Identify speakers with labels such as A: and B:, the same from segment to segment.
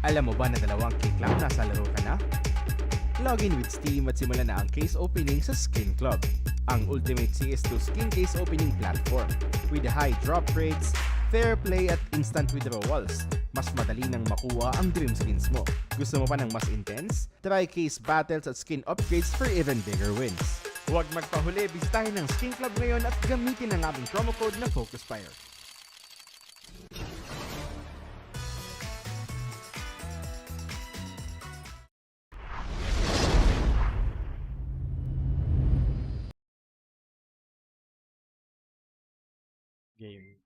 A: Alam mo ba na 2 click lang nasa laro ka na? Login with Steam at simulan na ang case opening sa Skin Club, ang ultimate CS2 skin case opening platform. With high drop rates, fair play at instant withdrawals, mas madali nang makuha ang dream skins mo. Gusto mo pa ng mas intense? Try case battles at skin upgrades for even bigger wins. Huwag magpahuli, bisitahin ang Skin Club ngayon at gamitin ang aming promo code na FocusFire.
B: Game.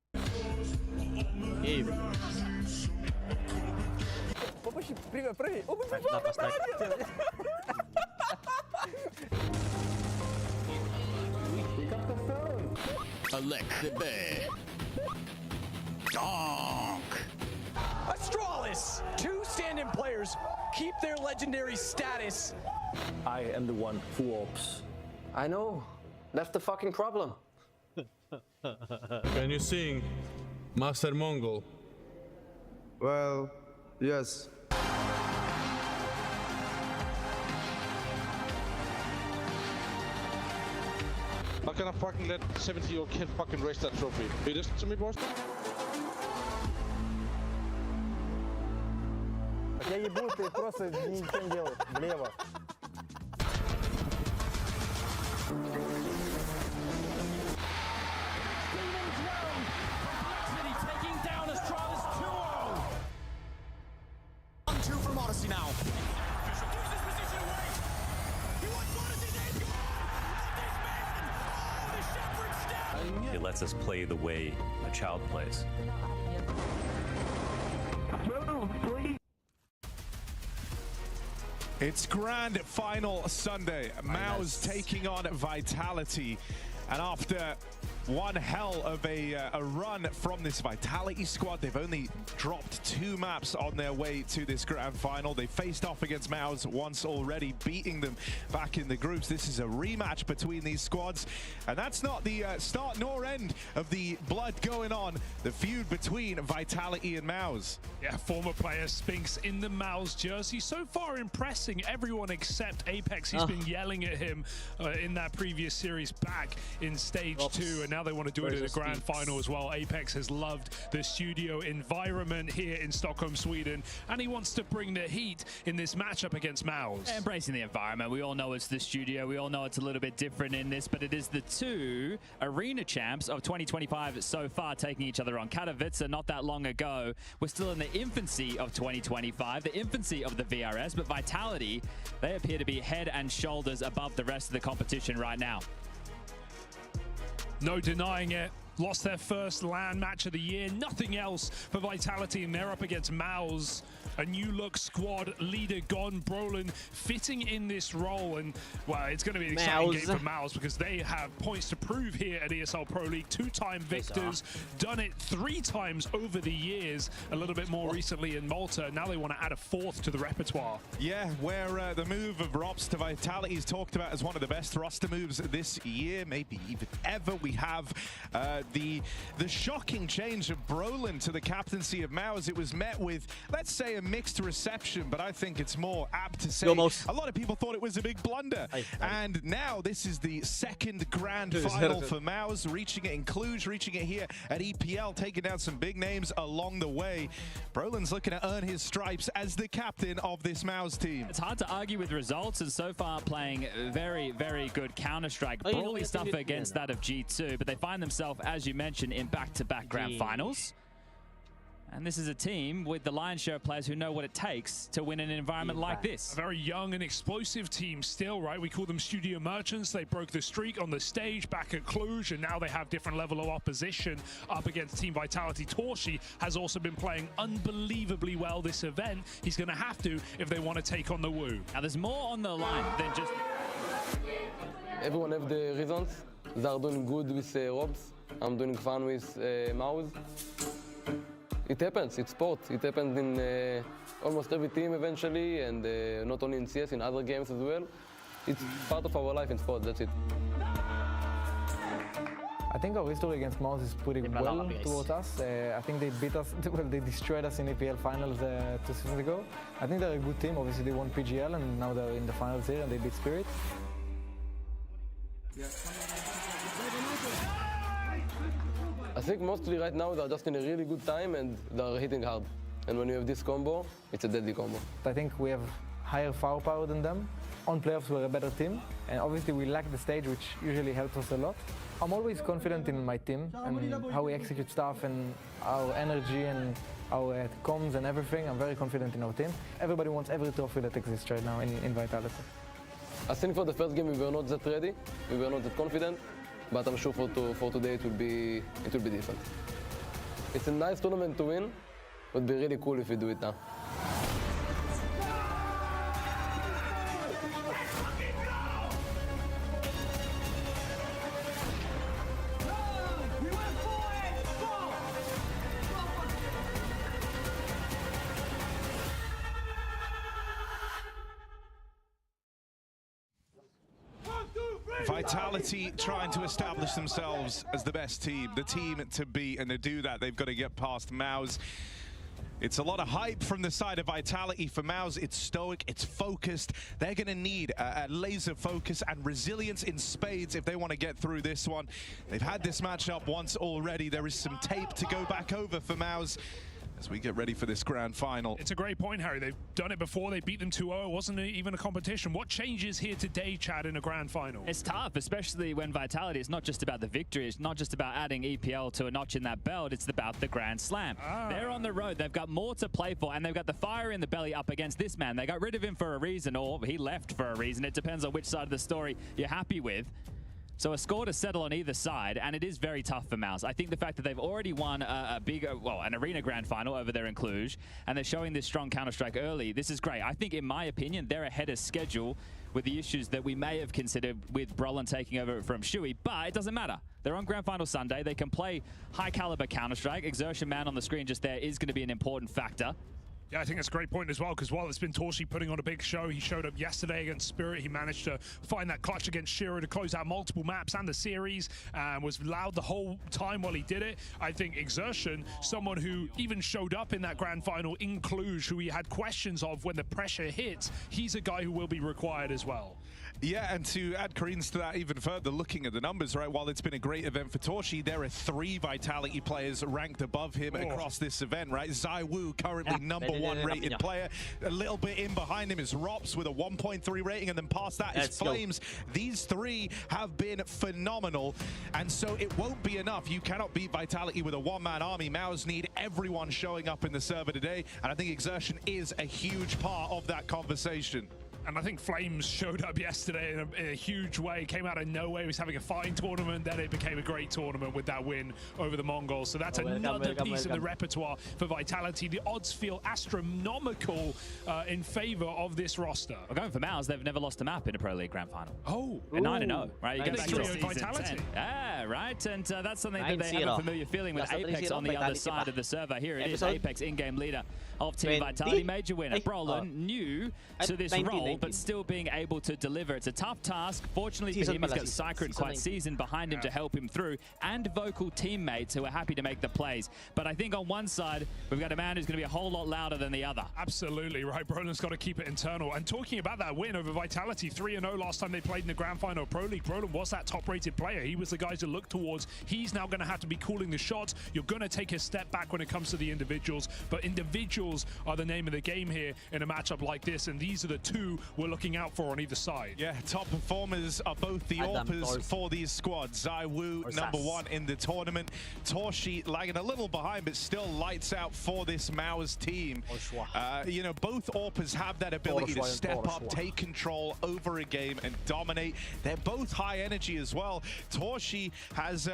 C: Попаси, привет, прыгай. О,
D: Electric Donk.
E: Astralis! 2 stand-in players keep their legendary status.
F: I am the one who opts.
C: I know. That's the fucking problem.
G: Can you sing, Master Mongol?
H: Well, yes.
I: How can I fucking let 70-year-old kid fucking race that trophy? You listen to me, boys?
F: Я ебу, ты просто ничего не делаешь. Влево.
E: Taking down Astralis 2-0. 1-2 from Odyssey now.
J: It lets us play the way a child plays.
K: It's Grand Final Sunday. MOUZ taking on Vitality. And after one hell of a run from this Vitality squad, they've only dropped 2 maps on their way to this Grand Final. They faced off against MOUZ once already, beating them back in the groups. This is a rematch between these squads. And that's not the start nor end of the blood going on, the feud between Vitality and MOUZ.
L: Yeah, former player Spinks in the MOUZ jersey. So far impressing everyone except Apex. He's been yelling at him in that previous series back in stage 2. And now they want to do it in the Grand Final as well. Apex has loved the studio environment here in Stockholm, Sweden. And he wants to bring the heat in this matchup against MOUZ.
M: Embracing the environment. We all know it's the studio. We all know it's a little bit different in this, but it is the 2 arena champs of 2025 so far taking each other on. Katowice not that long ago. We're still in the infancy of 2025, the infancy of the VRS, but Vitality, they appear to be head and shoulders above the rest of the competition right now.
L: No denying it. Lost their first LAN match of the year. Nothing else for Vitality, and they're up against MOUZ. A new look squad leader gone. Brolin fitting in this role, and well, it's going to be an exciting game for MOUZ because they have points to prove here at ESL Pro League. 2-time victors, done it 3 times over the years, a little bit more recently in Malta. Now they want to add a 4th to the repertoire.
K: Yeah, where the move of Rops to Vitality is talked about as one of the best roster moves this year, maybe even ever. We have the shocking change of Brolin to the captaincy of MOUZ. It was met with, let's say, a mixed reception, but I think it's more apt to say a lot of people thought it was a big blunder. And now this is the 2nd Grand Final for MOUZ, reaching it in Cluj, reaching it here at EPL, taking down some big names along the way. Brolin's looking to earn his stripes as the captain of this MOUZ team.
M: It's hard to argue with results, and so far playing very, very good Counter-Strike, brawly stuff against that of G2, but they find themselves, as you mentioned, in back-to-back Grand Finals. And this is a team with the lion's share of players who know what it takes to win in an environment like this.
L: A very young and explosive team still, right? We call them Studio Merchants. They broke the streak on the stage back at Cluj, and now they have different level of opposition up against Team Vitality. Torshi has also been playing unbelievably well this event. He's going to have to if they want to take on the WU.
M: Now, there's more on the line than just...
C: Everyone have the reasons. They are doing good with Robs. I'm doing fun with MOUZ. It happens, it's sports. It happens in almost every team eventually, and not only in CS, in other games as well. It's part of our life in sports, that's it.
F: I think our history against MOUZ is pretty well towards us. I think they beat us, well, they destroyed us in EPL finals 2 seasons ago. I think they're a good team. Obviously, they won PGL and now they're in the finals here and they beat Spirit.
C: I think mostly right now they're just in a really good time and they're hitting hard. And when you have this combo, it's a deadly combo.
F: I think we have higher firepower than them. On playoffs, we're a better team. And obviously, we lack the stage, which usually helps us a lot. I'm always confident in my team and how we execute stuff and our energy and our comms and everything. I'm very confident in our team. Everybody wants every trophy that exists right now in Vitality.
C: I think for the first game we were not that ready, we were not that confident, but I'm sure for today it will be different. It's a nice tournament to win. It would be really cool if we do it now.
K: Vitality trying to establish themselves as the best team, the team to beat, and to do that, they've got to get past MOUZ. It's a lot of hype from the side of Vitality for MOUZ. It's stoic, it's focused. They're going to need a laser focus and resilience in spades if they want to get through this one. They've had this matchup once already. There is some tape to go back over for MOUZ as we get ready for this grand final.
L: It's a great point, Harry. They've done it before. They beat them 2-0. It wasn't even a competition. What changes here today, Chad, in a grand final?
M: It's tough, especially when Vitality is not just about the victory. It's not just about adding EPL to a notch in that belt. It's about the Grand Slam. They're on the road. They've got more to play for, and they've got the fire in the belly up against this man. They got rid of him for a reason, or he left for a reason. It depends on which side of the story you're happy with. So a score to settle on either side, and it is very tough for MOUZ. I think the fact that they've already won an arena grand final over there in Cluj, and they're showing this strong counter-strike early, this is great. I think, in my opinion, they're ahead of schedule with the issues that we may have considered with Brolin taking over from Shuey, but it doesn't matter. They're on Grand Final Sunday. They can play high-caliber counter-strike. Exertion man on the screen just there is going to be an important factor.
L: Yeah, I think that's a great point as well, because while it's been Torshi putting on a big show, he showed up yesterday against Spirit. He managed to find that clutch against Shiro to close out multiple maps and the series, and was loud the whole time while he did it. I think Exertion, someone who even showed up in that grand final in Cluj, who we had questions of when the pressure hits, he's a guy who will be required as well.
K: Yeah, and to add credence to that even further, looking at the numbers, right, while it's been a great event for Torshi, there are 3 Vitality players ranked above him across this event, right? ZywOo, currently #1 rated player. A little bit in behind him is Rops with a 1.3 rating, and then past that is Flames. These 3 have been phenomenal, and so it won't be enough. You cannot beat Vitality with a one-man army. MOUZ need everyone showing up in the server today, and I think Exertion is a huge part of that conversation.
L: And I think Flames showed up yesterday in a huge way, came out of nowhere. He was having a fine tournament, then it became a great tournament with that win over the Mongols. So that's another piece in the repertoire for Vitality. The odds feel astronomical in favor of this roster.
M: We're going for MOUZ. They've never lost a map in a Pro League Grand Final.
L: Oh.
M: 9-0, right? You get back to
L: Vitality.
M: 10. Yeah, right. And that's something that they have a familiar feeling with. Apex on the other side of the server. Here it is, Apex in-game leader of Team Vitality. Major winner. Brolin, new to this role, but still being able to deliver. It's a tough task. Fortunately for him, he's got Cycrid quite seasoned behind him to help him through, and vocal teammates who are happy to make the plays. But I think on one side, we've got a man who's going to be a whole lot louder than the other.
L: Absolutely, right. Brolin's got to keep it internal. And talking about that win over Vitality, 3-0 last time they played in the Grand Final Pro League, Brolin was that top-rated player. He was the guy to look towards. He's now going to have to be calling the shots. You're going to take a step back when it comes to the individuals, but individuals are the name of the game here in a matchup like this, and these are the 2 we're looking out for on either side.
K: Yeah, top performers are both the AWPers for these squads. ZywOo, #1 in the tournament. Torshi lagging a little behind, but still lights out for this MOUZ team. You know, both AWPers have that ability to step up, take control over a game and dominate. They're both high energy as well. Torshi has,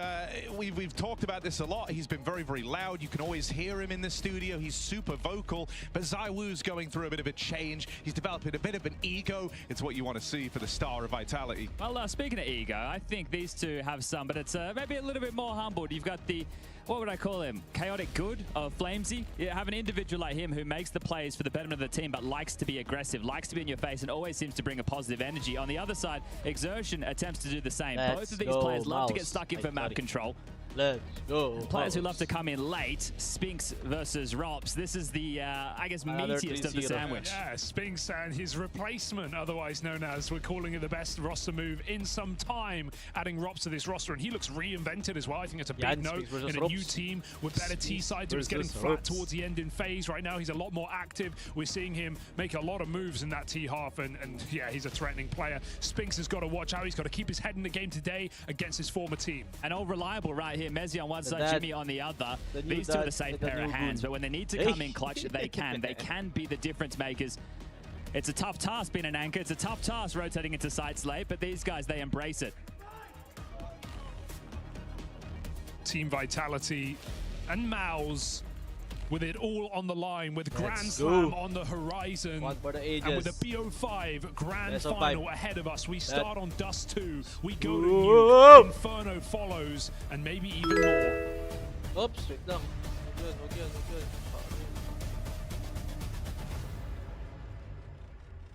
K: we've talked about this a lot. He's been very, very loud. You can always hear him in the studio. He's super vocal, but ZywOo's going through a bit of a change. He's developing a bit of an ego. It's what you want to see for the star of Vitality.
M: Well, speaking of ego, I think these two have some, but it's maybe a little bit more humbled. You've got the, what would I call him? Chaotic good of Flamesy. You have an individual like him who makes the plays for the betterment of the team, but likes to be aggressive, likes to be in your face, and always seems to bring a positive energy. On the other side, Exertion attempts to do the same. Both of these players love to get stuck in for map control.
B: Let's go.
M: Players who love to come in late. Spinks versus Rops. This is the, I guess, meatiest of the sandwich.
L: Yeah, Spinks and his replacement, otherwise known as, we're calling it the best roster move in some time, adding Rops to this roster, and he looks reinvented as well. I think it's a big note in a new team with better T-sides. It was getting flat towards the end in phase. Right now, he's a lot more active. We're seeing him make a lot of moves in that T-half, and yeah, he's a threatening player. Spinks has got to watch out. He's got to keep his head in the game today against his former team.
M: And all reliable right here. Mezzi on one side, Jimmy on the other. These two are the safe pair of hands, but when they need to come in clutch, they can. They can be the difference makers. It's a tough task being an anchor. It's a tough task rotating into sites late, but these guys, they embrace it.
L: Team Vitality and MOUZ with it all on the line, with Grand Slam on the horizon, and with the BO5 Grand Final ahead of us. We start on Dust 2, we go to Nuke, Inferno follows, and maybe even more.
B: Oops, wait lang.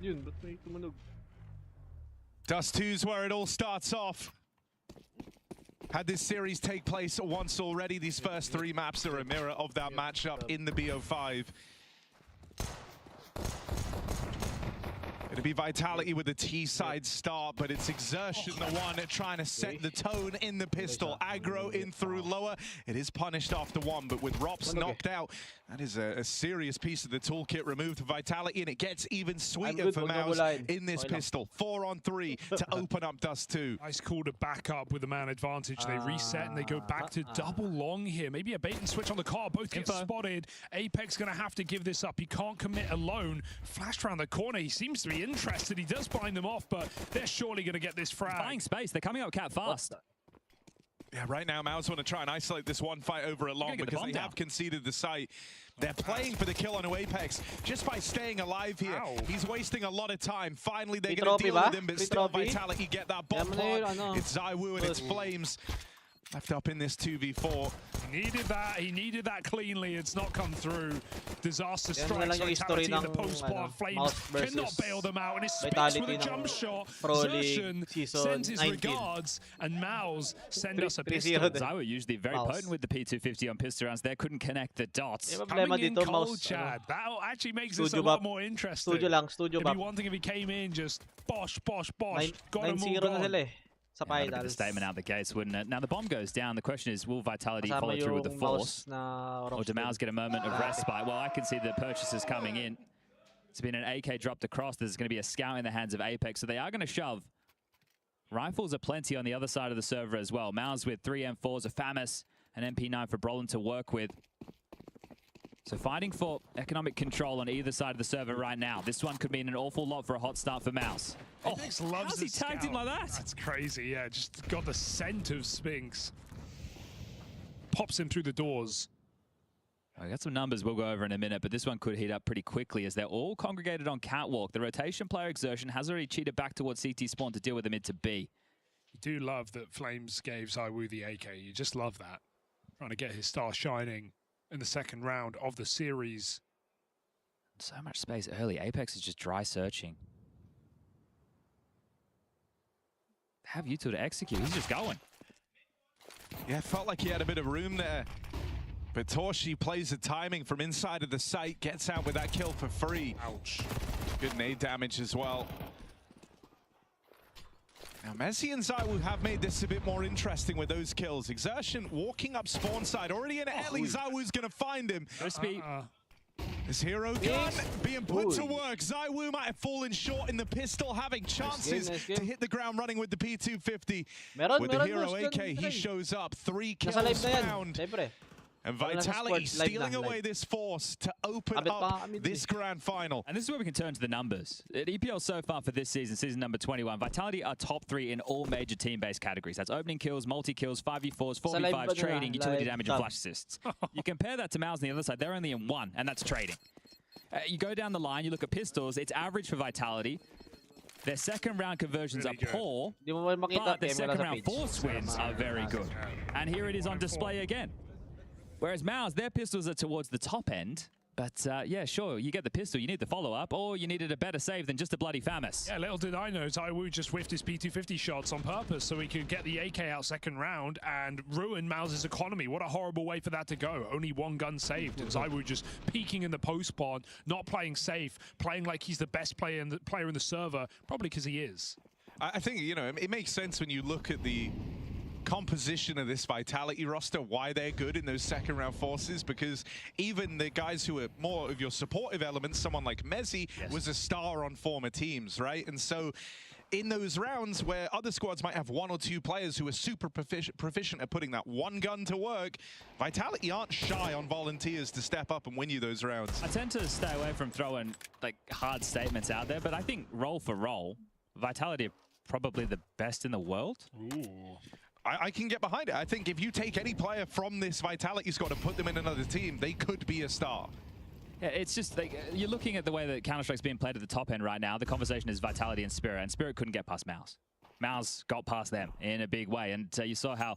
B: Yun, ba't may tumunog?
K: Dust 2's where it all starts off. Had this series take place once already. These first 3 maps are a mirror of that matchup in the BO5. It'll be Vitality with a T-side start, but it's Exertion, the one trying to set the tone in the pistol. Aggro in through lower. It is punished after 1, but with Rops knocked out, that is a serious piece of the toolkit removed for Vitality, and it gets even sweeter for MOUZ in this pistol. 4 on 3 to open up Dust 2.
L: Nice call to back up with the man advantage. They reset and they go back to double long here. Maybe a bait and switch on the car. Both get spotted. Apex going to have to give this up. He can't commit alone. Flashed around the corner. He seems to be interested. He does bind them off, but they're surely going to get this frag.
M: Buying space. They're coming up cat fast.
K: Yeah, right now, MOUZ want to try and isolate this one fight over a long because they have conceded the site. They're playing for the kill on Apex just by staying alive here. He's wasting a lot of time. Finally, they're going to deal with him, but still Vitality get that bomb part. It's ZywOo and it's Flames left up in this 2v4.
L: He needed that cleanly. It's not come through. Disaster strikes Vitality in the post-spot. Flames cannot bail them out, and it Spinks with a jump shot. Exertion sends his regards, and MOUZ send us a pistol.
M: ZywOo usually very potent with the P250 on pistol rounds. There couldn't connect the dots.
L: Coming in cold, Chad. That actually makes this a lot more interesting. It'd be one thing if he came in just bosh, bosh, bosh. Got to move on.
M: Yeah, a statement out the gates, wouldn't it? Now the bomb goes down. The question is, will Vitality follow through with the force? Or do MOUZ get a moment of respite? Well, I can see the purchases coming in. It's been an AK dropped across. There's going to be a scout in the hands of Apex, so they are going to shove. Rifles are plenty on the other side of the server as well. MOUZ with 3 M4s, a FAMAS, an MP9 for Brolin to work with. So fighting for economic control on either side of the server right now. This one could mean an awful lot for a hot start for MOUZ.
L: Apex loves
M: how's he tagged him like that?
L: That's crazy, yeah. Just got the scent of Spinks. Pops him through the doors.
M: I got some numbers we'll go over in a minute, but this one could heat up pretty quickly as they're all congregated on Catwalk. The rotation player Exertion has already cheated back towards CT spawn to deal with the mid to B.
L: You do love that Flames gave ZywOo the AK. You just love that. Trying to get his star shining in the second round of the series.
M: So much space early. Apex is just dry searching. Have you two to execute. He's just going.
K: Yeah, felt like he had a bit of room there. But Torshi plays the timing from inside of the site, gets out with that kill for free.
L: Ouch.
K: Good nade damage as well. Now, Messi and ZywOo have made this a bit more interesting with those kills. Exertion walking up spawn side, already in Ellie. ZywOo's going to find him. His hero gun being put to work. ZywOo might have fallen short in the pistol, having chances to hit the ground running with the P250. With the hero AK, he shows up. 3 kills found. And Vitality stealing away this force to open up this grand final.
M: And this is where we can turn to the numbers. At EPL so far for this season, season number 21, Vitality are top 3 in all major team-based categories. That's opening kills, multi-kills, 5v4s, 4v5s, trading, utility damage, and flash assists. You compare that to MOUZ on the other side, they're only in 1, and that's trading. You go down the line, you look at pistols, it's average for Vitality. Their second round conversions
L: Really
M: are poor,
B: Di mo makita
M: but their
B: PM
M: second
B: sa
M: round
B: page.
M: force wins are very good. And here it is on display again. Whereas MOUZ, their pistols are towards the top end. But yeah, sure, you get the pistol, you need the follow-up, or you needed a better save than just a bloody FAMAS.
L: Yeah, little did I know, ZywOo just whiffed his P250 shots on purpose so he could get the AK out second round and ruin MOUZ's economy. What a horrible way for that to go. Only one gun saved, and ZywOo just peeking in the post spawn, not playing safe, playing like he's the best player in the server, probably because he is.
K: I think, you know, it makes sense when you look at the composition of this Vitality roster, why they're good in those second round forces, because even the guys who are more of your supportive elements, someone like Mezzi was a star on former teams, right? And so in those rounds where other squads might have one or two players who are super proficient at putting that one gun to work, Vitality aren't shy on volunteers to step up and win you those rounds.
M: I tend to stay away from throwing like hard statements out there, but I think role for role, Vitality are probably the best in the world.
L: Ooh.
K: I can get behind it. I think if you take any player from this Vitality squad and put them in another team, they could be a star.
M: Yeah, it's just like you're looking at the way that Counter-Strike's being played at the top end right now. The conversation is Vitality and Spirit couldn't get past MOUZ. MOUZ got past them in a big way, and you saw how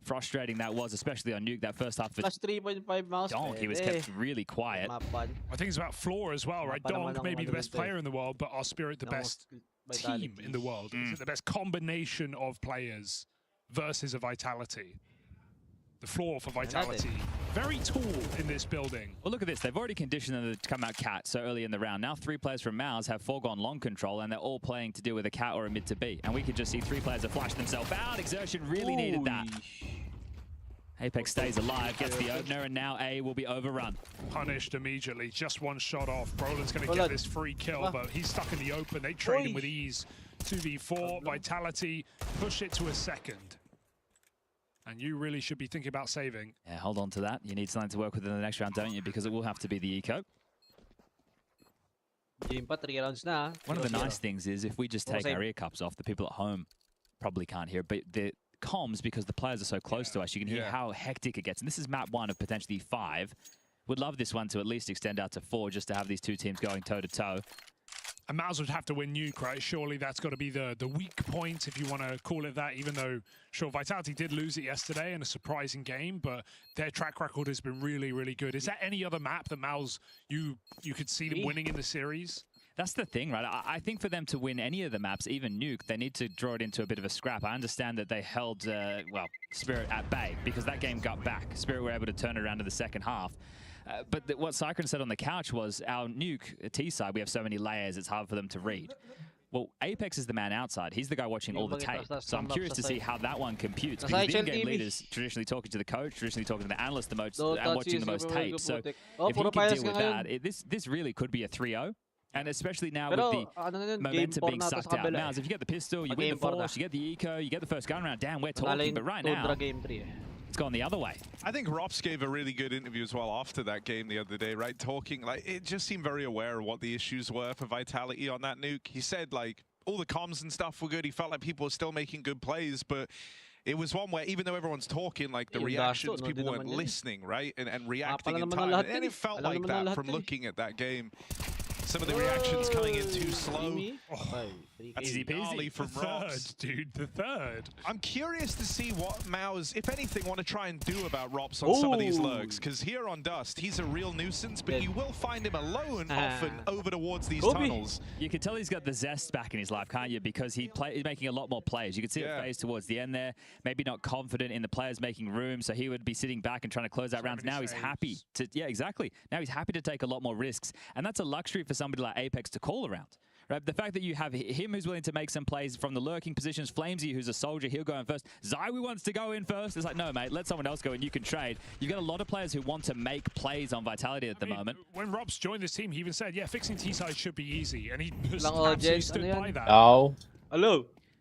M: frustrating that was, especially on Nuke that first half.
B: Plus 3.5 MOUZ.
M: Donk, he was kept really quiet.
L: I think it's about floor as well, right? Donk may be the best player in the world, but our Spirit the best team in the world. Is it the best combination of players versus a Vitality? The floor for Vitality, very tall in this building.
M: Well, look at this. They've already conditioned them to come out cat so early in the round. Now 3 players from MOUZ have foregone long control, and they're all playing to deal with a cat or a mid to B. And we could just see 3 players have flashed themselves out. Exertion really needed that. Apex stays alive, gets the opener, and now A will be overrun.
L: Punished immediately, just one shot off. Brolin's going to get this free kill, but he's stuck in the open. They trade him with ease. 2v4, Vitality push it to a second. And you really should be thinking about saving.
M: Yeah, hold on to that. You need something to work with in the next round, don't you? Because it will have to be the eco. One of the nice things is if we just take our ear cups off, the people at home probably can't hear, but the comms, because the players are so close to us, you can hear how hectic it gets. And this is map 1 of potentially 5. Would love this one to at least extend out to 4 just to have these two teams going toe-to-toe.
L: And MOUZ would have to win Nuke, right? Surely that's got to be the weak point, if you want to call it that, even though, sure, Vitality did lose it yesterday in a surprising game, but their track record has been really, really good. Is that any other map that MOUZ, you could see them winning in the series?
M: That's the thing, right? I think for them to win any of the maps, even Nuke, they need to draw it into a bit of a scrap. I understand that they held, well, Spirit at bay because that game got back. Spirit were able to turn it around in the second half. But what Cyclone said on the couch was, our Nuke T side, we have so many layers, it's hard for them to read. Well, Apex is the man outside. He's the guy watching all the tape. So I'm curious to see how that one computes. Because the in-game leader's traditionally talking to the coach, traditionally talking to the analyst the most, and watching the most tape. So if he can deal with that, this really could be a 3-0. And especially now with the momentum being sucked out. MOUZ, if you get the pistol, you win the force, you get the eco, you get the first gun round, damn, we're talking. But right now, it's gone the other way.
K: I think Rops gave a really good interview as well after that game the other day, right? Talking, like, it just seemed very aware of what the issues were for Vitality on that Nuke. He said, like, all the comms and stuff were good. He felt like people were still making good plays, but it was one where even though everyone's talking, like, the reactions, people weren't listening, right? And reacting in time. And it felt like that from looking at that game. Some of the reactions coming in too slow. That's
M: easy peasy.
K: From Rops.
L: Dude, the third.
K: I'm curious to see what MOUZ, if anything, want to try and do about Rops on some of these lurks. Because here on Dust, he's a real nuisance, but you will find him alone often over towards these tunnels.
M: You can tell he's got the zest back in his life, can't you? Because he's making a lot more plays. You can see it phase towards the end there. Maybe not confident in the players making room, so he would be sitting back and trying to close out rounds. Now he's happy to, exactly. Now he's happy to take a lot more risks. And that's a luxury for somebody like Apex to call around. Right? The fact that you have him who's willing to make some plays from the lurking positions, Flamesy who's a soldier, he'll go in first. ZywOo wants to go in first. It's like, no, mate, let someone else go and you can trade. You've got a lot of players who want to make plays on Vitality at the moment.
L: When Robs joined this team, he even said, yeah, fixing T-side should be easy. And he absolutely stood by that.
B: Hello.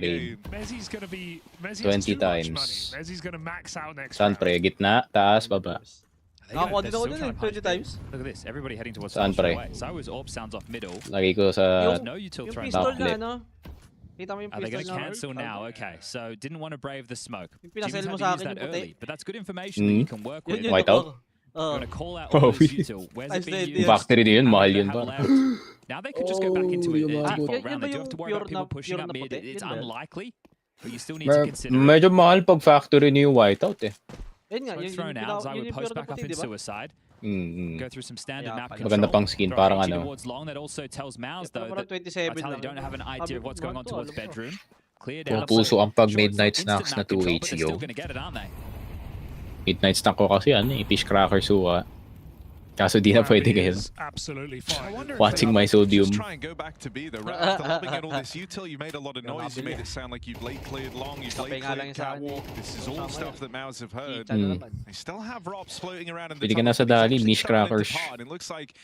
D: green.
L: Mezzi's gonna be
D: 20
L: too much money.
D: times.
L: Mezzi's gonna max out next
D: Saan
L: round.
D: pre? Gitna? Taas? Baba?
B: Nakakuha din ako dun eh, 20 times.
M: Look at this. Everybody heading towards
D: Saan,
M: straight
D: pre?
M: away. So was AWP sounds off middle.
D: Lagi ko sa
M: No util
B: Yung
M: thrown
B: pistol
M: top.
B: na ano. Kita mo yung
M: Are they going
B: pistol
M: to
B: na.
M: cancel now? Okay, so didn't want to brave the smoke.
B: Yung pinasell
M: Jimmy's
B: mo
M: had to
B: sa
M: use
B: akin
M: that
B: yung puti.
M: early, but that's good information that you can work with.
B: Yun,
D: White out?
M: You're gonna call out
D: Oh,
M: all those util. Where's it being used?
D: Factory din yun,
M: How
D: mahal
M: many
D: yun
M: have
D: ba?
M: left? Now they could just go back into a default round. They do have to worry about people pushing up mid. It's unlikely, but you still need to consider it.
D: Medyo mahal pag factory niyo yung whiteout eh.
M: Smoke thrown out, I would post back up in suicide. Go through some standard map control.
D: Maganda pang skin,
M: Throw
D: parang
M: HE
D: ano.
M: towards long. That also tells MOUZ though that
B: 27
M: Vitality don't have an idea of what's going on towards bedroom. Cleared
D: Kung
M: out.
D: puso ang pag
M: Sure, it's
D: midnight
M: instant
D: snacks
M: map
D: na 2
M: control, but they're still
D: HCO.
M: gonna get it, aren't they?
D: Midnight snack ko kasi ano eh, fish cracker suka. Kaso di na pwede ngayon.
L: Absolutely fine.
D: Watching my sodium.
K: Just try and go back to B though. Right after lobbing in all this util, you made a lot of noise. You made it sound like you've late cleared long, you've late cleared catwalk. This is all stuff that MOUZ have heard. They still have ROPS floating around in the
D: Pwede ka na sa dali, niche crackers.
K: It looks like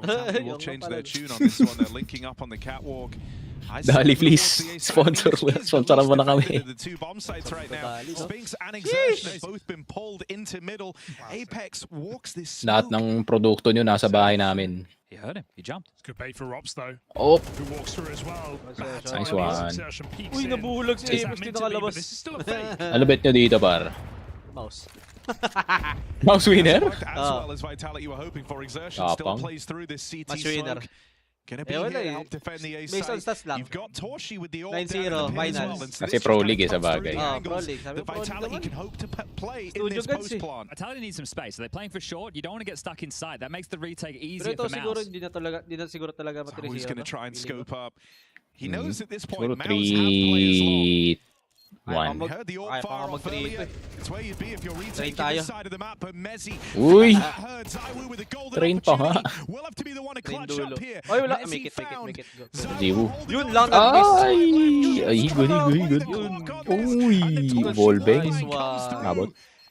K: Vitality will change their tune on this one. They're linking up on the catwalk.
D: Dali, please. Sponsor mo na kami.
K: The two bomb sites right now. Spinks and Exertion have both been pulled into middle. Apex walks this
D: Lahat ng produkto nyo nasa bahay namin.
M: He heard him. He jumped.
L: Good bait for Rops though.
D: Oh.
L: Who walks through as well.
D: Nice one.
B: Uy, nabuhulag si Amos dito kalabas.
D: Ano bet nyo dito par?
B: MOUZ.
D: MOUZ winner?
K: As well as Vitality were hoping for. Exertion still plays through this CT smoke. Gonna be here to help defend the A side. You've got Torshi with the orb down in the as well.
D: Kasi Pro League eh sa bagay.
B: Pro League.
K: The Vitality can hope to play in this post plant.
M: Vitality needs some space. So they're playing for short. You don't want to get stuck inside. That makes the retake easier
B: Pero ito
M: for
B: siguro
M: MOUZ.
B: hindi na siguro talaga matira
K: He's going to try and scope up. He knows at this
D: Siguro
K: point MOUZ have players long.
D: 3-1.
K: Heard the orb fire off earlier. It's where you'd be if you're retaking this side of the map, but Mezzi
D: Uy!
K: heard Zywoo with a golden
D: Train pa nga.
K: opportunity. Will have to be the one to clutch up here.
B: Oy, wala.
K: Mezzi
B: Make it.
K: found
D: Ziwu.
B: Yun lang
D: Ay! Higod. Uy! Volbeng.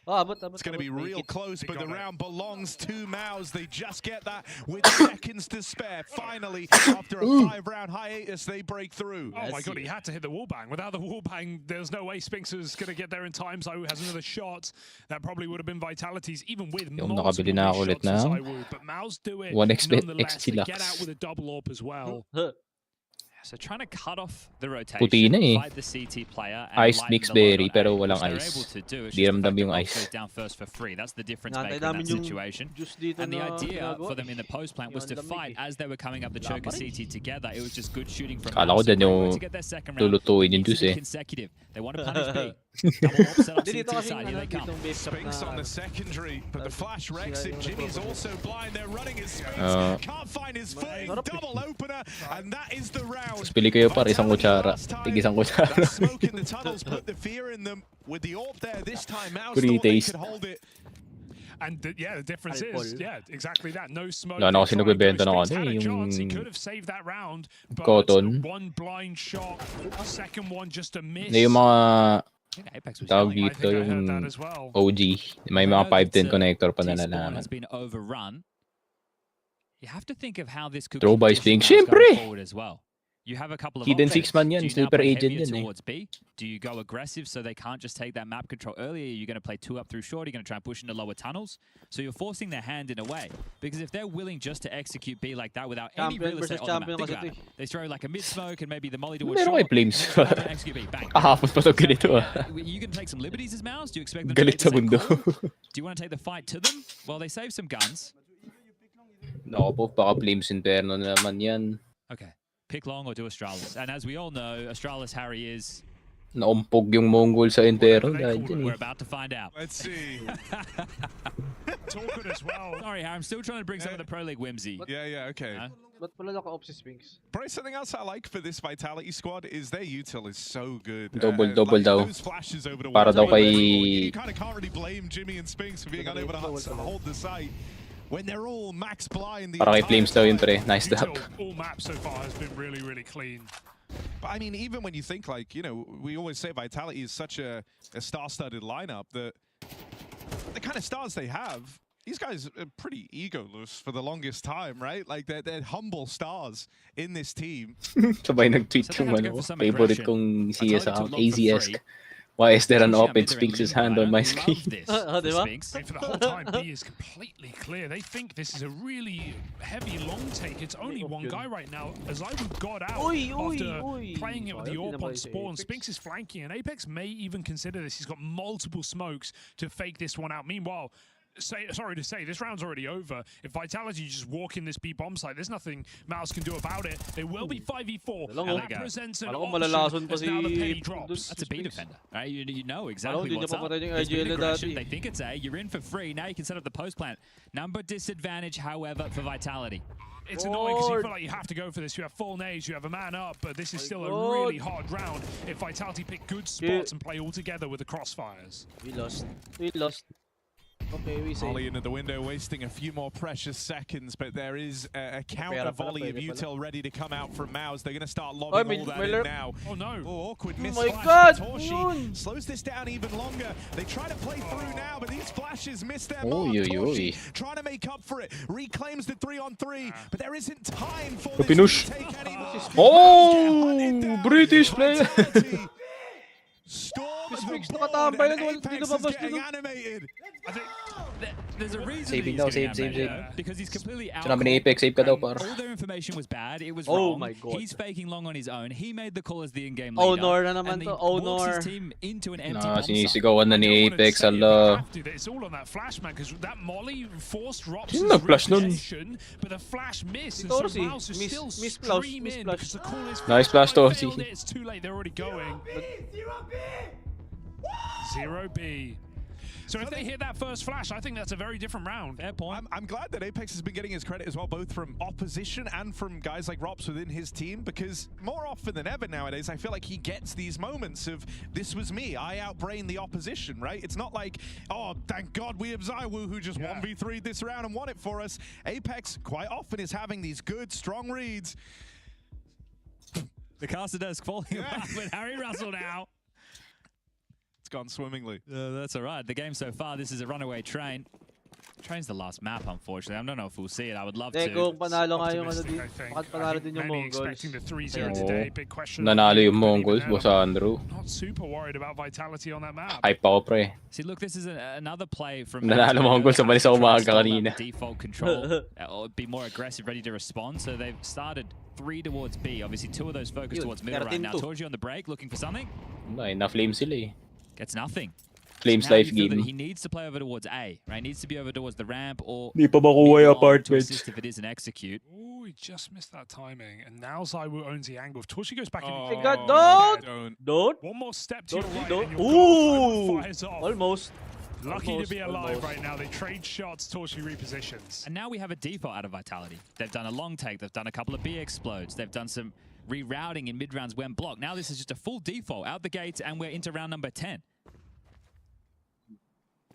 D: Abot.
K: It's going to be real close, but the round belongs to MOUZ. They just get that with seconds to spare. Finally, after a 5-round hiatus, they break through.
L: Oh my god, he had to hit the wall bang. Without the wall bang, there's no way Spinks is going to get there in time. Zywoo has another shot. That probably would have been Vitality's, even with multiple
D: nakabili na ako ulit
L: shots
D: na.
L: for Zywoo. But MOUZ do it
D: 1x
L: nonetheless. They
D: Lux.
L: get out with a double AWP as well.
M: So trying to cut off the rotation,
D: Puti na eh.
M: fight the CT player, and
D: Ice
M: lighten
D: mixed
M: the load
D: berry
M: on
D: pero
M: A,
D: walang
M: which they're
D: ice.
M: able to do. It's
D: Di
M: just the
D: ramdam
M: fact
D: yung
M: that
D: ice.
M: Rops goes down first for free. That's the difference maker in
B: Nantay
M: that
B: namin yung
M: situation.
B: juice dito
M: And the
B: na
M: idea
B: ginagawa
M: for them in the post plant was to fight as they were coming up the choker CT together. It was just good shooting from
D: Kala ko
M: MOUZ.
D: dyan
M: They
D: yung
M: wanted to get their second round.
D: lulutuin yung
M: It needs to
D: juice
M: be
D: eh.
M: consecutive. They want to punish B. Double AWP set up
B: Dito
M: CT
B: kasi
M: side. Here they come.
K: Spinks on the secondary, but the flash wrecks it. Jimmy's also blind. They're running at Spinks. Can't find his footing. Double opener, and that is the round.
D: Tapos pili kayo par isang kutsara. Tig isang kutsara.
K: That smoke in the tunnels put the fear in them. With the orb there this time, MOUZ
D: Pretty
K: thought they
D: taste.
K: could hold it.
L: And yeah, the difference is, exactly that. No smoke.
D: Wala na kasi nagbebenta ng ano eh,
L: He
D: yung
L: could have saved that round, but
D: cotton.
L: one blind shot, second one just a miss.
D: Yung mga
M: Apex was
D: tawag
M: yelling.
D: dito yung OG. May mga 510 connector pa na
M: T-spawn
D: nalaman.
M: has been overrun. You have to think of how this could
D: Throw by
M: condition
D: Spinks.
M: MOUZ going
D: Siyempre!
M: forward as well. You have a couple of
D: Hidden
M: options.
D: 6 man yan,
M: Do you now
D: sleeper
M: play
D: agent
M: heavier
D: yan eh.
M: towards B? Do you go aggressive so they can't just take that map control earlier? You're going to play 2 up through short. You're going to try and push into lower tunnels. So you're forcing their hand in a way. Because if they're willing just to execute B like that without any real estate on the map, think about it. They throw like a mid smoke and maybe the molly towards
D: Meron
M: short.
D: kay Flames.
M: And then they try to execute B. Bang.
D: Kahapon pa ito ganito ah.
M: You can take some liberties as MOUZ. Do you expect them to
D: Galit
M: make the
D: sa
M: same
D: mundo.
M: call? Do you want to take the fight to them? Well, they save some guns.
D: Nako po, baka Flames Inferno na naman yan.
M: Okay. Pick long or do Astralis. And as we all know, Astralis Harry is...
D: Naumpog yung Mongol sa Inferno dahil dyan
M: We're
D: eh.
M: about to find out.
K: Let's see.
L: Talk as well.
M: Sorry, Harry, I'm still trying to bring some of the Pro League whimsy.
K: Yeah, okay.
B: Ba't pala naka-off si Spinks?
K: Probably something else I like for this Vitality squad is their util is so good.
D: Double
K: like
D: daw.
K: those flashes over the
D: Para
K: wall.
D: daw kay...
K: You kind of can't really blame Jimmy and Spinks for being unable to hold the site. When they're all max blind.
D: Para kay Flames daw yun pre. Nice dap.
L: All maps so far has been really, really clean.
K: But I mean, even when you think like, you know, we always say Vitality is such a star-studded lineup that the kind of stars they have, these guys are pretty egoless for the longest time, right? Like they're humble stars in this team.
D: Sabay nag-tweet yung ano, favorite kong CS account, AZS. Why is there an open Spinks' hand on my screen?
L: For the whole time, B is completely clear. They think this is a really heavy long take. It's only one guy right now. As I got out after playing it with the AWP on spawn, Spinks is flanking, and Apex may even consider this. He's got multiple smokes to fake this one out. Meanwhile, sorry to say, this round's already over. If Vitality just walk in this B bomb site, there's nothing MOUZ can do about it. They will be 5v4. And that presents an option as now the penny drops.
M: That's a B defender, right? You know exactly what's up. There's been aggression. They think it's A. You're in for free. Now you can set up the post plant. Number disadvantage, however, for Vitality.
L: It's annoying because you feel like you have to go for this. You have full nades, you have a man up, but this is still a really hard round if Vitality pick good spots and play all together with the crossfires.
B: We lost. Okay, we say.
K: Ollie into the window, wasting a few more precious seconds, but there is a counter volley of util ready to come out from MOUZ. They're going to start lobbing all that in now.
L: Oh no!
K: Oh, awkward
B: my
K: misflash.
B: God!
K: Torshi slows this down even longer. They try to play through now, but these flashes miss their mark. Torshi trying to make up for it. Reclaims the 3-on-3, but there isn't time for this to take any more.
D: Oh, British player.
K: Storm
B: Speaks
K: the
B: to
K: board,
B: Katambay
K: and
B: and
K: Apex is getting animated.
M: I think there's a reason
D: Saving
M: that
D: daw,
M: he's getting
D: save.
M: animated, because he's completely out.
D: Sinabi ni Apex, save ka daw, par.
M: All their information was bad. It was
B: Oh
M: wrong.
B: my God.
M: He's faking long on his own. He made the call as the in-game leader.
B: Honor na naman
M: and he
B: to.
M: walks
B: Honor.
M: his team into an empty
D: Na,
M: bomb site.
D: sinisigawan na ni Apex, ala.
L: It's all on that flash, man, because that molly forced Rops'
D: Sino nag-flash nun?
L: reputation, but the flash missed, and so
B: Torsi.
L: MOUZ is still
B: Miss flash,
L: stream
B: miss
L: in
B: flash.
L: because the call is
D: Nice flash, Torsi.
L: failed it. It's too late. They're already going. 0B. So if they hit that first flash, I think that's a very different round.
M: Fair point.
K: I'm glad that Apex has been getting his credit as well, both from opposition and from guys like Rops within his team, because more often than ever nowadays, I feel like he gets these moments of, this was me, I outbrained the opposition, right? It's not like, oh, thank God we have Zywoo who just 1v3'd this round and won it for us. Apex quite often is having these good, strong reads.
M: The caster desk falling apart with Harry Russell now.
K: It's gone swimmingly.
M: That's all right. The game so far, this is a runaway train. Train's the last map, unfortunately. I don't know if we'll see it. I would love to.
B: Kung panalo nga yung ano
L: Optimistic,
B: din.
L: I think.
B: Bakit panalo din yung
L: Many
B: Mongols?
L: expecting the 3-0 today. Big question.
D: Nanalo yung
L: But even
D: Mongols,
L: then,
D: boss Andrew.
L: Not super worried about Vitality on that map.
D: Hype ako, pre.
M: See, look, this is another play from
D: Nanalo Mongols, umalis sa umaga kanina.
M: Default control, or be more aggressive, ready to respond. So they've started 3 towards B. Obviously, 2 of those focused towards middle right now. Torji on the break, looking for something.
D: Ay, na-flame sila eh.
M: Gets nothing.
D: Flames
M: Now
D: life
M: you feel that
D: game.
M: he needs to play over towards A, right? He needs to be over towards the ramp or
D: Di pa makuha yung apartments.
M: if it is an execute.
L: Ooh, he just missed that timing. And now Zywoo owns the angle. If Torshi goes back in.
B: My God, don't!
L: One more step to your right
B: Don't!
L: and your
B: Ooh!
L: fires off.
B: Almost.
L: Lucky to be alive right now. They trade shots, Torshi repositions.
M: And now we have a default out of Vitality. They've done a long take. They've done a couple of B explodes. They've done some rerouting in mid-rounds when blocked. Now this is just a full default out the gate, and we're into round number 10.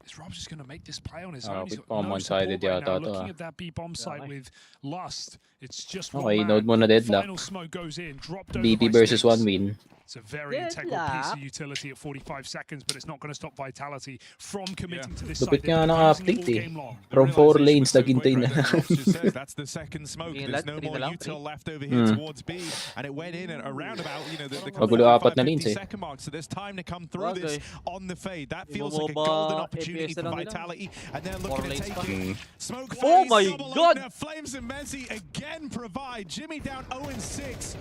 L: Is Rob's just going to make this play on his own? He's got
D: bomb
L: no
D: one-sided
L: support right now.
D: yata to,
L: Looking at that B-bomb site with Lust, it's just
D: Okay,
L: one man.
D: node mo na deadlock.
L: Final smoke goes in, dropped over
D: BP
L: by
D: versus
L: Sticks.
D: 1 win.
L: It's a very integral piece of utility at 45 seconds, but it's not going to stop Vitality from committing to this
D: Lupit
L: site.
D: nga
L: They've been
D: ng
L: using it all
D: update eh.
L: game long.
D: From 4 lanes, naghintay na.
K: That's the second smoke. There's no more util left over here towards B, and it went in at around about, you know, the
D: Magulo apat na lanes eh.
K: 50-second mark. So there's time to come through this on the fade. That feels like a golden opportunity for Vitality, and they're looking at taking smoke.
B: Oh my God!
K: Flames and Messi again provide. Jimmy down 0-6.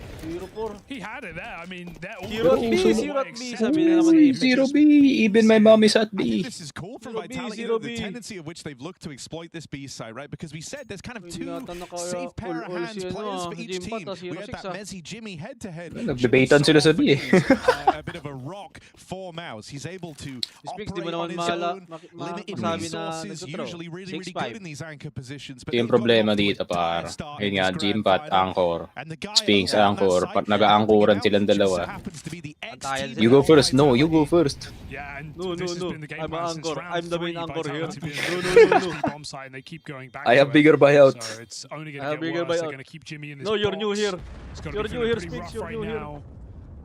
L: He had it there. I mean, they're all
B: Zero B, zero B, sabi na naman eh.
D: 0B, even my mom is at
K: I think
D: B.
K: this is cool from Vitality, the tendency of which they've looked to exploit this B side, right? Because we said there's kind of 2 safe pair of hands players for each team. We had that Messi Jimmy head-to-head.
D: Nagdebatean sila sa B eh.
K: A bit of a rock for MOUZ. He's able to
B: Speaks, di
K: operate
B: mo
K: on
B: naman
K: his own, limited
B: masabi na
K: resources,
B: nagtutro.
K: usually really, really
B: 6-5.
K: good in these anchor positions. But
D: Yung
K: they've got
D: problema
K: off to a
D: dito, par.
K: dire start
D: Yun
K: in
D: nga,
K: this
D: Jim
K: grand
D: Pat,
K: final.
D: Anchor.
K: And the guy
D: Sphinx,
K: on that
D: Anchor.
K: side,
D: Nag-aangkoran
K: out,
D: silang
K: just
D: dalawa.
K: happens to be the
B: Antayan
D: You go first. No, you go first.
L: Yeah, and
B: No,
L: this has
B: no.
L: been the game
B: I'm
L: plan
B: an
L: since
B: anchor.
L: round
B: I'm the main
L: 3.
B: anchor here.
L: Vitality being
B: No.
L: the bomb site, and they keep going back
D: I
L: to
D: have
L: it.
D: bigger buyout.
L: So it's only going
B: I have
L: to get
B: bigger
L: worse. They're
B: buyout.
L: going to keep Jimmy in this
B: No, you're
L: box.
B: new here.
L: It's got to
B: You're
L: be
B: new
L: feeling
B: here,
L: pretty
B: Sphinx.
L: rough
B: You're
L: right
B: new here.
L: now.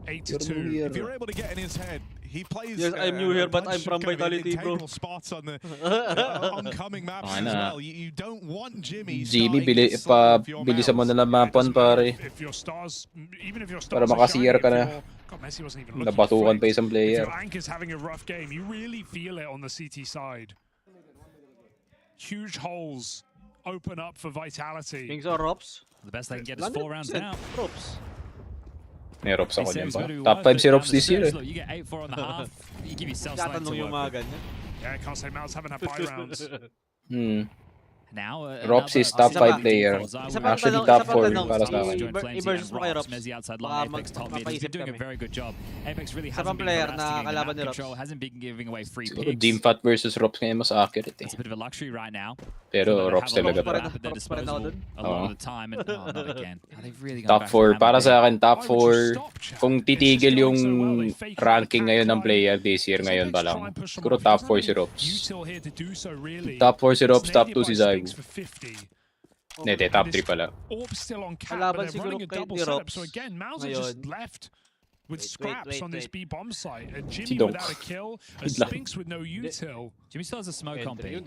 L: 8-2.
D: You're new here.
K: If you're able to get in his head, he plays.
B: Yes, I'm new here, but I'm
K: bunch
B: from
K: of kind of
B: Vitality, bro.
K: integral spots on the oncoming maps
D: Okay
K: as
D: na.
K: well. You don't want Jimmy.
D: GB,
K: starting
D: bilisan mo
K: MOUZ.
D: na lang mapan, pare.
L: If your stars, even if your stars
D: Para
L: are
D: makasiyar
L: shining,
D: ka
L: if
D: na.
L: your- God, Messi wasn't even looking.
D: Nabatukan pa isang
L: If
D: player.
L: your anchor's having a rough game, you really feel it on the CT side. Huge holes open up for Vitality.
B: Things are Rops.
M: The best they can get is 4 rounds now.
B: Rops.
D: May Rops ako
M: They
D: dyan
M: said
D: pa.
M: it's gonna be
D: Top
M: worth
D: 5
M: it
D: si
M: down
D: Rops
M: the
D: this year
M: stretch.
D: eh.
M: Look, you get 8-4 on the half. You give yourself something
B: Tatanong
M: to
B: yung
M: work
B: mga
M: with.
B: ganyan.
L: Yeah, I can't say MOUZ haven't had buy rounds.
M: Now,
D: Rops is top 5 player. Actually, top 4 para sa akin.
B: I-versus mo kay Rops.
M: Messi outside
B: Baka
M: long, Apex top mid. He's
B: mapaisip
M: been doing a
B: kami.
M: very good job. Apex really
B: Isa
M: hasn't
B: pang
M: been
B: player
M: harassing
B: na
M: in the
B: kalaban
M: map
B: ni Rops.
M: control, hasn't been giving away free
D: Siguro
M: picks.
D: Gymfat versus Rops ngayon mas accurate eh.
M: It's a bit of a luxury right now.
D: Pero Rops talaga
B: pa rin.
D: pa.
M: At their
B: Rops pa rin ako
M: disposal
B: dun.
M: a lot of the time. And, not again. They've really gone
D: Top
M: back
D: 4.
M: to
D: Para
M: hammer
D: sa
M: big.
D: akin, top 4. Kung titigil yung ranking ngayon ng player this year ngayon pa lang. Siguro top 4 si Rops. Top 4 si Rops, top 2 si Zywu. Hindi, top 3 pala.
L: Orb's still on cap,
B: Kalaban
L: but they're
B: siguro
L: running a
B: kay
L: double
B: ni
L: setup.
B: Rops.
L: So again, MOUZ are just
B: Ngayon.
L: left with
B: Wait,
L: scraps on this
B: wait.
L: B bomb site. And
D: Si
L: Jimmy
D: Donk.
L: without a kill, a
D: Wait lang.
L: Sphinx with no util.
M: Jimmy still has a smoke on
B: Entry
M: B.
B: yun.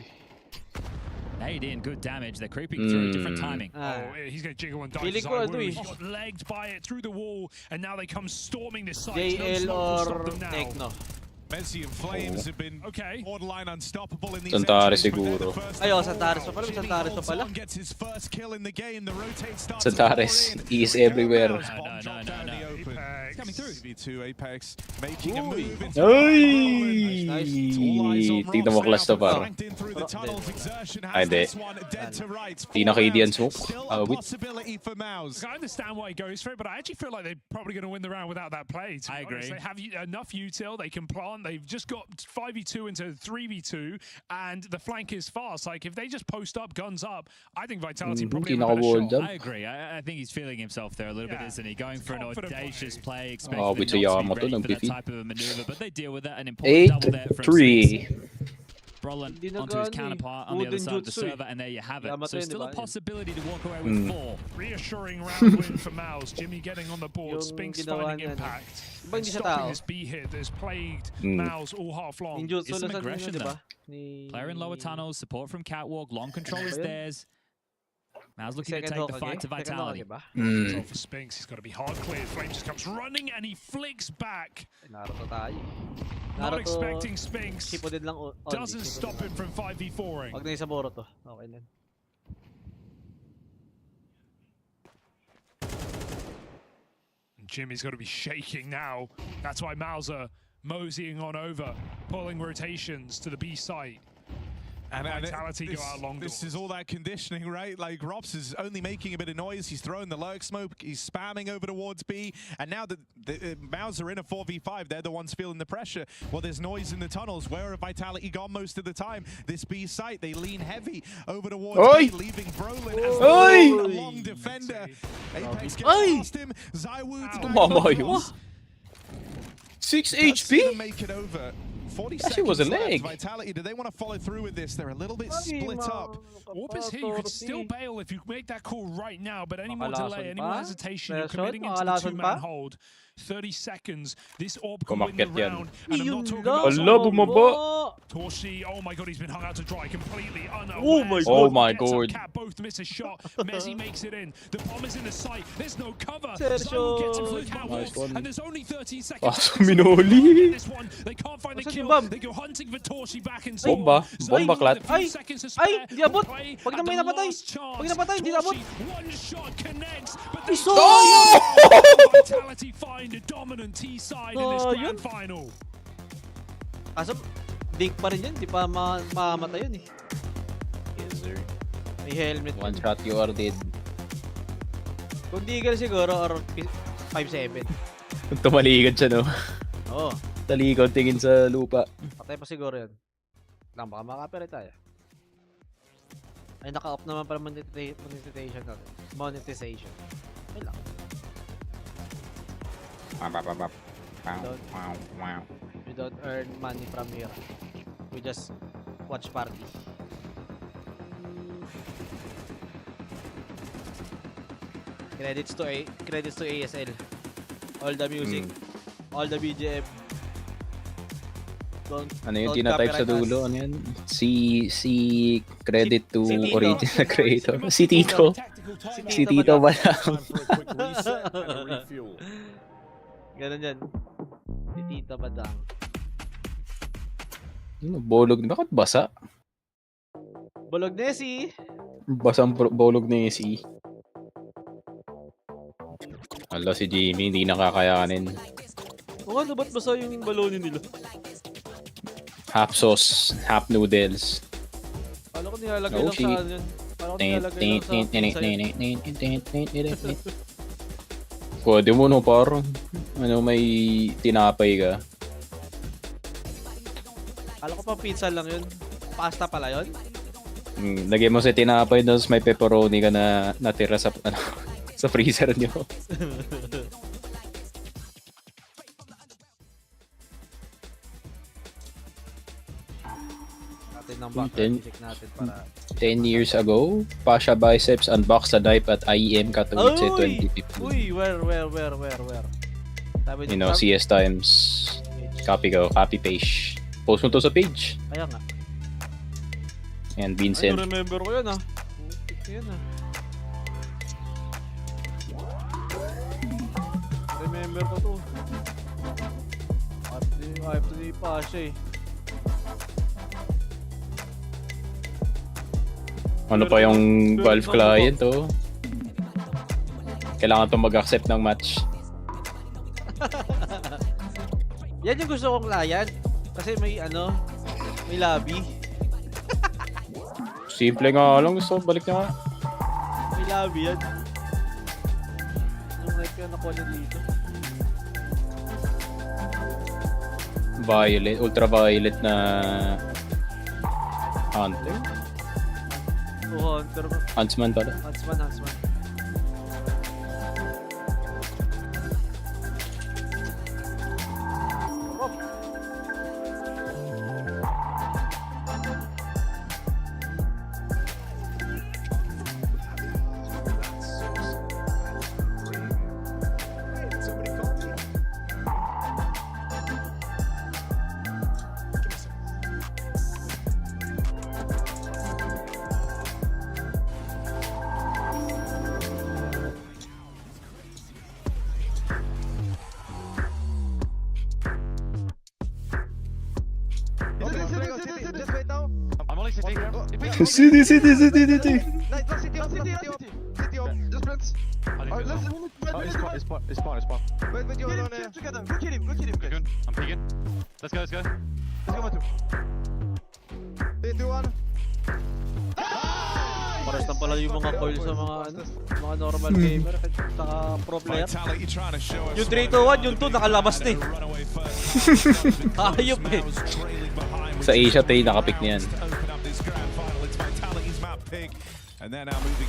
M: Nade in, good damage. They're creeping through, different timing.
L: Oh, he's going to jiggle and dive.
B: Feeling ko ano
L: He
B: eh.
L: got legged by it through the wall, and now they come storming this site.
B: JL
L: No smoke will
B: or
L: stop them now.
B: Tekno.
K: Messi and Flames have been borderline unstoppable in these
D: Santares
K: entries, but they're
D: siguro.
K: the first
B: Ay,
K: to
B: Santares
K: fall.
B: pa pala.
K: Jimmy
B: Santares pa
K: holds
B: pala.
K: on, gets his first kill in the game. The rotate starts
D: Santares,
K: to pour in.
D: he is everywhere.
K: Bomb drop down in the open.
L: Apex.
M: Coming through.
K: V2 Apex making a
B: Uy.
K: move into
D: Ay!
K: All eyes on
D: Tignan mo
K: Rops
D: class to
K: now,
D: par.
K: flanked in through the tunnels. Exertion
D: Ay,
K: has
D: di.
K: this one dead to rights.
D: Di na KD yan smoke.
K: Still a
D: Wait.
K: possibility for MOUZ.
L: I understand why he goes for it, but I actually feel like they're probably going to win the round without that play. To
M: I
L: be honest.
M: agree.
L: They have enough util, they can plant, they've just got 5v2 into 3v2, and the flank is fast. Like, if they just post up, guns up, I think Vitality probably have a better
D: Wall
L: shot.
D: jump.
M: I agree. I think he's feeling himself there a little bit,
L: Yeah.
M: isn't he? Going for an
L: Confident
M: audacious
L: play.
M: play, expecting
D: Oh,
M: them
D: with
M: not to
D: Yamato,
M: be ready for that
D: nag-beefy.
M: type of a maneuver, but they deal with it. An important double there from Sphinx.
D: 8-3.
M: Brolin
B: Hindi na
M: onto his
B: gani.
M: counterpart on the other
B: Wooden
M: side of the
B: jutsu eh.
M: server, and there you have it.
B: Yamato
M: So
B: yun,
M: still
B: di
M: a
B: ba?
M: possibility to walk away with 4.
L: Reassuring round win for MOUZ. Jimmy getting on the board,
B: Yung
L: Sphinx
B: ginawa
L: finding
B: niya, no?
L: impact.
B: Diba
L: And
B: hindi siya
L: stopping
B: tao?
L: this B hit that's plagued
D: Mm.
L: MOUZ all half long.
B: Ninjutsu
M: It's some
B: na sa
M: aggression,
B: di ba?
M: though. Player in lower tunnels, support from Catwalk, long control is
B: Ayun.
M: theirs. MOUZ looking to
B: Second
M: take
B: hawk
M: the
B: again.
M: fight to
B: Second hawk,
M: Vitality.
B: di ba?
L: Control for Sphinx. He's got to be hard cleared. Flame just comes running and he flicks back.
B: Naruto tayo.
L: Not
B: Naruto,
L: expecting Sphinx.
B: Shipo din lang only.
L: Doesn't stop him from 5v4ing.
B: Wag na yung sa Boruto. Okay na.
L: Jimmy's got to be shaking now. That's why MOUZ are moseying on over, pulling rotations to the B site.
K: And
L: Vitality go
K: this,
L: out long
K: this
L: doors.
K: is all that conditioning, right? Like, Rops is only making a bit of noise. He's throwing the lurk smoke. He's spamming over towards B. And now the MOUZ are in a 4v5. They're the ones feeling the pressure. Well, there's noise in the tunnels. Where have Vitality gone most of the time? This B site, they lean heavy over towards
D: Oi!
K: B, leaving Brolin as
D: Oi!
K: the long defender. Apex gets
B: Oi!
K: past him. Zywu to
D: Tumama yun.
K: diagonals.
D: 6
K: That's gonna
D: HP?
K: make it over. 40
D: That shit was a
K: seconds left.
D: leg.
K: Vitality, do they want to follow through with this? They're a little bit split up.
L: Orb is here. You could still bail if you make that call right now, but any more
B: Makalason
L: delay, any more
B: pa?
L: hesitation, you're
B: Meron,
L: committing into the
B: makalason
L: two-man
B: pa?
L: hold. 30 seconds. This Orb can win the
D: Kumakyat yan.
L: round. And I'm not talking
B: lang.
L: about
D: Hala, bumaba.
L: Torshi. Oh my god, he's been hung out to dry completely unaware.
B: Oh my
D: Oh my
L: Gets up
D: god.
L: Cap, both miss a shot. Messi makes it in. The bomb is in the sight. There's no cover.
B: Sergio.
L: Zywu gets him for the catwalk.
D: Nice one.
L: And there's only 13 seconds.
D: Pasok minoli.
L: This one, they can't find the
B: Asan
L: kill.
B: yung bomb?
L: They go hunting for Torshi back in
D: Bomba. Bomba clat.
B: Ay! Ay! Di abot! Pag na may napatay! Pag napatay, hindi na abot!
L: One shot connects, but they
B: Iso!
L: Vitality find a dominant T side in this
B: Oh,
L: grand
B: yun.
L: final.
B: Kaso, dink pa rin yun. Di pa mamamatay yun eh.
D: Yes, sir.
B: May helmet.
D: One shot you are dead.
B: Kung Deagle siguro, or 5-7.
D: Tumaligod siya, no?
B: Oo.
D: Talikod, tingin sa lupa.
B: Patay pa siguro yun. Lang, baka makapere tayo. Ay, naka-off naman pala monetization natin. Monetization. Okay lang. We don't earn money from here. We just watch party. Credits to ESL. All the music, all the BGM.
D: Ano yung
B: Don't
D: tinatype sa
B: copyright
D: dulo?
B: us.
D: Ano yan? Si credit to
B: Si Tito.
D: original creator. Si Tito. Si Tito ba lang?
B: Ganun yan. Si Tito Badang.
D: Ano, bolog. Bakit basa?
B: Bulog Nessie!
D: Basang bolog na si. Ala, si Jimmy, hindi nakakayanin.
B: O ano, ba't basa yung balonin nila?
D: Half sauce, half noodles.
B: Kala ko nilalagay lang sa ano yun. Kala ko nilalagay lang sa
D: Pwede mo no, parang may tinapay ka.
B: Kala ko pa pizza lang yun. Pasta pala yun?
D: Lagyan mo sa tinapay, tapos may pepperoni ka na natira sa sa freezer nyo.
B: Natin ng background music natin para
D: 10 years ago, Pasha Biceps unboxed a knife at IEM Katowice 2015.
B: Uy, where? Sabi
D: You know, CS times. Copy page. Post mo to sa page.
B: Kaya nga.
D: And Vincent.
B: Ay, remember ko yun ah. Yun ah. Remember ko to. After ni Pasha eh.
D: Ano pa yung Valve client to? Kailangan to mag-accept ng match.
B: Yan yung gusto kong client. Kasi may may lobby.
D: Simple nga lang, gusto balik na nga.
B: May lobby yan. Yung knife yan nakuha niya dito.
D: Violet, ultraviolet na Hunter?
B: Hunter.
D: Huntsman pala.
B: Huntsman.
H: Just wait now.
I: I'm only sitting.
D: City.
H: City up. Just blitz.
I: It's spawn.
H: Wait with you alone here.
I: Together. Look at him. Good. I'm peeking. Let's go.
H: Let's go, Matu. 3, 2, 1.
B: Pares lang pala yung mga coil sa mga normal gamer at saka pro player. Yung 3 to 1, yung 2 nakalabas na eh. Ayop eh.
D: Sa Asia Tay nakapick niyan.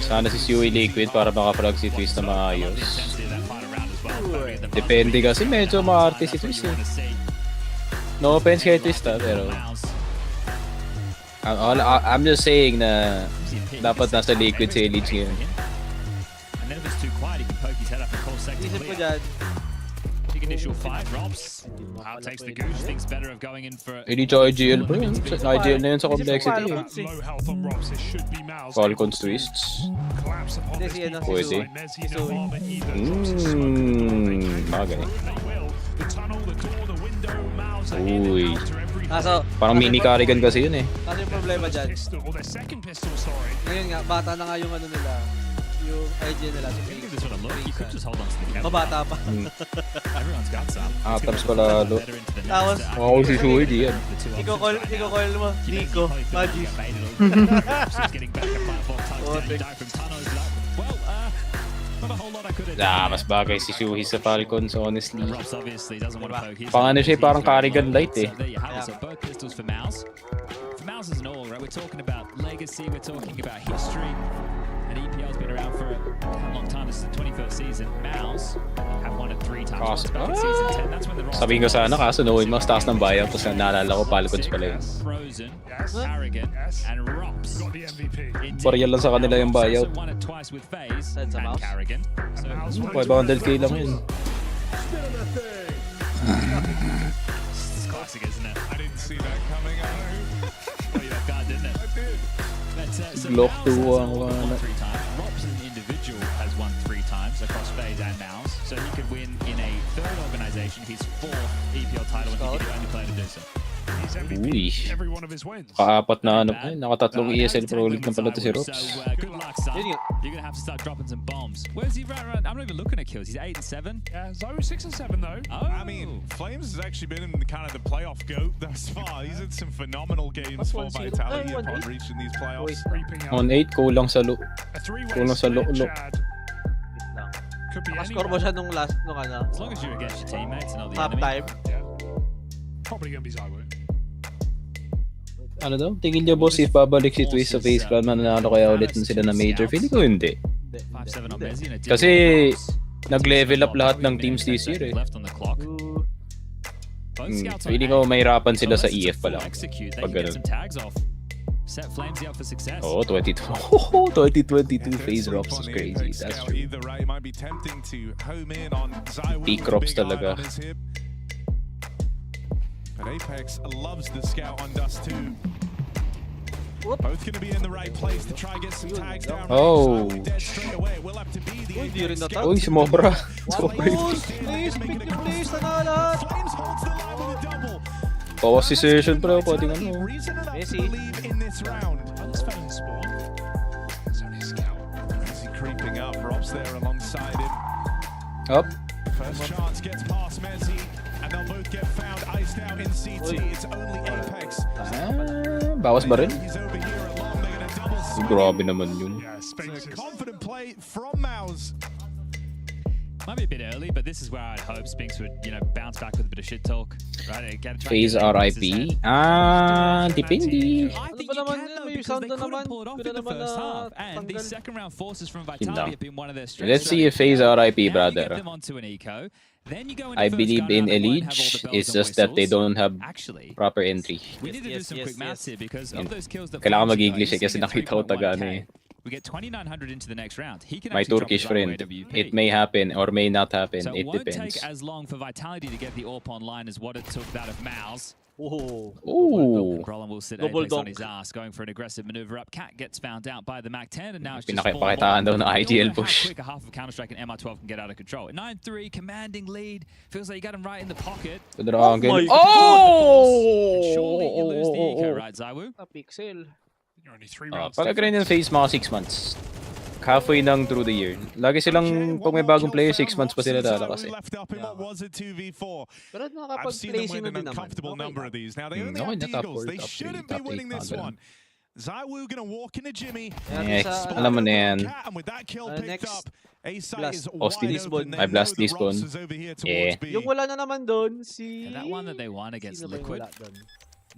D: Sana si Suey Liquid para makaplag si Twist na maayos. Depende kasi medyo maarte si Twist eh. No offense kay Twist pero I'm just saying na dapat nasa Liquid si Elite ngayon.
B: Isip ko dyan.
M: Initial fight, Robs. How takes the goose, thinks better of going in for
D: Hindi siya IGL bro. IGL na yun sa complexity eh. Falcons Twists. Pwede. Bagay. Uy. Parang mini carrigan kasi yun eh.
B: Kasi yung problema dyan. Ngayon nga, bata na nga yung nila. Yung IG nila. Mabata pa.
D: Tapos pala lo.
B: Tapos,
D: ako si Suey di yan.
B: Iko-call mo. Nico. Magis.
D: Mas bagay si Suey sa Falcons honestly. Pangano siya parang carrigan light eh.
M: For MOUZ as an all, right? We're talking about legacy, we're talking about history. And EPL's been around for a long time. This is the 21st season. MOUZ have won it 3 times. Once back in season 10. That's when the roster
D: Sabihin ko sana kaso no, mas taas ng bayaw tapos naalala ko Falcons pala yun.
M: Frozen, Arrogant, and Rops.
D: Barya lang sa kanila yung buyout.
M: Also won it twice with FaZe and Carrigan. So
D: 500k lang yun.
M: it's classic, isn't it?
K: I didn't see that coming out.
M: Well, you have guard, didn't it? I did. So
D: Glock
M: MOUZ
D: 2
M: has
D: ang
M: won
D: wala.
M: 3 times. Rops as an individual has won 3 times across FaZe and MOUZ. So he could win in a third organization his 4th EPL title and he'd be the only player to do so.
D: Uy.
L: every one of his wins.
D: Kaapat na ano. Ay, nakatatlong ESL Pro League na pala to si Rops.
M: So good luck, son. You're gonna have to start dropping some bombs. Where's he right? I'm not even looking at kills. He's 8 and 7.
L: Yeah, Zoe 6 and 7 though.
M: Oh.
K: I mean, Flames has actually been in kind of the playoff goat thus far. He's had some phenomenal games for Vitality upon reaching these playoffs.
D: On 8, kulang sa lo. Kulang sa lo.
L: Could be
B: Score mo siya nung last, nung ano.
M: As long as you're against your teammates and not the
B: Half
M: enemy.
B: time.
L: Yeah. Probably gonna be Zywo.
D: Ano daw? Tingin niyo boss if babalik si Twist sa FaZe Clan, mananalo kaya ulit sila na major? Feeling ko hindi.
M: 5-7 on Messi and a
D: Kasi nag-level up lahat ng teams this year eh.
M: left on the clock.
D: Feeling ko mahirapan sila sa EF pa lang.
M: Execute. They
D: Pag
M: can get
D: ganun.
M: some tags off. Set Flamesy up for success.
D: Oo, 2022 FaZe Rops was crazy. That's true.
K: Either right, might be tempting to home in on Zywo.
D: Peak Rops talaga.
K: But Apex loves the scout on Dust too. Both going to be in the right place to try and get some tags down.
D: Oh.
K: Dead straight away. It will have to be the
D: Uy, sumobra.
B: Please, na lahat.
K: Flames holds the line with a double.
D: Bawas si session bro, pwede ano.
K: Messi in this round.
L: Let's find him spawn. It's only a scout.
K: Messi creeping up, Rob's there alongside him.
D: Up.
K: First chance gets past Messi, and they'll both get found iced out in CT. It's only Apex.
D: Bawas ba rin?
K: He's over here alone. They're gonna double sweep.
D: Grabe naman yun.
L: Yeah,
K: It's a confident play from MOUZ.
M: Might be a bit early, but this is where I'd hope Spinks would, bounce back with a bit of shit talk. Right?
D: FaZe RIP. Ah, depende.
M: I think you can though, because they couldn't pull it off in the first half. And these second round forces from Vitality have been one of their strengths.
D: Let's see if FaZe RIP, brother.
M: Get them onto an eco. Then you go into
D: I
M: first
D: believe
M: gun
D: in
M: round, they won't have all
D: Elite.
M: the bells
D: It's
M: and
D: just that they
M: whistles.
D: don't have
M: Actually,
D: proper entry.
M: we need to do some quick maths here because of those kills that
D: Kailangan
M: Flames
D: mag-English
M: got,
D: eh kasi
M: he's sitting
D: nakita ko
M: at
D: taga
M: 3.1K.
D: ano eh.
M: We get 2,900 into the next round. He can
D: My
M: actually
D: Turkish
M: drop his
D: friend.
M: AWP.
D: It may happen or may not happen.
M: So
D: It
M: won't
D: depends.
M: take as long for Vitality to get the AWP online as what it took that of MOUZ.
B: Oh.
D: Ooh.
M: Grolin will sit
B: Double
M: Apex on
B: dunk.
M: his ass, going for an aggressive maneuver up. Cat gets found out by the MAC-10, and now it's just
D: Pinakipakitaan daw ng IGL push.
M: How quick a half of Counter-Strike and MR12 can get out of control. At 9-3, commanding lead. Feels like you got him right in the pocket.
D: Oh!
M: Surely you lose the eco, right, Zywo?
B: A pixel.
L: You're only 3 rounds.
D: Pag-agree ng FaZe mga 6 months. Halfway nang through the year. Lagi silang, pag may bagong player, 6 months pa sila lalakas eh.
K: Left up in what was a 2v4.
B: Pero
K: I've seen them
B: nakapag-placing
K: win
B: na
K: an
B: din naman.
K: uncomfortable number of these. Now they only
D: Okay
K: have
D: na, top
K: Deagles.
D: 4,
K: They
D: top 3,
K: shouldn't be
D: top 8,
K: winning this
D: mga
K: one. Zywo gonna walk in a Jimmy.
D: Next, alam mo na yan.
K: And with that kill picked
B: next,
K: up, A-site
B: Blast.
K: is
D: Austin.
K: wide open.
D: Ay, Blast
K: They know that
D: Lisbon.
K: Ross is over here
D: Yeah.
K: towards B.
B: Yung wala na naman doon, si...
M: And that one that they won against
B: Sino ba yung
M: Liquid
B: wala doon?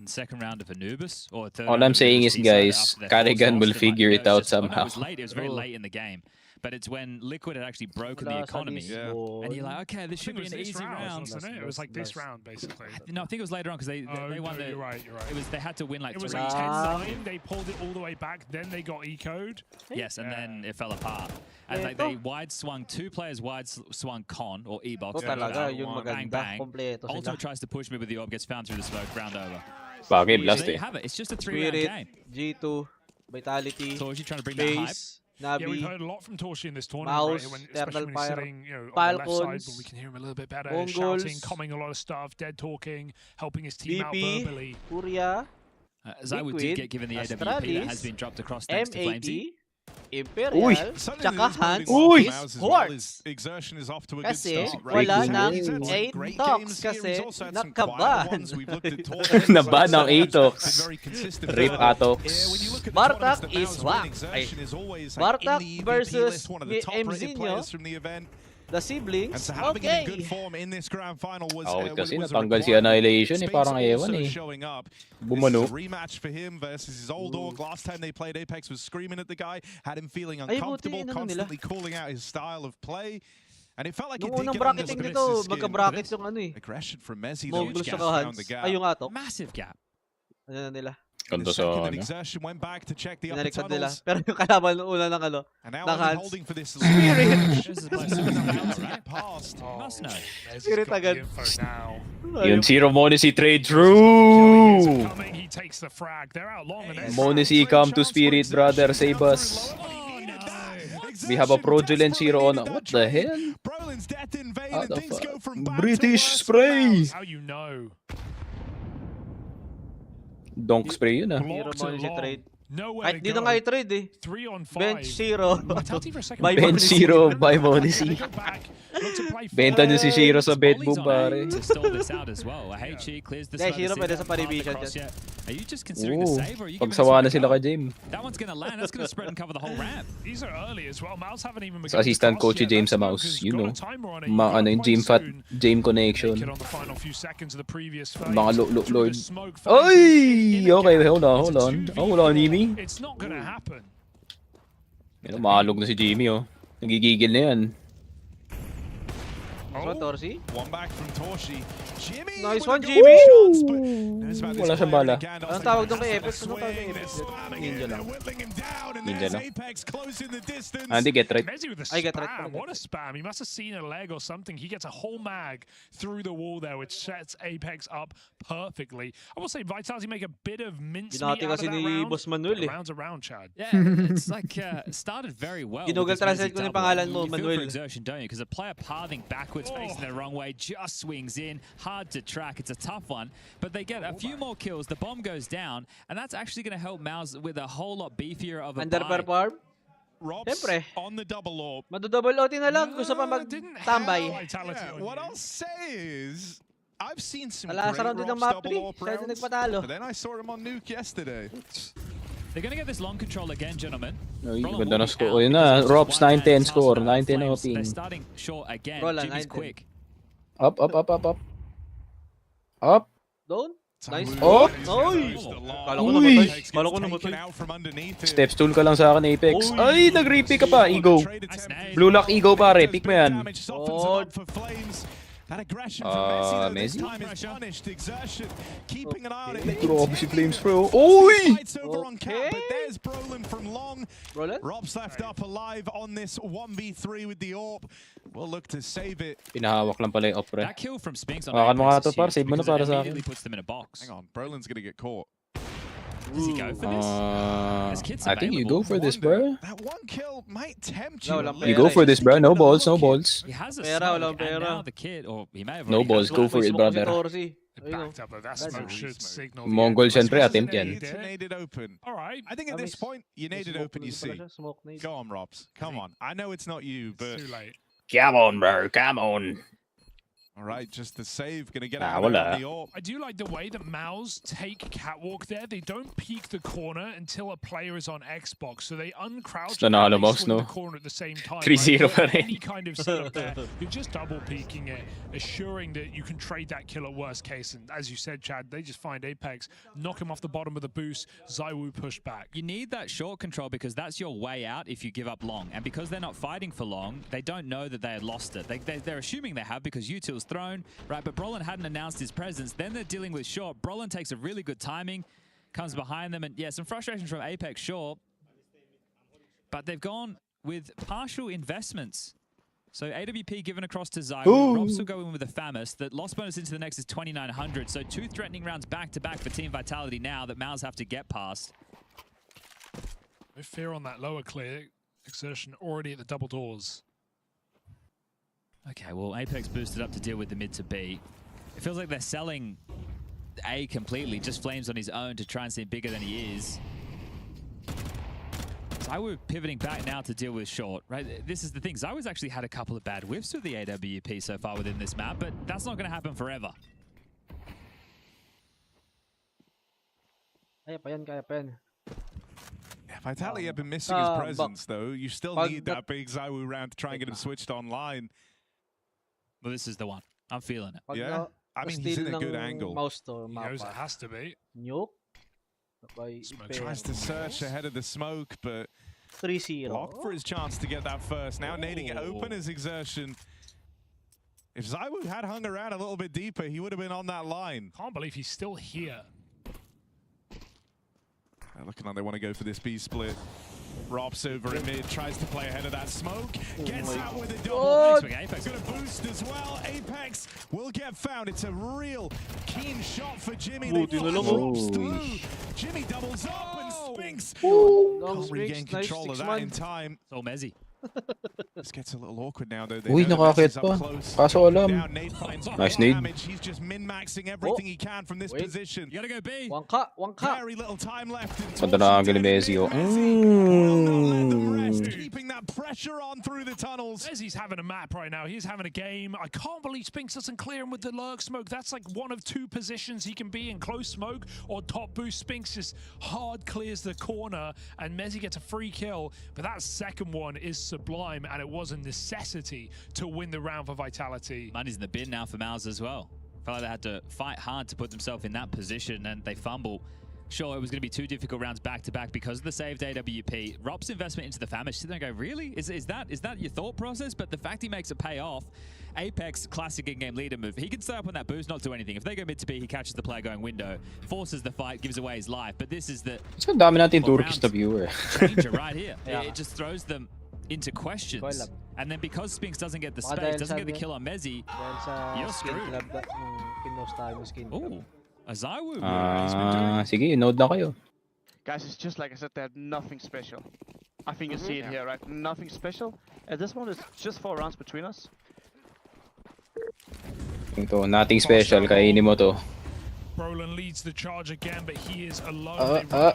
M: in the second round of Anubis, or third
D: All
M: round
D: I'm
M: of
D: saying
M: Anubis,
D: is,
M: he started
D: guys,
M: after their
D: Carrigan
M: force
D: will
M: lost, and,
D: figure it
M: was
D: out
M: just- well, no,
D: somehow.
M: it was late. It was very late in the game. But it's when Liquid had actually broken the
B: Wala sa
M: economy.
B: Lisbon.
M: And you're like, okay, this
L: I
M: should
L: think
M: be
L: it was
M: an
L: this
M: easy
L: round,
M: round.
L: wasn't it? It was like this round, basically.
M: No, I think it was later on because they won the.
L: You're right, you're right.
M: It was they had to win like
L: It was
M: three.
L: like 10-9, they pulled it all the way back, then they got eco'd.
M: Yes, and then it fell apart. And like they wide swung, 2 players wide swung con or E-box.
B: Ito talaga, yung
M: Bang,
B: maganda,
M: bang.
B: kompleto sila.
M: Ultimate tries to push me with the orb, gets found through the smoke, round over.
D: Bagay,
M: So
D: Blast
M: there
D: eh.
M: you have it. It's just a 3-round game.
B: Spirit, G2, Vitality,
M: Torji trying to bring that hype.
B: Base,
L: Yeah, we've
B: Navi,
L: heard a lot from Torshi in this tournament,
B: MOUZ,
L: right? When, especially
B: Eternal
L: when he's
B: Fire,
L: sitting, on the left side,
B: Falcons,
L: but we can hear him a little bit better,
B: Mongols,
L: shouting, commenting a lot of stuff, dead talking, helping his team out
B: VP,
L: verbally.
B: Furia,
M: Zywo did get given the AWP that
B: Astralis,
M: has been dropped across thanks to Flamesy.
B: MAT, Imperial, tsaka Hans,
D: Uy!
B: is Quartz.
K: Exertion is off to a good
B: Kasi
K: start.
B: wala
D: Breaking
B: ng
K: He's had some
B: 8
K: great
B: talks
K: games here. He's
B: kasi
K: also had some
B: nakaban.
K: quiet ones. We've looked at tournaments.
D: Naban ng
K: Been
D: Atox.
K: very consistent.
D: Rip
K: Yeah,
D: Atox.
K: when you look at the
B: Bartak
K: tournaments that
B: is
K: MOUZ win,
B: whack.
K: Exertion is always
B: Bartak
K: in the EVP
B: versus
K: list, one of the top-rated
B: Mzinho.
K: players from the event.
B: The
K: And
B: siblings,
K: so having him in good
B: okay.
K: form in this grand final was
D: Kasi
K: was a
D: natanggal si
K: requirement.
D: Annihilation eh,
K: Space
D: parang ewan
K: also
D: eh.
K: showing up.
D: Bumano.
K: This is a rematch for him versus his old org. Last time they played, Apex was screaming at the guy, had him feeling
B: Ay, buti,
K: uncomfortable,
B: inano nila.
K: constantly calling out his style of play. And it felt like
B: Nung
K: it did
B: unang
K: get under
B: bracketing
K: Spinks'
B: nito,
K: skin.
B: magka-bracket yung ano eh.
K: Aggression from Messi,
B: Mongols
K: though,
B: tsaka
K: found
B: Hans.
K: the gap.
B: Ay, yung ato.
M: Massive gap.
B: Ano na nila?
D: Ganda
K: The
D: sa
K: second that
D: ano.
K: Exertion went back to check the upper
B: Pinalikod nila.
K: tunnels.
B: Pero yung kalaban nung una ng ano,
K: And now
B: ng
K: only
B: Hans.
K: holding for this
M: This is a place to right?
K: past.
M: Must know.
L: There's
B: Spirit
L: got the
B: agad.
L: info now.
D: Yun si Monacy trade through!
L: Coming, he takes the frag. They're out long. And then
D: Monacy, come to Spirit, brother, save us. We have a fraudulent zero on. What the hell?
K: Brolin's death in vain
D: What
K: and
D: the
K: things go
D: fuck?
K: from bad to
D: British
K: worse for
D: spray!
K: MOUZ.
L: how you know.
D: Donk spray yun ah.
L: Blocked
B: Zero
L: it long.
B: trade.
L: Nowhere to
B: Kahit di na
L: go.
B: nga i-trade eh.
L: 3 on 5.
B: Bench zero.
L: Vitality for a second.
B: Buy
D: Bench
B: bonus.
D: zero, buy bonus.
L: They go back, look to play
D: Benta nyo si Shiro sa bed
M: Ollie's
D: boom
M: on
D: pare.
M: A to stall this out as well. A HE clears the
B: Guys,
M: smoke.
B: Shiro, pwede sa
M: Behind the
B: paribisan
M: cross
B: dyan.
M: yet. Are you just considering the
D: Oo.
M: save or are you giving
D: Pagsawa na
M: this
D: sila
M: one a
D: kay
M: go?
D: James.
M: That one's going to land. That's going to spread and cover the whole ramp.
L: These are early as well. MOUZ haven't even
D: Sa assistant coach si James sa MOUZ, you know. Ano yung Jame connection. Mga lord. Ay! Okay, hold on, Jimmy.
L: It's not gonna happen.
D: Yan, maalog na si Jimmy oh. Nagigigil na yan.
B: So, Torsi.
K: One back from Torshi. Jimmy
B: Nice
K: with
B: one,
K: a
B: Jimmy!
K: good shots, but knows about this
D: Wala siyang
K: player
D: bala.
K: again.
B: Anong tawag doon kay
K: They're
B: Apex? Anong tawag kay
K: swaying,
B: Apex?
K: they're spamming
B: Ninja
K: it,
B: lang.
K: they're whittling him down, and
D: Ninja
K: there's
D: lang.
K: Apex close in the distance.
D: Andy, get right.
L: Mezzy with a
B: I get right.
L: spam. What a spam. He must have seen a leg or something. He gets a whole mag through the wall there, which sets Apex up perfectly. I will say Vitality make a bit of mincemeat
B: Binati
L: out of
B: kasi
L: that
B: ni
L: round.
B: Boss Manuel
L: The
B: eh.
L: round's a round, Chad.
M: Yeah, it's like started very well.
B: Ginugol
M: with this
B: translate
M: Mezzy
B: ko na yung
M: double.
B: pangalan mo,
M: You feel for
B: Manuel.
M: exertion, don't you? Because a player pathing backwards, facing the wrong way, just swings in, hard to track. It's a tough one, but they get a few more kills. The bomb goes down, and that's actually going to help MOUZ with a whole lot beefier of a buy.
B: Underperform?
K: Robs
B: Siyempre.
K: on the double orb.
B: Mado-double OT na lang. Gusto pa magtambay.
K: Yeah, what I'll say is, I've seen some
B: Wala
K: great
B: sa round din ng
K: Robs
B: map
K: double
B: 3.
K: orb
B: Siya din
K: rounds,
B: nagpatalo.
K: but then I saw him on Nuke yesterday.
M: They're going to get this long control again, gentlemen.
D: Ay,
M: Roland
D: ganda
M: will
D: na
M: be
D: score.
M: out
D: Yun
M: because
D: na,
M: it's
D: Rops
M: one man
D: 9-10
M: task
D: score.
M: for
D: 9-10
M: Flames.
D: opening.
M: They're starting short again.
B: Roland,
M: Jimmy's
B: 9-10.
M: quick.
D: Up. Up.
B: Doon? Nice.
D: Oh!
B: Oy! Kala ko
D: Uy!
B: namatay. Kala ko namatay.
D: Steps tool ka lang sa akin, Apex. Ay, nag-repick ka pa. Ego. Blue lock Ego pare. Pick mo yan.
B: Oh.
K: That aggression from Messi, though, this
D: Messi?
K: time is punished. Exertion, keeping an eye on it.
D: Grabe si Flames bro. Uy!
K: Fights over on cap, but there's Brolin from long.
B: Roland?
K: Rob's left up alive on this 1v3 with the AWP. We'll look to save it.
D: Pinahawak lang pala yung op, pre.
M: That kill from Spinks on
D: Hawakan mo nga
M: Apex
D: to,
M: is
D: par.
M: huge
D: Save mo na
M: because
D: para
M: it
D: sa
M: immediately
D: akin.
M: puts them in a box.
K: Hang on, Brolin's gonna get caught.
M: Does he go for this? There's kits
D: I think you
M: available.
D: go for this, bro.
K: That one kill might tempt
B: No,
K: you.
B: walang
D: You go for this, bro. No balls, no balls.
M: He has a
B: Pera,
M: smoke,
B: walang
M: and
B: pera.
M: now the kid, or he may have
D: No
M: already
D: balls,
M: had
D: go
M: one.
D: for it,
B: Smoke si
D: brother.
B: Torsi.
L: It
B: Ayun,
L: backed up though. That smoke should signal. the
D: Mongol
L: end.
D: siyempre,
L: This
D: attempt
L: was
D: yan.
L: an aid
K: To
L: there.
K: nade it open.
L: All right.
K: I think at this point, you nade it open, you see.
B: Smoke nade.
K: Go on, Robs. Come on. I know it's not you, but...
L: Too late.
D: Come on, bro. Come on.
K: All right, just the save. Gonna get
D: Ah,
K: out of
D: wala.
K: the AWP.
L: I do like the way that MOUZ take catwalk there. They don't peek the corner until a player is on Xbox, so they uncrouch
D: Gusto
L: and
D: na
L: they
D: MOUZ,
L: swing the
D: no?
L: corner at the same time.
D: 3-0
L: right?
D: pa rin.
L: Any kind of setup there, you're just double peeking it, assuring that you can trade that kill at worst case. And as you said, Chad, they just find Apex, knock him off the bottom of the boost. Zywoo pushed back.
M: You need that short control because that's your way out if you give up long. And because they're not fighting for long, they don't know that they had lost it. They're assuming they have because Util's thrown, right? But Brolin hadn't announced his presence. Then they're dealing with short. Brolin takes a really good timing, comes behind them, and yeah, some frustrations from Apex, sure. But they've gone with partial investments. So AWP given across to Zywoo. Robs will go in with a FAMAS. The loss bonus into the next is 2,900. So 2 threatening rounds back-to-back for Team Vitality now that MOUZ have to get past.
L: No fear on that lower clear. Exertion already at the double doors.
M: Okay, well, Apex boosted up to deal with the mid to B. It feels like they're selling A completely, just Flames on his own to try and seem bigger than he is. Zywoo pivoting back now to deal with short, right? This is the thing. Zywoo's actually had a couple of bad whiffs with the AWP so far within this map, but that's not going to happen forever.
B: Kaya pa yan, kaya pa yan.
K: Yeah, Vitality have been missing his presence, though. You still need that big Zywoo round to try and get him switched online.
M: Well, this is the one. I'm feeling it.
K: Yeah? I mean, he's in a good angle.
B: Mouse to
L: He knows it
B: mapa.
L: has to be.
B: Nuke.
K: Tries to search ahead of the smoke, but
B: 3-0.
K: blocked for his chance to get that first. Now nading it open as Exertion. If Zywoo had hung around a little bit deeper, he would have been on that line.
L: Can't believe he's still here.
K: Looking like they want to go for this B split. Robs over in mid, tries to play ahead of that smoke. Gets out with a double. Apex gonna boost as well. Apex will get found. It's a real keen shot for Jimmy. They flash Robs through. Jimmy doubles up and Spinks can't regain control of that in time.
M: It's all Mezzy.
K: This gets a little awkward now, though.
D: Uy, nakakit pa. Kaso alam. Nice nade.
K: He's just min-maxing everything he can from this position.
M: You gotta go B.
B: Wangka.
K: Very little time left.
D: Ganda na ang Messi, oh.
K: Keeping that pressure on through the tunnels.
L: He's having a map right now. He's having a game. I can't believe Spinks doesn't clear him with the lurk smoke. That's like one of two positions he can be in: close smoke or top boost. Spinks just hard clears the corner, and Messi gets a free kill. But that second one is sublime, and it was a necessity to win the round for Vitality.
M: Money's in the bin now for MOUZ as well. Felt like they had to fight hard to put themselves in that position, and they fumble. Sure, it was going to be 2 difficult rounds back-to-back because of the saved AWP. Rob's investment into the Famish, sit there and go, really? Is that your thought process? But the fact he makes it pay off, Apex, classic in-game leader move. He can stay up on that boost, not do anything. If they go mid to B, he catches the player going window, forces the fight, gives away his life. But this is the...
D: So dami natin Turkish na viewer.
M: Changer right here. It just throws them into questions. And then because Spinks doesn't get the space, doesn't get the kill on Messi, you're screwed. Ooh. Azaiwu.
D: Sige, node na kayo.
H: Guys, it's just like I said, they had nothing special. I think you see it here, right? Nothing special. At this moment, it's just 4 rounds between us.
D: Ito, nothing special. Kainin mo to.
L: Brolin leads the charge again, but he is alone.
D: Ay,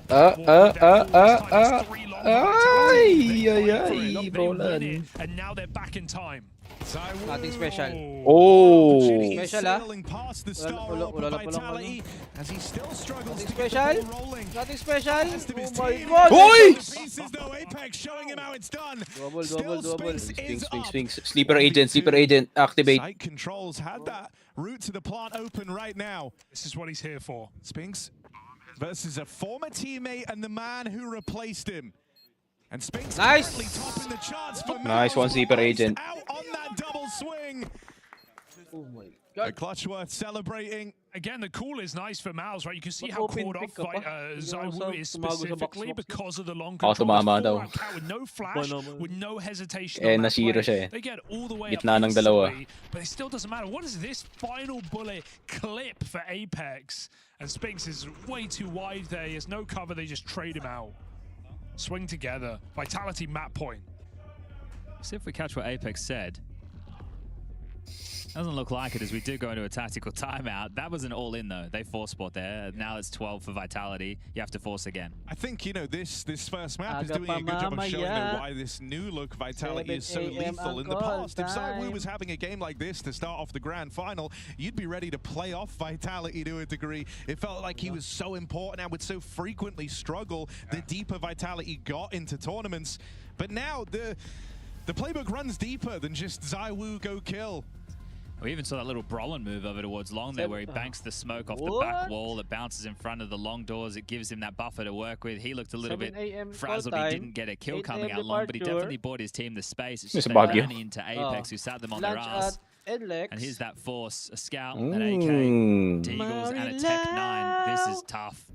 D: Brolin.
L: And now they're back in time.
B: Nothing special.
D: Oh.
B: Special, ah.
K: As he still struggles
B: Nothing
K: to get
B: special.
K: the ball rolling.
B: Nothing special.
K: Oh
B: my God.
D: Hoy!
K: Pieces though, Apex showing him how it's done.
B: Double.
D: Spinks. Sleeper agent, activate.
K: Site controls had that route to the plant open right now.
L: This is what he's here for.
K: Spinks versus a former teammate and the man who replaced him. And Spinks currently topping the charts for
D: Nice one, sleeper agent.
K: Out on that double swing.
B: Oh my
K: A Clutchworth celebrating.
L: Again, the call is nice for MOUZ, right? You can see how caught off ZywOo is specifically because of the long control. With no flash, with no hesitation.
D: Nasiro siya eh.
L: They get all the way
D: Gitna ng
L: up
D: dalawa.
L: but it still doesn't matter. What is this final bullet clip for Apex? And Spinks is way too wide there. He has no cover. They just trade him out. Swing together. Vitality map point.
M: See if we catch what Apex said. Doesn't look like it as we do go into a tactical timeout. That was an all-in though. They force spot there. Now it's 12 for Vitality. You have to force again.
K: I think, you know, this first map is doing a good job of showing why this new look Vitality is so lethal. In the past, if ZywOo was having a game like this to start off the grand final, you'd be ready to play off Vitality to a degree. It felt like he was so important and would so frequently struggle the deeper Vitality got into tournaments. But now the playbook runs deeper than just ZywOo go kill.
M: We even saw that little Brolin move over towards long there where he banks the smoke off the back wall. It bounces in front of the long doors. It gives him that buffer to work with. He looked a little bit frazzled. He didn't get a kill coming out long, but he definitely bought his team the space. It's just ran into Apex, who sat them on their ass. And here's that force. A scout, an AK, Deagles, and a Tech 9. This is tough.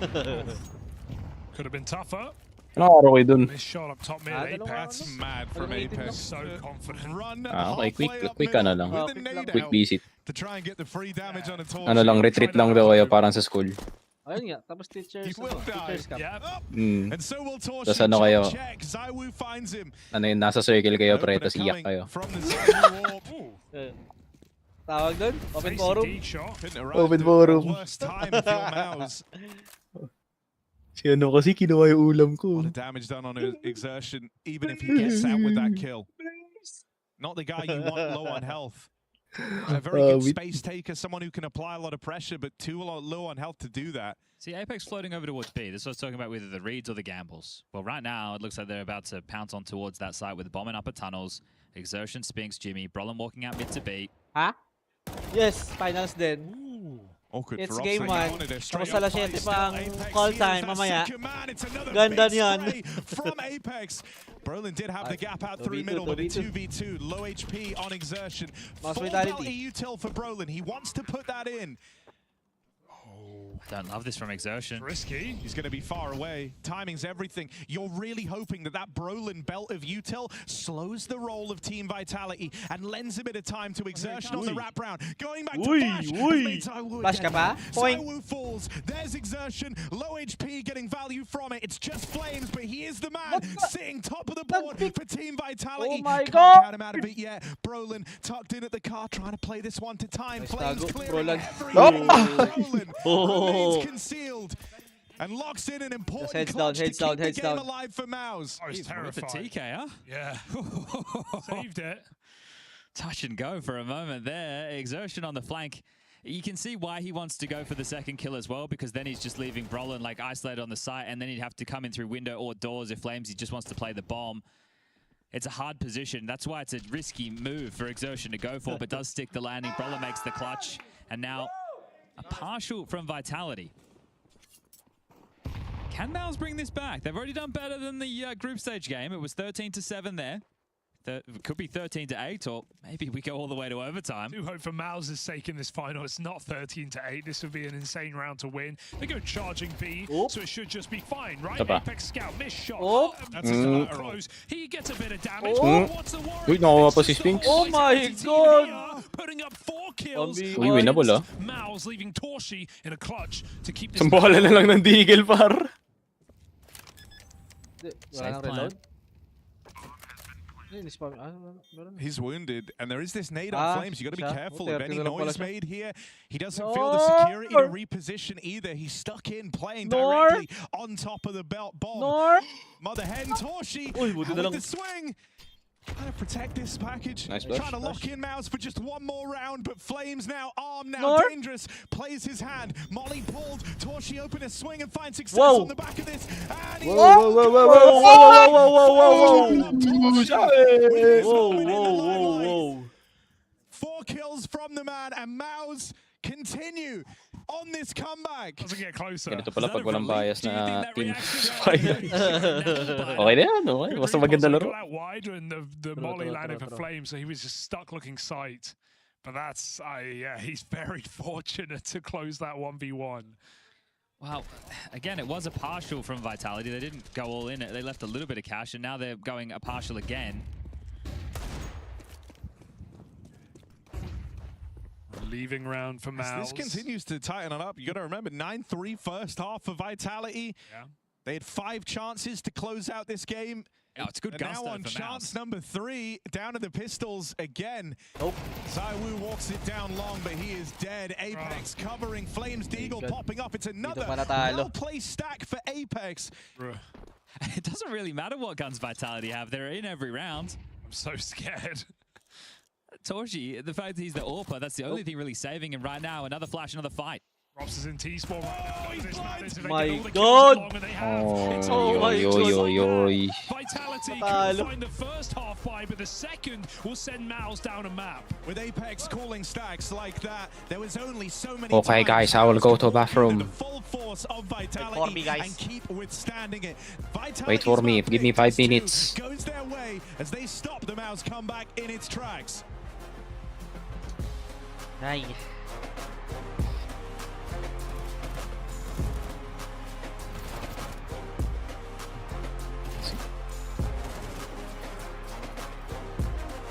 L: Could have been tougher. This shot up top mid, Apex.
K: That's mad from Apex.
L: So confident.
K: Run
D: Okay, quick ano lang. Quick visit.
K: To try and get the free damage on a torch.
D: Ano lang, retreat lang daw kayo parang sa school.
B: Ayun nga, tapos teachers cup.
K: And so will torch
D: Tapos ano kayo,
K: check. ZywOo finds him.
D: ano yun, nasa circle kayo pre, tapos iyak kayo.
B: Tawag doon? Open forum?
D: Open forum.
K: Worst time if you're MOUZ.
D: Si ano kasi kinuha yung ulam ko.
K: A lot of damage done on exertion, even if he gets out with that kill. Not the guy you want low on health. A very good space taker, someone who can apply a lot of pressure, but too low on health to do that.
M: See, Apex floating over towards B. This was talking about either the reads or the gambles. Well, right now, it looks like they're about to pounce on towards that site with the bombing upper tunnels. Exertion, Spinks, Jimmy, Brolin walking out mid to B.
B: Ha? Yes, finals din. It's game 1. Tapos sa lasyente pa ang call time mamaya. Ganda niyan.
K: From Apex. Brolin did have the gap out through middle, but a 2v2. Low HP on exertion. Full belt EU tilt for Brolin. He wants to put that in.
M: I don't love this from Exertion.
L: Risky.
K: He's going to be far away. Timing's everything. You're really hoping that that Brolin belt of util slows the roll of Team Vitality and lends a bit of time to Exertion on the wraparound. Going back to Flash.
B: Flash ka pa? Point.
K: ZywOo falls. There's Exertion. Low HP getting value from it. It's just Flames, but he is the man sitting top of the board for Team Vitality.
B: Oh my
K: Can't
B: God.
K: count him out of it yet. Brolin tucked in at the car, trying to play this one to time. Flames
B: tago,
K: clearing
B: Brolin.
K: every Brolin remains concealed and locks in an important
B: Heads
K: clutch
B: down, heads
K: to keep
B: down,
K: the
B: heads
K: game
B: down.
K: alive for MOUZ.
L: I was
M: He's with the
L: terrified.
M: TK, huh?
L: Yeah. Saved it.
M: Touch and go for a moment there. Exertion on the flank. You can see why he wants to go for the second kill as well, because then he's just leaving Brolin like isolated on the site, and then he'd have to come in through window or doors if Flames he just wants to play the bomb. It's a hard position. That's why it's a risky move for Exertion to go for, but does stick the landing. Brolin makes the clutch, and now a partial from Vitality. Can MOUZ bring this back? They've already done better than the group stage game. It was 13-7 there. It could be 13-8, or maybe we go all the way to overtime.
L: I do hope for MOUZ's sake in this final it's not 13-8. This would be an insane round to win. They go charging B, so it should just be fine, right?
D: Tapa.
L: Apex Scout, missed shot.
B: Oh.
L: That's a close. He gets a bit of damage.
B: Oh.
L: What's the worry?
D: Uy, nakuha pa si
L: It's just the
D: Sphinx.
L: whole
B: Oh my
L: Vitality team
B: God.
L: here, putting up 4 kills.
B: Uy,
D: winnable, ah.
L: MOUZ leaving Torshi in a clutch to keep this.
D: Isang bola na lang ng Deagle, par.
B: Wala nang reload.
K: He's wounded, and there is this nade
B: Ah,
K: on Flames. You got to be
B: siya.
K: careful
B: Okay,
K: of any
B: tinulog pala
K: noise
B: siya.
K: made here. He doesn't feel the security to reposition either. He's stuck in, playing
B: Nor.
K: directly on top of the belt bomb.
B: Nor.
K: Mother Hen, Torshi,
B: Uy, buti na
K: with
B: lang.
K: the swing. Trying to protect this package.
D: Nice
K: Trying
D: flash.
K: to lock in MOUZ for just one more round, but Flames now armed, now
B: Nor.
K: dangerous. Plays his hand. Molly pulled. Torshi open a swing and finds success
B: Whoa.
K: on the back of this. And he
B: Whoa, whoa, whoa, whoa, whoa, whoa, whoa, whoa, whoa, whoa, whoa, whoa.
K: 4 kills from the man, and MOUZ continue on this comeback.
L: Doesn't get closer.
D: Ganito pala pag walang bias
L: Do you think
D: na
L: that
D: team
L: reaction
D: fight.
L: Okay
D: Okay na yan, okay. Basta maganda laro.
L: Got out wide and the molly landed for Flames, so he was just stuck looking sight. But that's, yeah, he's very fortunate to close that 1v1.
M: Well, again, it was a partial from Vitality. They didn't go all in it. They left a little bit of cash, and now they're going a partial again.
L: Leaving round for MOUZ.
K: This continues to tighten it up. You got to remember, 9-3 first half for Vitality.
L: Yeah.
K: They had 5 chances to close out this game.
M: Oh, it's good
K: And
M: gusto
K: now on
M: for
K: chance
M: MOUZ.
K: number 3, down to the pistols again.
B: Nope.
K: ZywOo walks it down long, but he is dead. Apex covering. Flames Deagle
B: Good.
K: popping up. It's another
B: Dito pa natalo.
K: well-placed stack for Apex.
M: It doesn't really matter what guns Vitality have. They're in every round.
L: I'm so scared.
M: Torshi, the fact that he's the AWPer, that's the only thing really saving him right now. Another flash, another fight.
L: Rops is in T-spawn right now. This matters if they
B: My
L: get all the kills
B: God.
L: along, and they have. It's
D: Oh,
L: all
B: my
D: yo,
B: God.
D: yo, yo, yo.
L: Vitality
B: Natalo.
L: can find the first half by, but the second will send MOUZ down a map.
K: With Apex calling stacks like that, there was only so many
D: Okay,
K: times
D: guys, I will go to
K: the
D: bathroom.
K: full force of Vitality
B: Wait for me, guys.
K: and keep withstanding it.
D: Wait for me. Give me 5 minutes.
K: Goes their way as they stop the MOUZ comeback in its tracks.
B: Ay.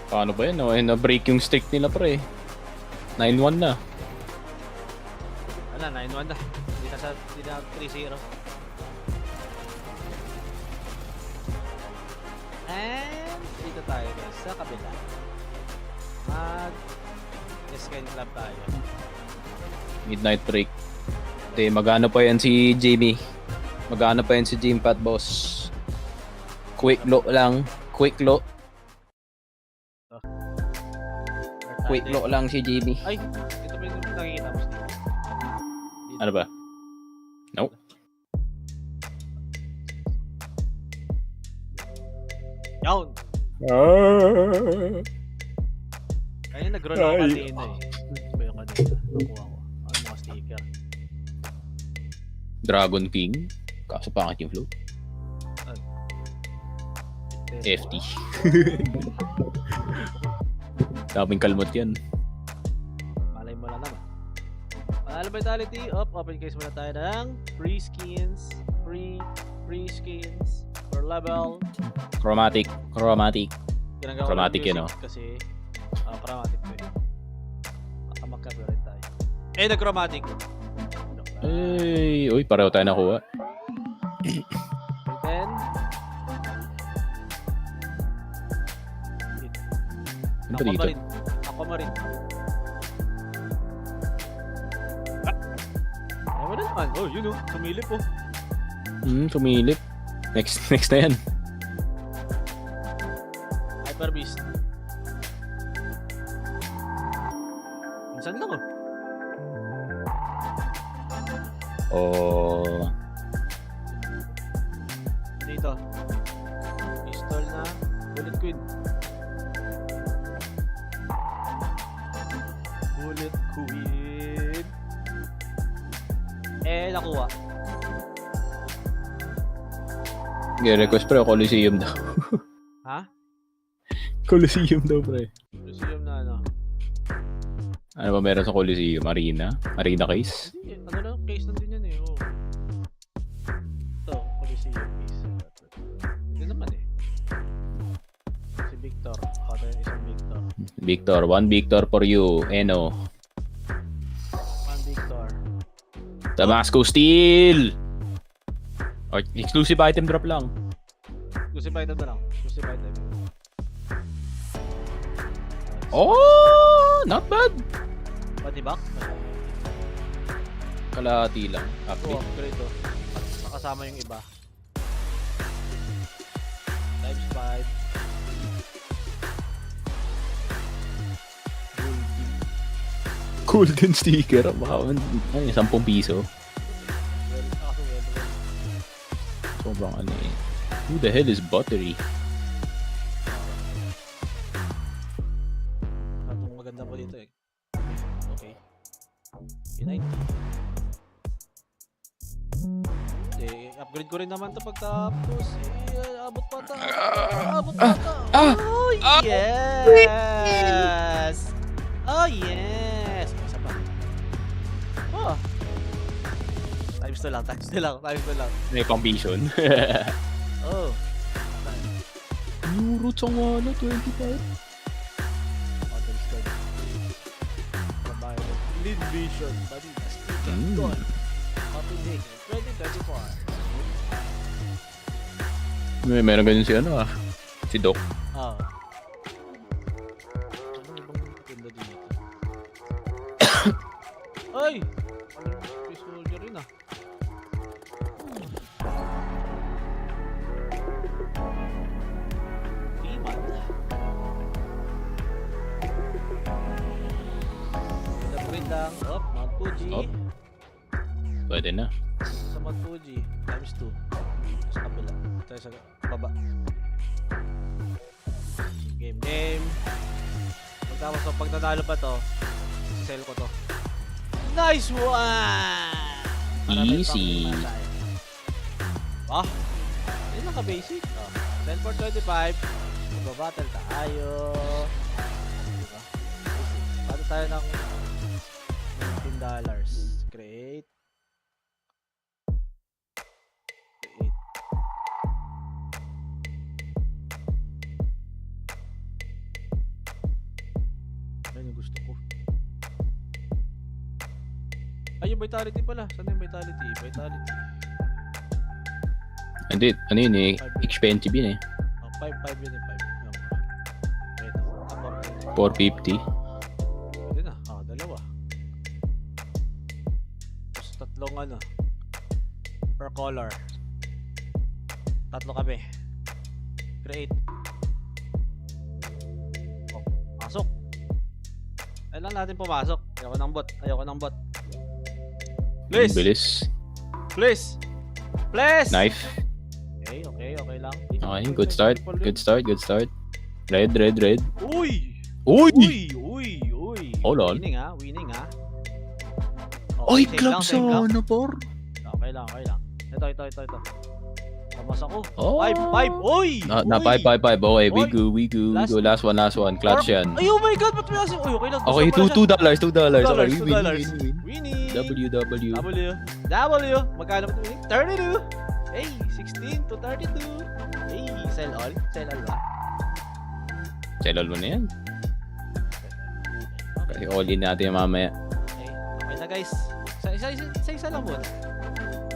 D: Paano ba yan? Na-break yung streak nila, pre. 9-1 na.
B: Wala, 9-1 na. Hindi na 3-0. And dito tayo guys, sa kabila. Skin club tayo.
D: Midnight break. Hindi, magano pa yan si Jimmy. Magano pa yan si Jim Pat Boss. Quick low lang. Quick low. Quick low lang si Jimmy.
B: Ay, ito ba yung nakikita mo?
D: Ano ba? Nope.
B: Yawn! Ayun, nag-roll ako kanina eh. Ito ba yung kanina? Nakuha ko. Ano mga sticker?
D: Dragon King. Kaso pangit yung flow. FT. Daming kalmot yan.
B: Malay mo lang naman. Ano vitality? Open case muna tayo ng free skins. Free skins per level.
D: Chromatic.
B: Ginagawa
D: Chromatic
B: ng
D: yun,
B: music kasi chromatic ko eh. Nakamakap rin tayo. Nag-chromatic.
D: Uy, pareho tayo nakuha.
B: Then,
D: Ano ba dito?
B: Aquamarine. Ayaw mo na naman. Oh, yun oh. Sumilip oh.
D: Sumilip. Next na yan.
B: Hyper Beast. Minsan lang oh.
D: Oh.
B: Dito. Pistol na. Bullet Queen. Bullet Queen. Nakuha.
D: Request pre, Coliseum daw.
B: Ha?
D: Coliseum daw pre.
B: Museum na ano?
D: Ano ba meron sa Coliseum? Arena case?
B: Ano na? Case nandun yan eh. Oh. Ito, Coliseum case. Hindi naman eh. Si Victor. Pata yung isang Victor.
D: Victor, one Victor for you. Eno.
B: One Victor.
D: Damasco Steel! Or exclusive item drop lang.
B: Exclusive item na lang. Exclusive item.
D: Oh! Not bad!
B: Body back?
D: Kalahati lang.
B: Oo,
D: Update.
B: upgrade to. Nakasama yung iba. Times 5.
D: Golden sticker. Baka 10 piso. Sobrang ano eh. Who the hell is Buttery?
B: Ang maganda pa dito eh. Okay. United. Upgrade ko rin naman to pagtapos. Abot pa ta. Abot pa ta. Oh, yes! Oh, yes! Isa pa. Oh. Times 2 lang.
D: May pang vision.
B: Oh.
D: Euro Tsangwala, 25.
B: Lead Vision. Gone. Update 2024.
D: Meron ganyan si ano ah. Si Doc.
B: Ah. Ano ibang ganda dito? Ay! May soldier rin ah. Timan. Upgrade lang. Mount Fuji.
D: Pwede na.
B: Sa Mount Fuji. Times 2. Sa kabila. Tayo sa baba. Game. Pagtapos so, pag nanalo pa to, sell ko to. Nice one!
D: Easy.
B: Yun lang ka-basic. Sell for 25. Magbabattle tayo. Diba? Basic. Battle tayo ng $19. Create. Ayun yung gusto ko. Ay, yung vitality pala. Saan yung vitality?
D: Hindi, ano yun eh. Expensive yun eh.
B: 5 yun eh. 5.
D: 450.
B: Pwede na. Dalawa. Tapos tatlong ano. Per color. Tatlo kami. Create. Pasok. Kailan natin pumasok? Ayoko ng bot. Please!
D: Bilis. Knife.
B: Okay lang.
D: Okay, good start. Red.
B: Uy!
D: Hold on.
B: Winning ha.
D: Oy,
B: save
D: club
B: lang, save lang.
D: sana por.
B: Okay lang. Ito. Tamas ako.
D: Oh.
B: 5. Uy!
D: Na 5. Okay, we go. Last one. Clutch yan.
B: Ay, oh my god, ba't may asin? Uy, okay lang.
D: Okay, $2. Okay,
B: $2.
D: win.
B: Winning!
D: WW.
B: W. Magkano ba ito? 32. Hey, 16 to 32. Hey, sell all. Sell all ba?
D: Sell all mo na yan. Kasi all in natin mamaya.
B: Okay. Okay na guys. Isa lang muna.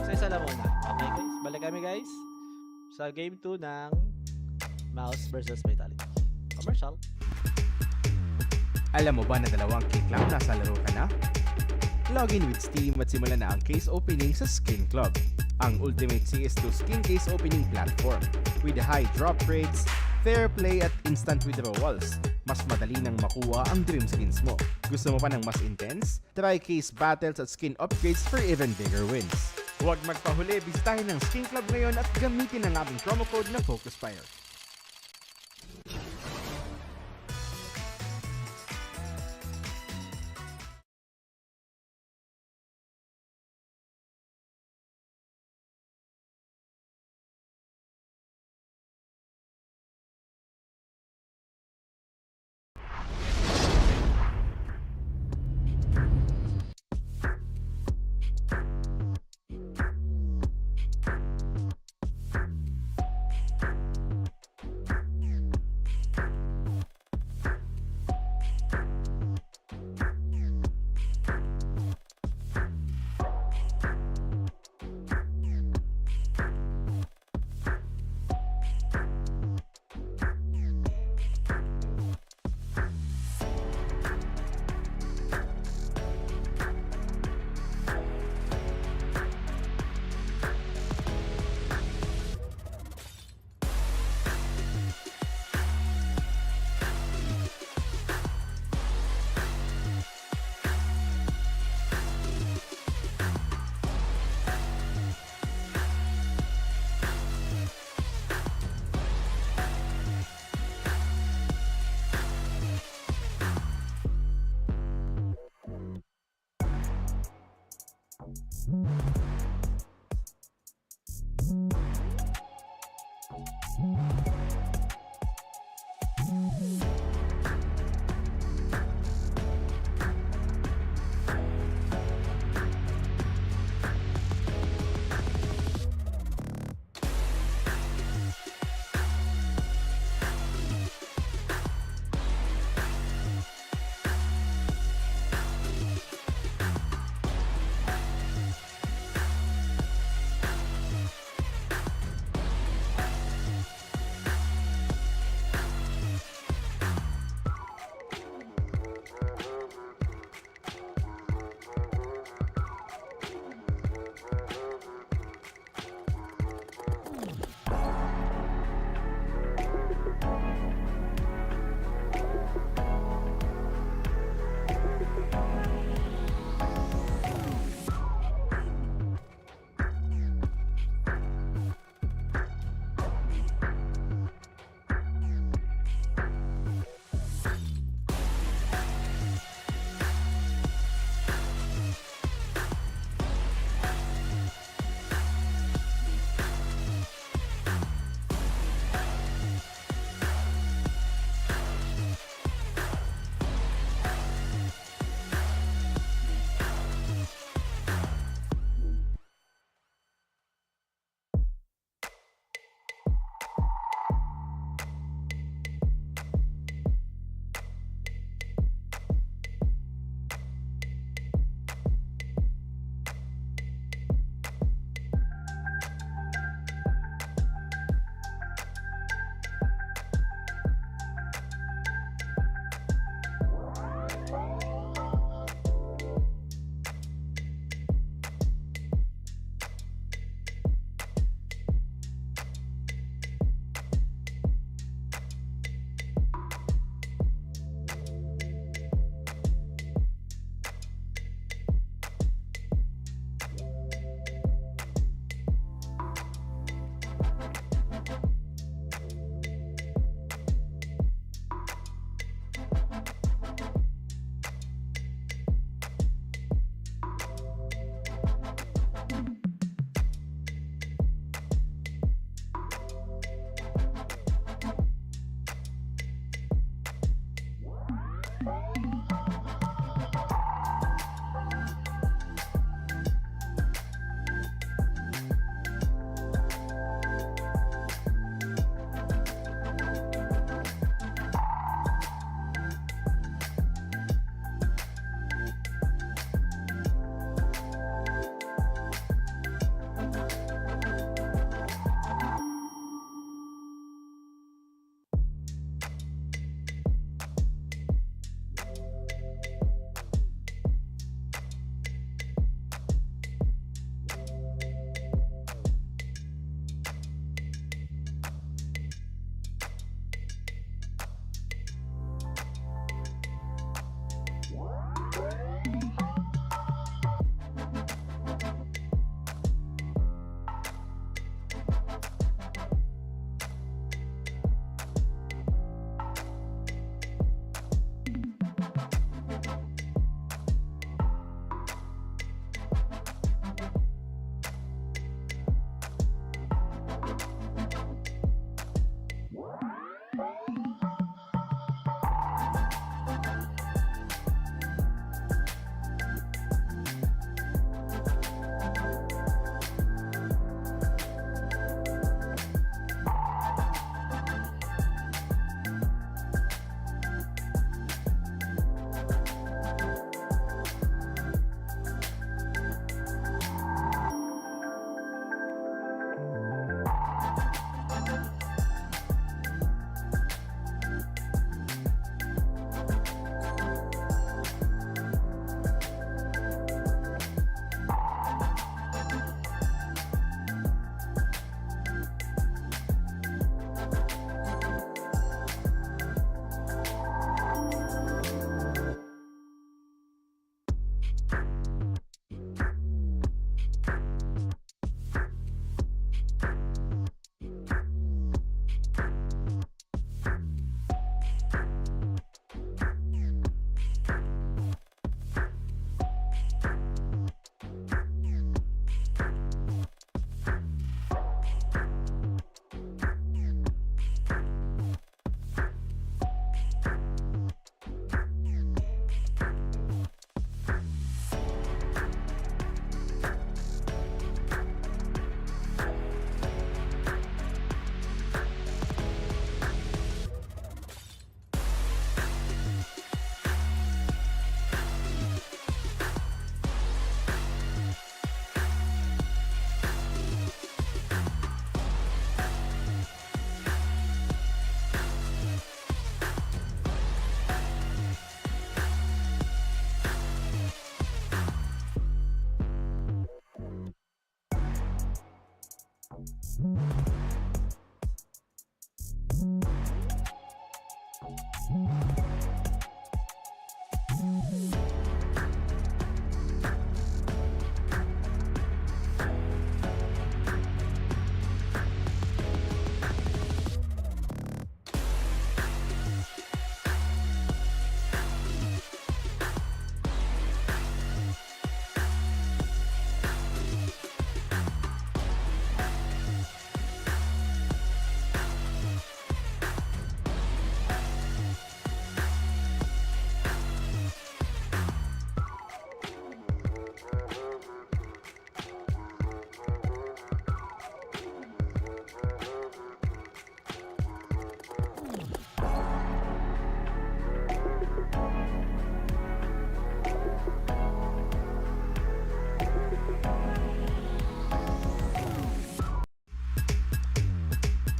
B: Isa lang muna. Okay guys. Balik kami guys sa game 2 ng MOUZ versus Vitality. Commercial.
A: Alam mo ba na 2 kick lang nasa laro ka na? Login with Steam at simulan na ang case opening sa Skin Club, ang ultimate CS2 skin case opening platform with high drop rates, fair play at instant withdrawals. Mas madali nang makuha ang dream skins mo. Gusto mo pa ng mas intense? Try case battles at skin upgrades for even bigger wins. Huwag magpahuli, bisitahin ang Skin Club ngayon at gamitin ang aming promo code na FocusFire.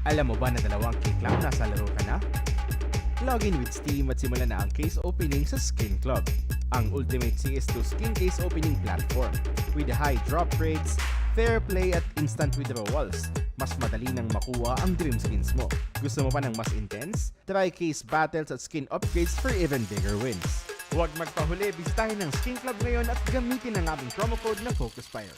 A: Alam mo ba na 2 click lang nasa laro ka na? Login with Steam at simulan na ang case opening sa Skin Club, ang ultimate CS2 skin case opening platform with high drop rates, fair play at instant withdrawals. Mas madali nang makuha ang dream skins mo. Gusto mo pa ng mas intense? Try case battles at skin upgrades for even bigger wins. Huwag magpahuli, bisitahin ng Skin Club ngayon at gamitin ang aming promo code na FocusFire.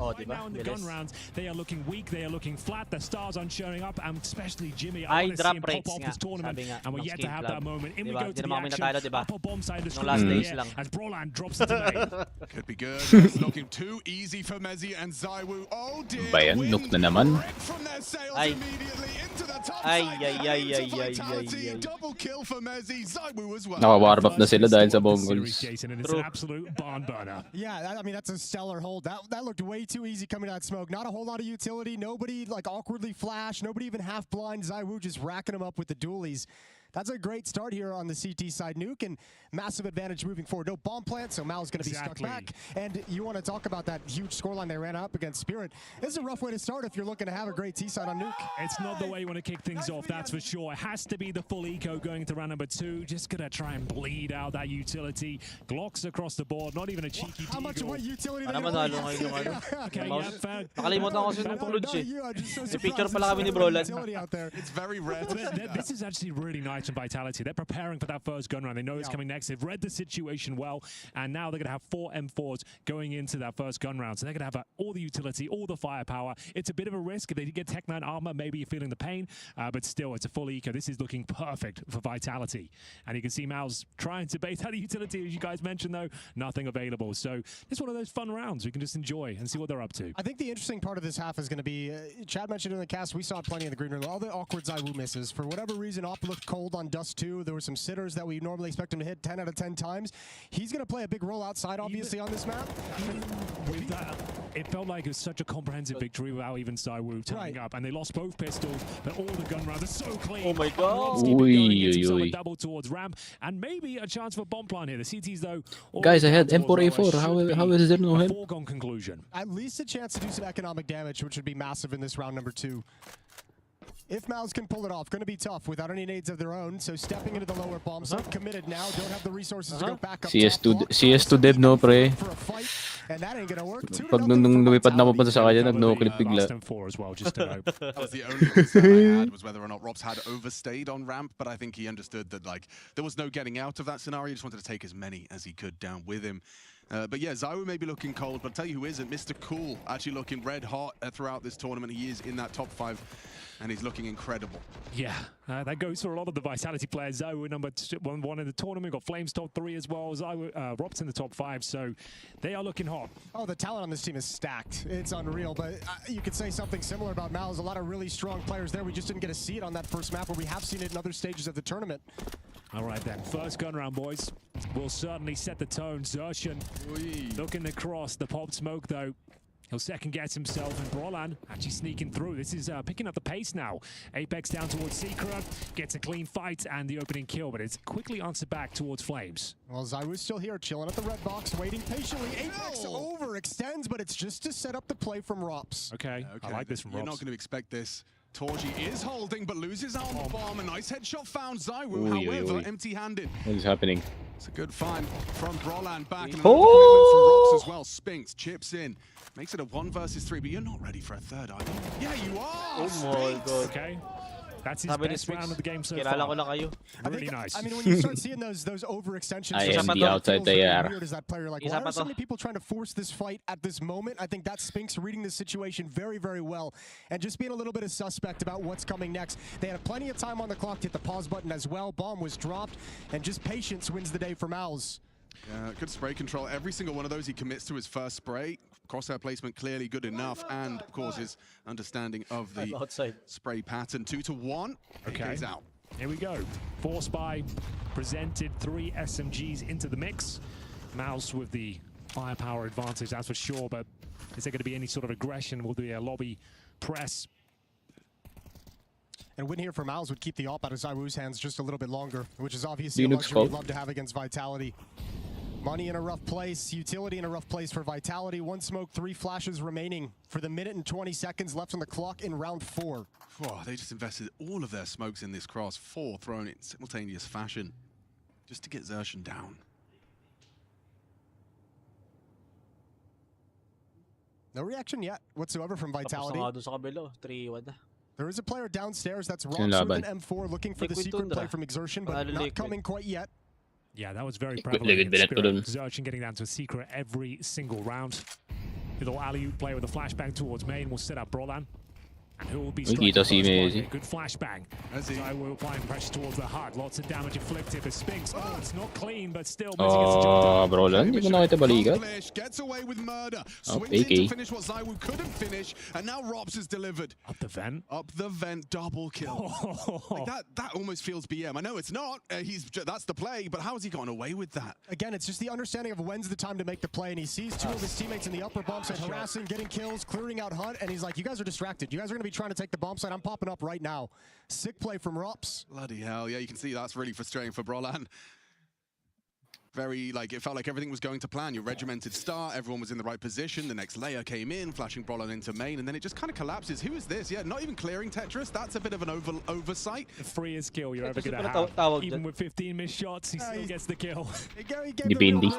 L: Right now in the gun rounds, they are looking weak, they are looking flat, the stars aren't showing up, and especially Jimmy, I want to see him pop off this tournament, and we're yet to have that moment. In we go to the action, upper bomb side of the as Broland drops it today.
N: Could be good. It's looking too easy for Mezzi and Zywoo. Oh dear.
D: Bayan, Nuke na naman.
N: From their sails immediately into the top side. Double kill for Mezzi. Zywoo as well.
D: Naka-warm up na sila dahil sa Mongols.
L: It's an absolute barn burner.
O: Yeah, I mean, that's a stellar hold. That looked way too easy coming out of smoke. Not a whole lot of utility. Nobody like awkwardly flash. Nobody even half blind. Zywoo just racking them up with the dualies. That's a great start here on the CT side. Nuke and massive advantage moving forward. No bomb plant, so MOUZ going to be stuck back. And you want to talk about that huge scoreline they ran up against Spirit. This is a rough way to start if you're looking to have a great T side on Nuke.
L: It's not the way you want to kick things off, that's for sure. It has to be the full eco going into round number 2. Just going to try and bleed out that utility. Glocks across the board, not even a cheeky
O: How much what utility they
L: Okay, yeah, fair.
B: Nakalimutan ko si Clutch eh. Picture pala kami ni Broland.
N: It's very rare to see that.
L: This is actually really nice from Vitality. They're preparing for that first gun round. They know it's coming next. They've read the situation well, and now they're going to have 4 M4s going into that first gun round. So they're going to have all the utility, all the firepower. It's a bit of a risk. If they get Tech 9 armor, maybe you're feeling the pain, but still, it's a full eco. This is looking perfect for Vitality. And you can see MOUZ trying to bait out the utility, as you guys mentioned, though. Nothing available. So it's one of those fun rounds we can just enjoy and see what they're up to.
O: I think the interesting part of this half is going to be, Chad mentioned in the cast, we saw plenty in the green room. All the awkward Zywoo misses. For whatever reason, Op looked cold on Dust 2. There were some sitters that we normally expect him to hit 10 out of 10 times. He's going to play a big role outside, obviously, on this map.
L: With that, it felt like it was such a comprehensive victory without even Zywoo turning up. And they lost both pistols, but all the gun rounds are so clean.
B: Oh my god.
L: A double towards ramp, and maybe a chance for bomb plan here. The CTs, though.
D: Guys, I had M4A4. How is there no him?
L: Foregone conclusion.
O: At least a chance to do some economic damage, which would be massive in this round number 2. If MOUZ can pull it off, going to be tough without any nades of their own. So stepping into the lower bomb site, committed now, don't have the resources to go back up.
D: CS2 dev no pre.
O: For a fight, and that ain't gonna work.
D: Pag nung lumipad na papunta sa kanya, nag-no-clip bigla.
N: That was the only concern I had, was whether or not Robs had overstayed on ramp, but I think he understood that like there was no getting out of that scenario. He just wanted to take as many as he could down with him. But yeah, Zywoo may be looking cold, but I'll tell you who isn't. Mr. Cool actually looking red hot throughout this tournament. He is in that top 5, and he's looking incredible.
L: Yeah, that goes for a lot of the Vitality players. Zywoo number 1 in the tournament, got Flames top 3 as well. Zywoo, Rob's in the top 5, so they are looking hot.
O: Oh, the talent on this team is stacked. It's unreal, but you could say something similar about MOUZ. A lot of really strong players there. We just didn't get to see it on that first map, where we have seen it in other stages of the tournament.
L: All right then, first gun round, boys. Will certainly set the tone. Zershan looking across the pop smoke, though. He'll second guess himself, and Brolan actually sneaking through. This is picking up the pace now. Apex down towards Secret, gets a clean fight and the opening kill, but it's quickly answered back towards Flames.
O: Well, Zywoo's still here, chilling at the red box, waiting patiently. Apex overextends, but it's just to set up the play from Rops.
L: Okay. I like this from Rops.
N: You're not going to expect this. Torji is holding, but loses out on the bomb. A nice headshot found Zywoo, however, empty-handed.
D: What is happening?
N: It's a good find from Broland back. And a commitment from Rops as well. Spinks chips in. Makes it a 1 versus 3, but you're not ready for a third, are you? Yeah, you are!
B: Oh my god.
L: Okay. That's his best round of the game so far.
B: Kilala ko na kayo.
L: Really nice.
O: I mean, when you start seeing those overextensions,
D: I am the outside there.
O: Weird as that player. Like, why are so many people trying to force this fight at this moment? I think that's Spinks reading the situation very, very well, and just being a little bit of suspect about what's coming next. They had plenty of time on the clock to hit the pause button as well. Bomb was dropped, and just patience wins the day for MOUZ.
N: Yeah, good spray control. Every single one of those he commits to his first spray. Crosshair placement clearly good enough, and of course his understanding of the spray pattern. 2-1.
L: Okay.
N: He's out.
L: Here we go. Force by presented 3 SMGs into the mix. MOUZ with the firepower advantage, that's for sure, but is there going to be any sort of aggression? Will there be a lobby press?
O: And win here for MOUZ would keep the op out of Zywoo's hands just a little bit longer, which is obviously a luxury you'd love to have against Vitality. Money in a rough place, utility in a rough place for Vitality. 1 smoke, 3 flashes remaining for the minute and 20 seconds left on the clock in round 4.
N: Oh, they just invested all of their smokes in this cross, 4 thrown in simultaneous fashion, just to get Xerxen down.
O: No reaction yet whatsoever from Vitality.
B: Tapos na nga doon sa kabilo, 3-1 na.
O: There is a player downstairs, that's Rops with an M4 looking for the secret play from Exertion, but not coming quite yet.
L: Yeah, that was very prevalent in Spirit. Xerxen getting down to a secret every single round. Little alley-oop play with a flashbang towards main will set up Brolan. And who will be striking first one? Good flashbang. ZywOo applying pressure towards the hut. Lots of damage inflicted for Spinks. Oh, it's not clean, but still Messi gets the job done.
D: Brolan, hindi ko nakita balikat.
N: Gets away with murder. Swings
D: Okay.
N: in to finish what ZywOo couldn't finish, and now Rops has delivered.
L: Up the vent.
N: Up the vent, double kill. Like that almost feels BM. I know it's not. That's the play, but how has he gotten away with that?
O: Again, it's just the understanding of when's the time to make the play, and he sees 2 of his teammates in the upper bomb site harassing, getting kills, clearing out Hunt, and he's like, you guys are distracted. You guys are going to be trying to take the bomb site. I'm popping up right now. Sick play from Rops.
N: Bloody hell, yeah, you can see that's really frustrating for Brolan. Very, like, it felt like everything was going to plan. Your regimented start, everyone was in the right position. The next layer came in, flashing Brolan into main, and then it just kind of collapses. Who is this? Yeah, not even clearing Tetris. That's a bit of an oversight.
L: The freest kill you're ever going to have. Even with 15 missed shots, he still gets the kill.
D: Depende.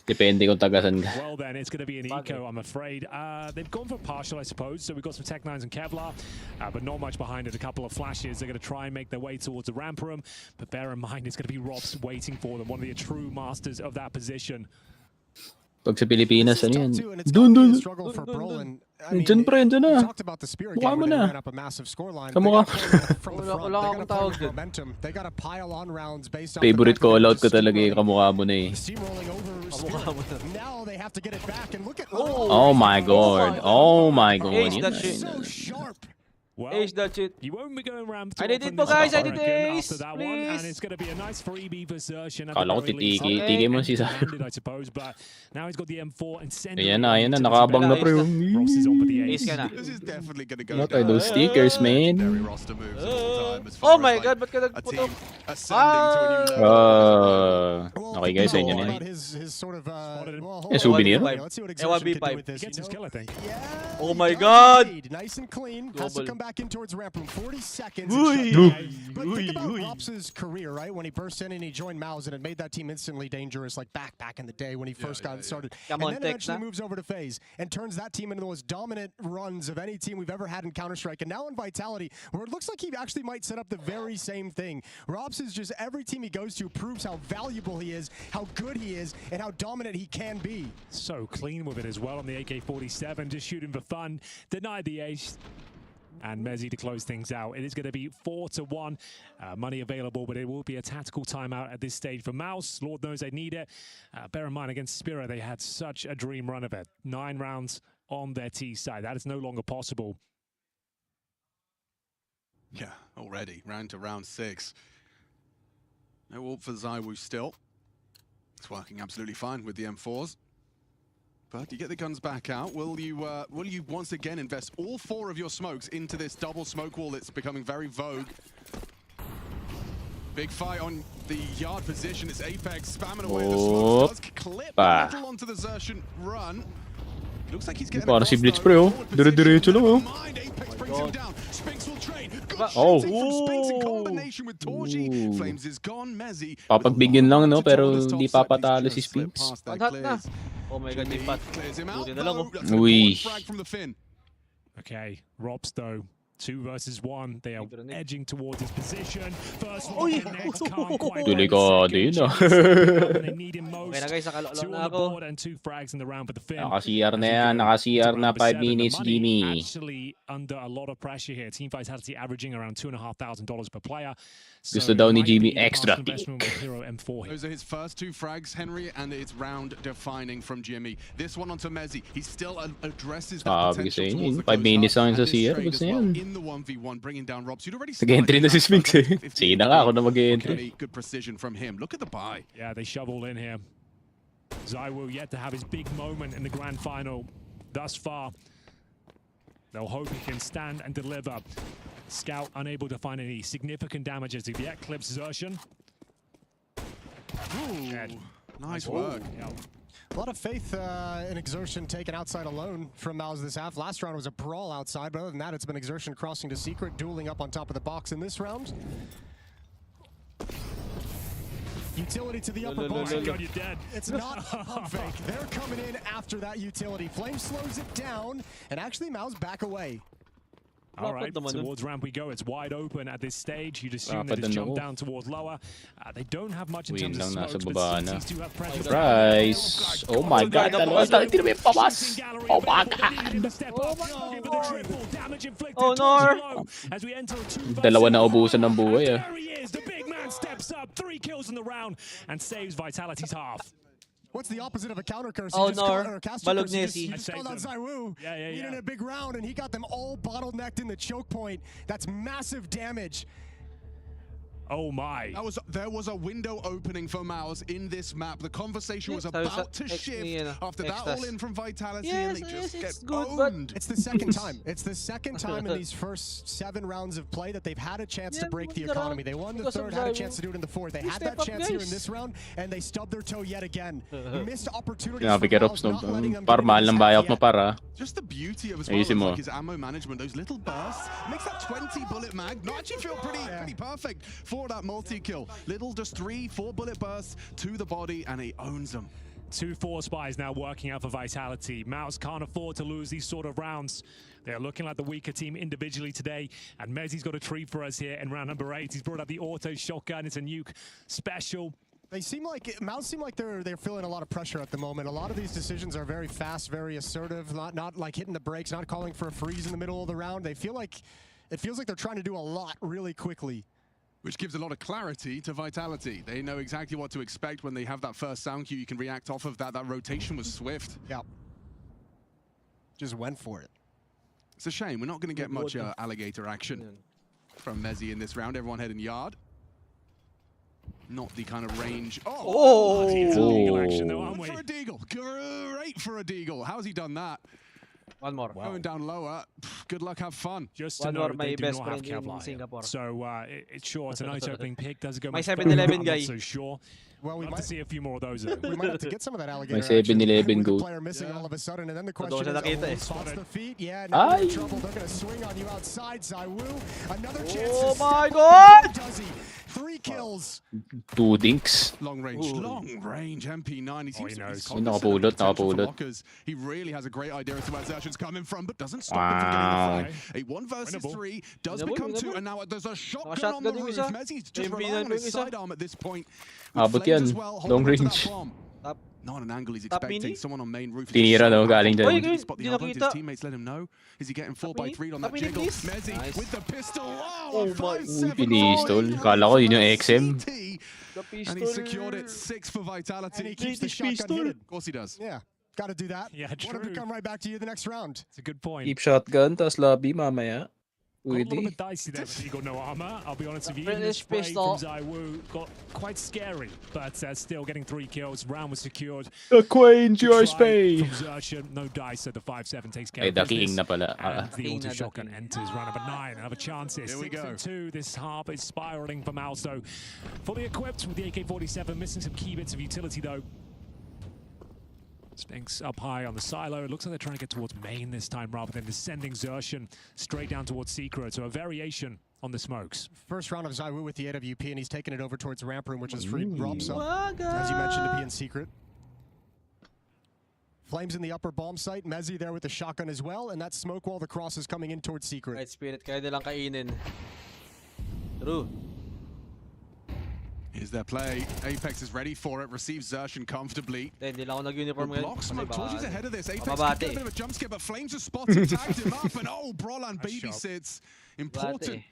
D: Depende kung tagasan ka.
L: Well then, it's going to be an eco, I'm afraid. They've gone for partial, I suppose. So we've got some Tech-9s and Kevlar, but not much behind it. A couple of flashes. They're going to try and make their way towards the ramp room. But bear in mind, it's going to be Rops waiting for them. One of the true masters of that position.
D: Pag sa Pilipinas, ano yan? Dun. Diyan pre, dyan na. Mukha mo na. Kamukha.
B: Wala akong tawag dun.
D: Favorite call-out ko talaga yung kamukha mo na eh. Oh my god. Oh my god.
B: Ace that shit.
L: Well,
B: Ace that shit.
L: You won't be going round
B: I did it po guys, I did ace,
L: after that one, and it's going to be a nice freebie for Xerxen.
D: Kala ko titigi mo si Zywoo.
L: I suppose, but now he's got the M4 and send
D: Ayan na, nakabang na pre.
L: Ross is on for the ace.
N: This is definitely going to go
D: What are those stickers, man?
B: Oh my god, ba't ka nagputok?
D: Okay guys, ayun yan.
L: Souvenir?
B: B5.
L: Gets his kill, I think.
B: Oh my god!
O: Nice and clean. Has to come back in towards ramp room. 40 seconds. But think about Rops' career, right? When he burst in and he joined MOUZ and it made that team instantly dangerous, like back in the day when he first got started. And then eventually moves over to FaZe and turns that team into the most dominant runs of any team we've ever had in Counter-Strike. And now in Vitality, where it looks like he actually might set up the very same thing. Rops is just every team he goes to proves how valuable he is, how good he is, and how dominant he can be.
L: So clean with it as well on the AK-47, just shooting for fun. Denied the ace. And Messi to close things out. It is going to be 4-1. Money available, but it will be a tactical timeout at this stage for MOUZ. Lord knows they need it. Bear in mind, against Spira, they had such a dream run of it. 9 rounds on their T side. That is no longer possible.
N: Yeah, already. Round to round 6. No ult for ZywOo still. It's working absolutely fine with the M4s. But you get the guns back out. Will you once again invest all 4 of your smokes into this double smoke wall that's becoming very vogue? Big fight on the yard position. It's Apex spamming away the smoke. Does clip a little onto the Xerxen run. Looks like he's getting
D: Parang si Blitz pre oh. Dire-diretso lang oh.
N: Apex brings him down. Spinks will trade.
D: Oh.
N: Spinks in combination with Torji. Flames is gone. Messi.
D: Papagbigyan lang no, pero hindi papatalo si Spinks.
B: Oh my god, may pat. Buti na lang oh.
D: Uy.
L: Okay, Rops though. 2 versus 1. They are edging towards his position. First one, next can't quite.
D: Delikado yun ah.
L: They need him most.
B: Okay na guys, nakalala
L: 2 on
B: na
L: the
B: ako.
L: board and 2 frags in the round for the Fin.
D: Naka-CR na yan, naka-CR na 5 minutes, Jimmy.
L: Actually under a lot of pressure here. Team Vitality averaging around $2,500 per player.
D: Gusto daw ni Jimmy extra pick.
N: Those are his first 2 frags, Henry, and it's round defining from Jimmy. This one onto Messi. He still addresses that potential towards the
D: 5 minutes lang sa CR. Gusto yan.
N: In the 1v1, bringing down Rops. You'd already
D: nag-entry na si Spinks eh. Sige na nga ako na mag-entry.
N: Good precision from him. Look at the buy.
L: Yeah, they shovel in here. ZywOo yet to have his big moment in the grand final thus far. They'll hope he can stand and deliver. Scout unable to find any significant damage as he yet clips Xerxen.
N: Nice work.
O: A lot of faith in exertion taken outside alone from MOUZ this half. Last round was a brawl outside, but other than that, it's been exertion crossing to secret, dueling up on top of the box in this round. Utility to the upper box.
L: God, you're dead.
O: It's not a pump fake. They're coming in after that utility. Flame slows it down, and actually MOUZ back away.
L: All right, towards ramp we go. It's wide open at this stage. You'd assume that it's jumped down towards lower. They don't have much in terms of smokes, but CTs do have pressure.
D: Surprise! Oh my god, dalawa sa hindi namin pamas! Oh my god!
B: Oh no!
D: Dalawa na ubusan ng buhay ah.
L: The big man steps up, 3 kills in the round, and saves Vitality's half.
O: What's the opposite of a counter curse?
B: Oh no, Balog
O: You just called out ZywOo. Needing a big round, and he got them all bottlenecked in the choke point. That's massive damage.
L: Oh my.
N: There was a window opening for MOUZ in this map. The conversation was about to shift after that all-in from Vitality, and they just get owned.
O: It's the second time. It's the second time in these first 7 rounds of play that they've had a chance to break the economy. They won the third, had a chance to do it in the fourth. They had that chance here in this round, and they stubbed their toe yet again. Missed opportunities for MOUZ, not letting them get
D: mahal ng buyout mo para.
N: Just the beauty of as well as like his ammo management, those little bursts, makes that 20 bullet mag not actually feel pretty perfect for that multi-kill. Little just 3-4 bullet bursts to the body, and he owns them.
L: 2 force buys now working out for Vitality. MOUZ can't afford to lose these sort of rounds. They're looking like the weaker team individually today, and Mezzi's got a treat for us here in round number 8. He's brought out the auto shotgun. It's a Nuke special.
O: They seem like MOUZ seem like they're feeling a lot of pressure at the moment. A lot of these decisions are very fast, very assertive, not like hitting the brakes, not calling for a freeze in the middle of the round. They feel like it feels like they're trying to do a lot really quickly.
N: Which gives a lot of clarity to Vitality. They know exactly what to expect when they have that first sound cue. You can react off of that. That rotation was swift.
O: Yeah. Just went for it.
N: It's a shame. We're not going to get much alligator action from Mezzi in this round. Everyone heading yard. Not the kind of range.
L: Oh! Eagle action though, aren't we?
N: For a deagle. Great for a deagle. How's he done that?
B: One more.
N: Going down lower. Good luck, have fun.
L: Just to note, they do not have Kevlar. So it's sure it's a nice opening pick. Does it go
B: my 7-Eleven guy?
L: Not so sure.
O: Well, we
L: might see a few more of those.
O: We might have to get some of that alligator.
D: My 7-Eleven go.
O: Player missing all of a sudden, and then the question is, spots the feet. Yeah,
D: now
O: in trouble. They're going to swing on you outside, ZywOo. Another chance.
B: Oh my god!
O: Does he? 3 kills.
D: 2 dinks.
N: Long range MP9. He seems
D: Nakapulot.
N: He really has a great idea as to where Zertion's coming from, but doesn't stop him from getting the fight. A 1 versus 3 does become 2, and now there's a shotgun on the roof. Mezzi's just relying on his sidearm at this point.
D: Abot yan. Long range.
N: Not an angle he's expecting. Someone on main roof.
D: Tinira daw galing dyan.
N: Spot the elbow. His teammates let him know. Is he getting 4x3 on that jiggle? Mezzi with the pistol. Oh my.
D: Pinistol. Kala ko yun yung XM.
N: And he secured it 6 for Vitality.
O: And he keeps the shotgun hidden.
N: Of course he does.
O: Yeah. Got to do that.
L: Yeah, true.
O: Want to come right back to you the next round.
L: It's a good point.
D: Keep shotgun, tas lobby mamaya.
L: Got a little bit dicey there, but you got no armor. I'll be honest with you, even the spray from ZywOo got quite scary, but still getting 3 kills. Round was secured.
D: Acquaint your space.
L: No dice, so the 5-7 takes care
D: Ay,
L: of business.
D: daking na pala.
L: And the auto shotgun enters round number 9. Another chances.
N: Here we go.
L: 6-2. This half is spiraling for MOUZ, so fully equipped with the AK-47, missing some key bits of utility though. Spinks up high on the silo. It looks like they're trying to get towards main this time rather than descending Zertion straight down towards Secret. So a variation on the smokes.
O: First round of ZywOo with the AWP, and he's taking it over towards ramp room, which is free Robs up, as you mentioned, to be in Secret. Flames in the upper bomb site. Mezzi there with the shotgun as well, and that smoke wall, the cross is coming in towards Secret.
B: Right, Spirit, kaya nilang kainin. True.
N: Here's their play. Apex is ready for it. Receives Zertion comfortably.
B: Hindi lang ako nag-uniform ngayon.
N: Block smoke. Torches ahead of this. Apex can get a bit of a jump scare, but Flames are spotted, tagged him up, and Brolan babysits. Important.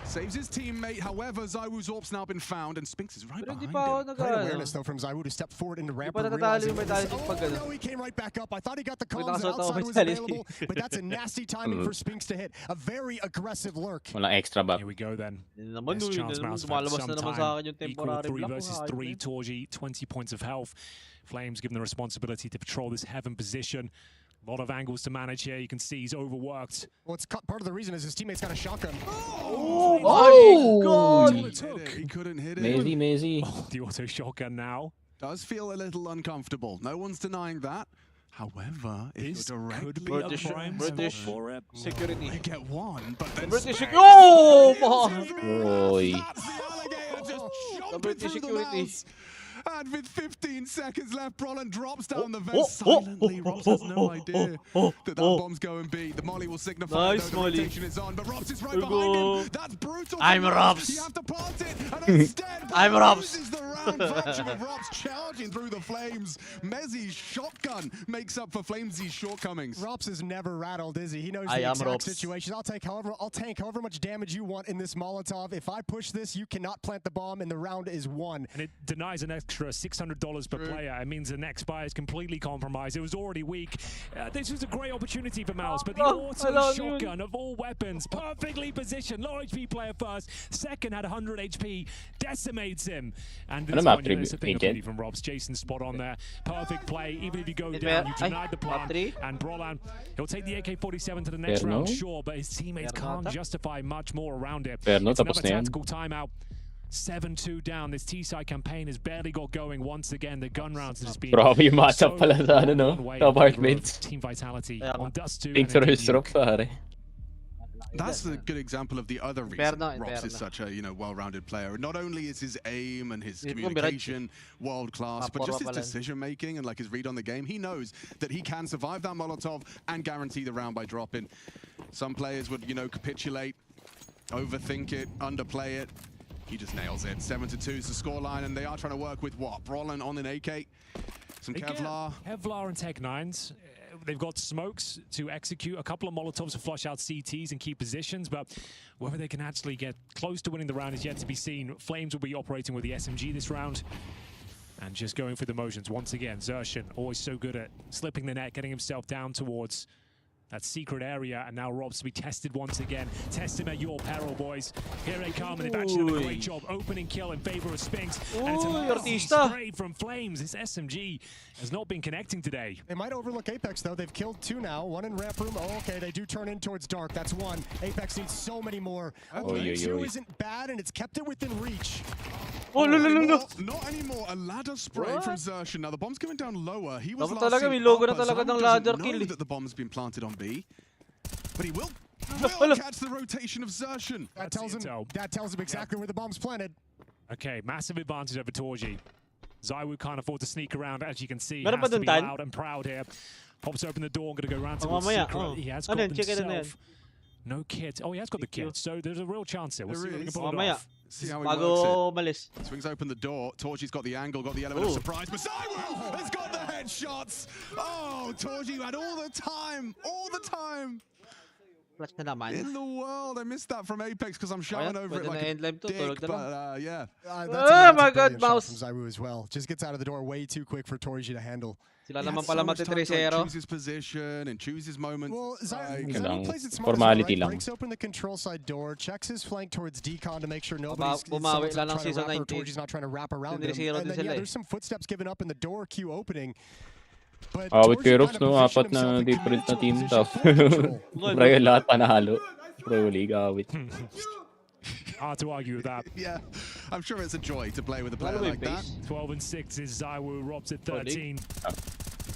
N: Saves his teammate. However, ZywOo's AWP's now been found, and Spinks is right behind him.
O: Great awareness, though, from ZywOo to step forward into ramp. No, he came right back up. I thought he got the comms. The outside was available, but that's a nasty timing for Spinks to hit. A very aggressive lurk.
D: Walang extra ba?
L: Here we go then. Best chance MOUZ have had some time. Equal 3 versus 3. Torji, 20 points of health. Flames given the responsibility to patrol this heaven position. A lot of angles to manage here. You can see he's overworked.
O: Well, it's part of the reason is his teammate's got a shotgun.
B: Oh my god!
N: He couldn't hit it.
D: Mezzi.
L: Oh, the auto shotgun now.
N: Does feel a little uncomfortable. No one's denying that. However, if
L: This
N: you're directly
L: could be a prime spot for it.
B: Security.
N: you get one, but then
B: British
N: space.
B: Oh!
D: Oy.
N: That's the alligator just jumping
B: British
N: through the
B: security.
N: mouse. And with 15 seconds left, Brolin drops down the vent silently. Robs has no idea that bomb's going B. The molly will signify
B: Nice
N: the
B: molly.
N: rotation is on, but Robs is right behind him. That's brutal.
B: I'm Robs.
N: You have to plant it, and instead,
B: I'm Robs.
N: loses the round. Fraction of Robs charging through the flames. Mezzi's shotgun makes up for Flamesy's shortcomings.
O: Robs is never rattled, is he? He knows
B: I
O: the
B: am
O: exact
B: Robs.
O: situation. I'll tank however much damage you want in this Molotov. If I push this, you cannot plant the bomb, and the round is won.
L: And it denies an extra $600 per player. It means the next buy is completely compromised. It was already weak. This was a great opportunity for MOUZ, but the auto shotgun of all weapons, perfectly positioned. Low HP player first, second had 100 HP, decimates him. And this one, you know, it's a thing of beauty from Robs. Jason's spot on there. Perfect play. Even if you go down, you denied the plant. And Brolan, he'll take the AK-47 to the next round, sure, but his teammates can't justify much more around it. It's another tactical timeout. 7-2 down. This T-side campaign has barely got going once again. The gun rounds have just been
D: Grabe yung matchup pala sa ano, no? Apartments.
L: Team vitality on Dust 2.
D: Thanks for his drop, pare.
N: That's a good example of the other reason Robs is such a well-rounded player. Not only is his aim and his communication world-class, but just his decision-making and like his read on the game. He knows that he can survive that Molotov and guarantee the round by dropping. Some players would, capitulate, overthink it, underplay it. He just nails it. 7-2 is the scoreline, and they are trying to work with what? Brolin on an AK, some Kevlar.
L: Kevlar and Tech 9s. They've got smokes to execute, a couple of Molotovs to flush out CTs and key positions, but whether they can actually get close to winning the round is yet to be seen. Flames will be operating with the SMG this round. And just going through the motions once again. Zershin, always so good at slipping the net, getting himself down towards that secret area, and now Robs to be tested once again. Test him at your peril, boys. Here they come, and they've actually done a great job. Opening kill in favor of Spinks. And it's a nasty spray from Flames. This SMG has not been connecting today.
O: They might overlook Apex, though. They've killed 2 now. 1 in ramp room. Oh, okay, they do turn in towards Dark. That's 1. Apex needs so many more. 2 isn't bad, and it's kept it within reach.
N: Oh, not anymore. A ladder spray from Zershin. Now the bomb's going down lower. He was last seen upper. Zam doesn't know that the bomb's been planted on B, but he will catch the rotation of Zershin.
O: That tells him exactly where the bomb's planted.
L: Okay, massive advantage over Torji. ZywOo can't afford to sneak around, as you can see. He has to be loud and proud here. Pops open the door, going to go round to the secret. He has got himself no kit. Oh, he has got the kit, so there's a real chance here. We'll see if we can pull it off.
N: See how he works it. Swings open the door. Torji's got the angle, got the element of surprise. But ZywOo has got the headshots. Oh, Torji had all the time. In the world. I missed that from Apex because I'm shouting over it like a dick, but yeah.
B: Oh my god, MOUZ.
O: From ZywOo as well. Just gets out of the door way too quick for Torji to handle.
B: Sila naman pala magte-3-0.
N: Choose his position and choose his moment.
O: Well, ZywOo plays it smart, right?
D: lang.
O: Breaks open the control side door, checks his flank towards Decon to make sure nobody's
B: bumawi lang ng
O: trying to
B: season
O: wrap
B: 19.
O: Torji's not trying to wrap around him. And then, there's some footsteps given up in the door queue opening. But
D: Awit kay Robs, no? Apat na different na team. Pre, lahat panalo. Pro League, awit.
L: Hard to argue with that.
N: Yeah, I'm sure it's a joy to play with a player like that.
L: 12-6 is ZywOo. Robs at 13.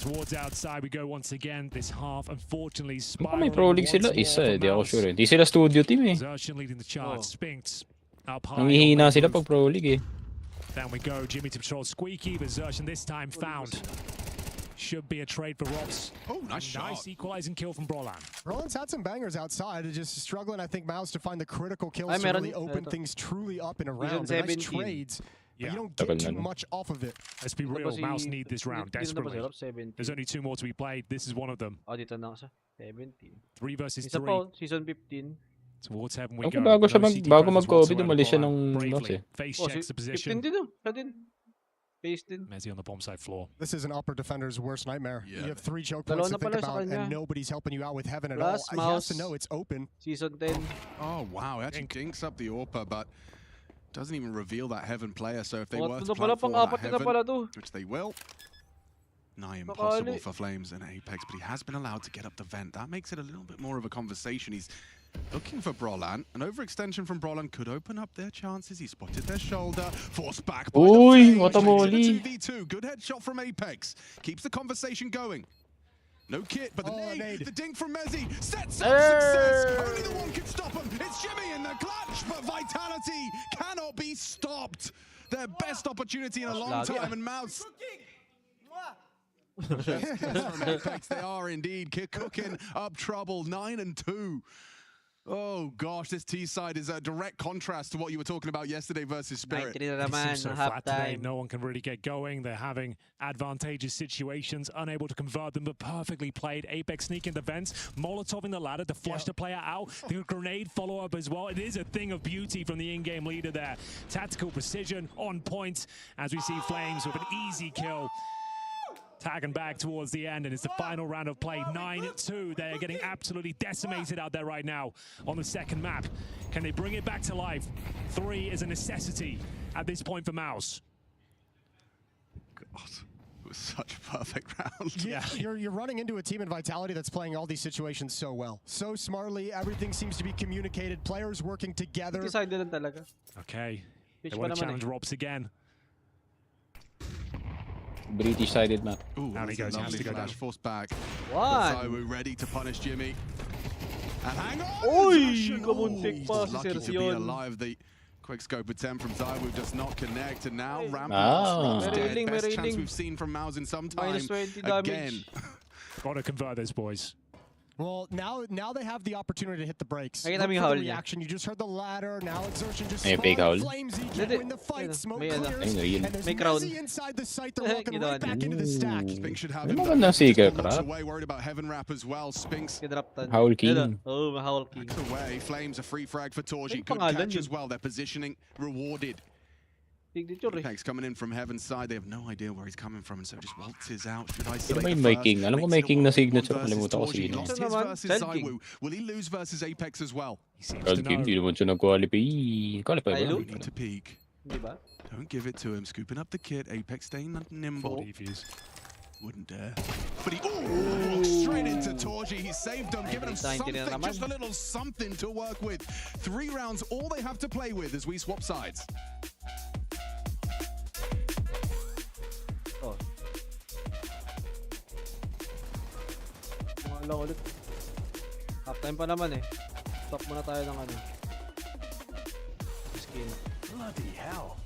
L: Towards outside we go once again. This half, unfortunately, spiraling.
D: May Pro League sila? Isa, di ako sure. Di sila studio team eh.
L: Zershin leading the charge. Spinks up high.
D: Nangihina sila pag Pro League eh.
L: Down we go. Jimmy to patrol Squeaky, but Zershin this time found. Should be a trade for Robs.
N: Oh, nice shot.
L: Nice equalizing kill from Brolan.
O: Brolan's had some bangers outside. Just struggling, I think, MOUZ to find the critical kills to really open things truly up in a round. The nice trades, but you don't get too much off of it.
L: Let's be real, MOUZ need this round desperately. There's only 2 more to be played. This is one of them.
B: Oh, dito na siya. 17.
L: 3 versus 3.
B: Isa pa, season 15.
L: Towards heaven we go.
D: Bago mag-COVID, umalis siya ng loss eh.
L: Face checks the position.
B: 15 din oh. Siya din.
L: Mezzi on the bomb side floor.
O: This is an upper defender's worst nightmare. Yeah. You have 3 choke points to think about, and nobody's helping you out with heaven at all. He has to know it's open.
B: Season 10.
N: Oh, wow. He actually dinks up the AWPer, but doesn't even reveal that heaven player. So if they were to plan for that heaven, which they will, nigh impossible for Flames and Apex, but he has been allowed to get up the vent. That makes it a little bit more of a conversation. He's looking for Brolan. An overextension from Brolan could open up their chances. He spotted their shoulder. Forced back by
D: Uy,
N: the
D: what a
N: Flames.
D: molly.
N: Takes it to 2v2. Good headshot from Apex. Keeps the conversation going. No kit, but the nade. The dink from Mezzi sets up success. Only the one can stop him. It's Jimmy in the clutch, but Vitality cannot be stopped. Their best opportunity in a long time, and MOUZ. From Apex, they are indeed cooking up trouble. 9-2. Oh gosh, this T side is a direct contrast to what you were talking about yesterday versus Spirit.
L: It seems so flat today. No one can really get going. They're having advantageous situations, unable to convert them, but perfectly played. Apex sneak in the vents, Molotov in the ladder to flush the player out. The grenade follow-up as well. It is a thing of beauty from the in-game leader there. Tactical precision on point as we see Flames with an easy kill. Tagging back towards the end, and it's the final round of play. 9-2. They're getting absolutely decimated out there right now on the second map. Can they bring it back to life? 3 is a necessity at this point for MOUZ.
N: God, it was such a perfect round.
O: Yeah, you're running into a team in Vitality that's playing all these situations so well. So smartly, everything seems to be communicated, players working together.
L: Okay, they want to challenge Robs again.
D: British sided map.
N: Ooh,
L: Down he goes, he has to go down.
N: Forced back.
B: One.
N: We're ready to punish Jimmy. And hang on!
B: Uy, kamuntik pa si
N: Lucky to be
B: Sersion.
N: alive. The quick scope attempt from ZywOo does not connect, and now Ramp
D: Ah.
N: dead. Best chance we've seen from MOUZ in some time.
B: -20
N: Again.
B: damage.
L: Gotta convert those boys.
O: Well, now they have the opportunity to hit the brakes.
B: Ay,
O: Look
B: kita
O: for
B: may
O: the
B: howl niya.
O: reaction. You just heard the ladder. Now exertion just
D: May fake howl.
O: Flamesy can
B: Hindi.
O: win the fight. Smoke
B: May ano.
O: clears.
D: Ay, real.
O: And there's
B: May crown.
O: Mezzi inside the site. They're walking
B: Ginawa
O: right back
B: niya.
O: into the stack.
N: Spink should have
D: Ano
N: him.
D: magandang
N: Just
D: seeker,
N: one notch
D: crap?
N: away, worried about Heaven Wrap as well. Spinks
B: Kidraptan.
D: Howl King.
B: Ayun, oh, ma-howl king.
N: backs away. Flames a free frag for Torji.
B: Ano
N: Good
B: pangalan
N: catch
B: yun?
N: as well. Their positioning rewarded.
B: Signature eh.
N: Apex coming in from Heaven's side. They have no idea where he's coming from, and so just waltzes out. Should I
D: Sino
N: select
D: ba yung
N: the
D: may
N: first?
D: king? Alam ko
N: Makes
D: may
N: it a
D: king na
N: 1-1
D: signature.
N: versus
D: Kalimutan ko
N: Torji.
D: sino.
N: Lost his
B: Ito naman,
N: versus
B: Sand King.
N: ZywOo. Will he lose versus Apex as well?
L: He seems
D: Gold
L: to
D: King,
L: know.
D: hindi naman siya nag-qualify. Qualify ba?
B: Ayun.
N: We need to peek.
B: Di ba?
N: Don't give it to him. Scooping up the kit. Apex staying nimble.
L: 40 views.
N: Wouldn't dare. But he walks straight into Torji. He saved them, giving him something, just a little something to work with. 3 rounds, all they have to play with as we swap sides.
B: Oh. Lang ulit. Half time pa naman eh. Stop muna tayo ng ano. Skin.
E: Bloody hell.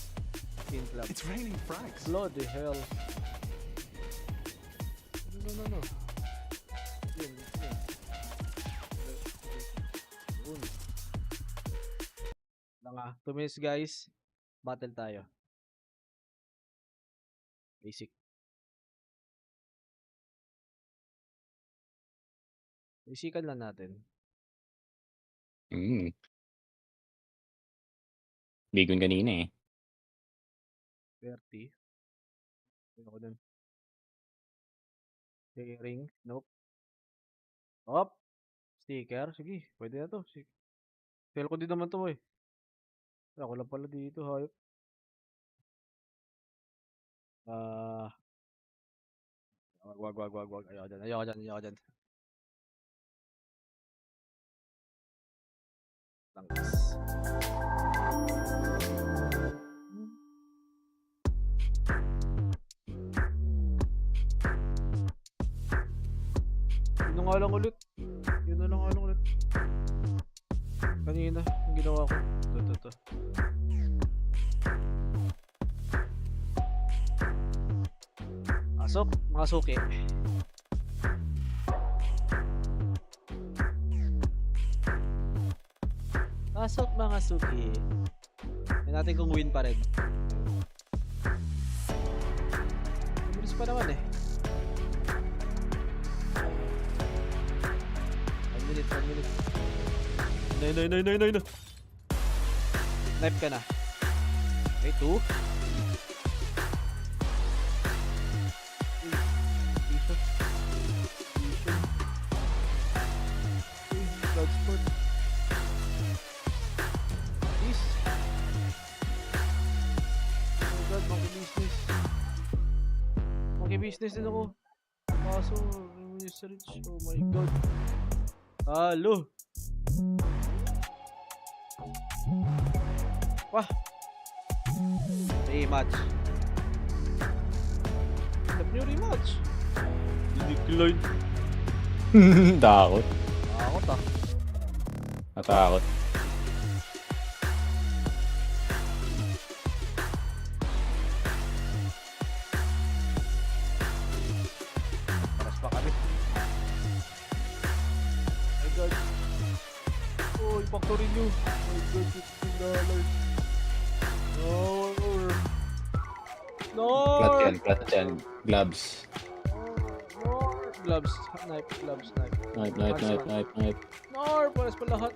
B: Skin club.
E: It's raining frags.
B: Bloody hell. No. Yun. Lang 2 minutes guys. Battle tayo. Basic. Basican lang natin.
D: Bigon kanina eh.
B: 30. Ako dun. Ring. Nope. Op. Sticker. Sige. Pwede na to. Fail ko din naman to eh. Ako lang pala dito. Hayop. Wag. Ayoko dyan. Langkas. Yun na lang ulit. Kanina, yung ginawa ko. Ito. Pasok, mga suki. Pasok, mga suki. Yan natin kung win pa rin. Bilis pa naman eh. 1 minute. No. Knife ka na. Okay, 2. Bloodsport. Please. Oh god, monkey business din ako. Kaso, reach. Oh my god. Halo. Wah! Rematch. Tap niyo rematch. Decline.
D: Takot.
B: Takot ah.
D: Natakot.
B: Paras pa kami. My God. Oh, factory nyo. My God, $15. No!
D: Plat yan. Gloves.
B: Gloves, knife.
D: Knife.
B: No, pares pa lahat.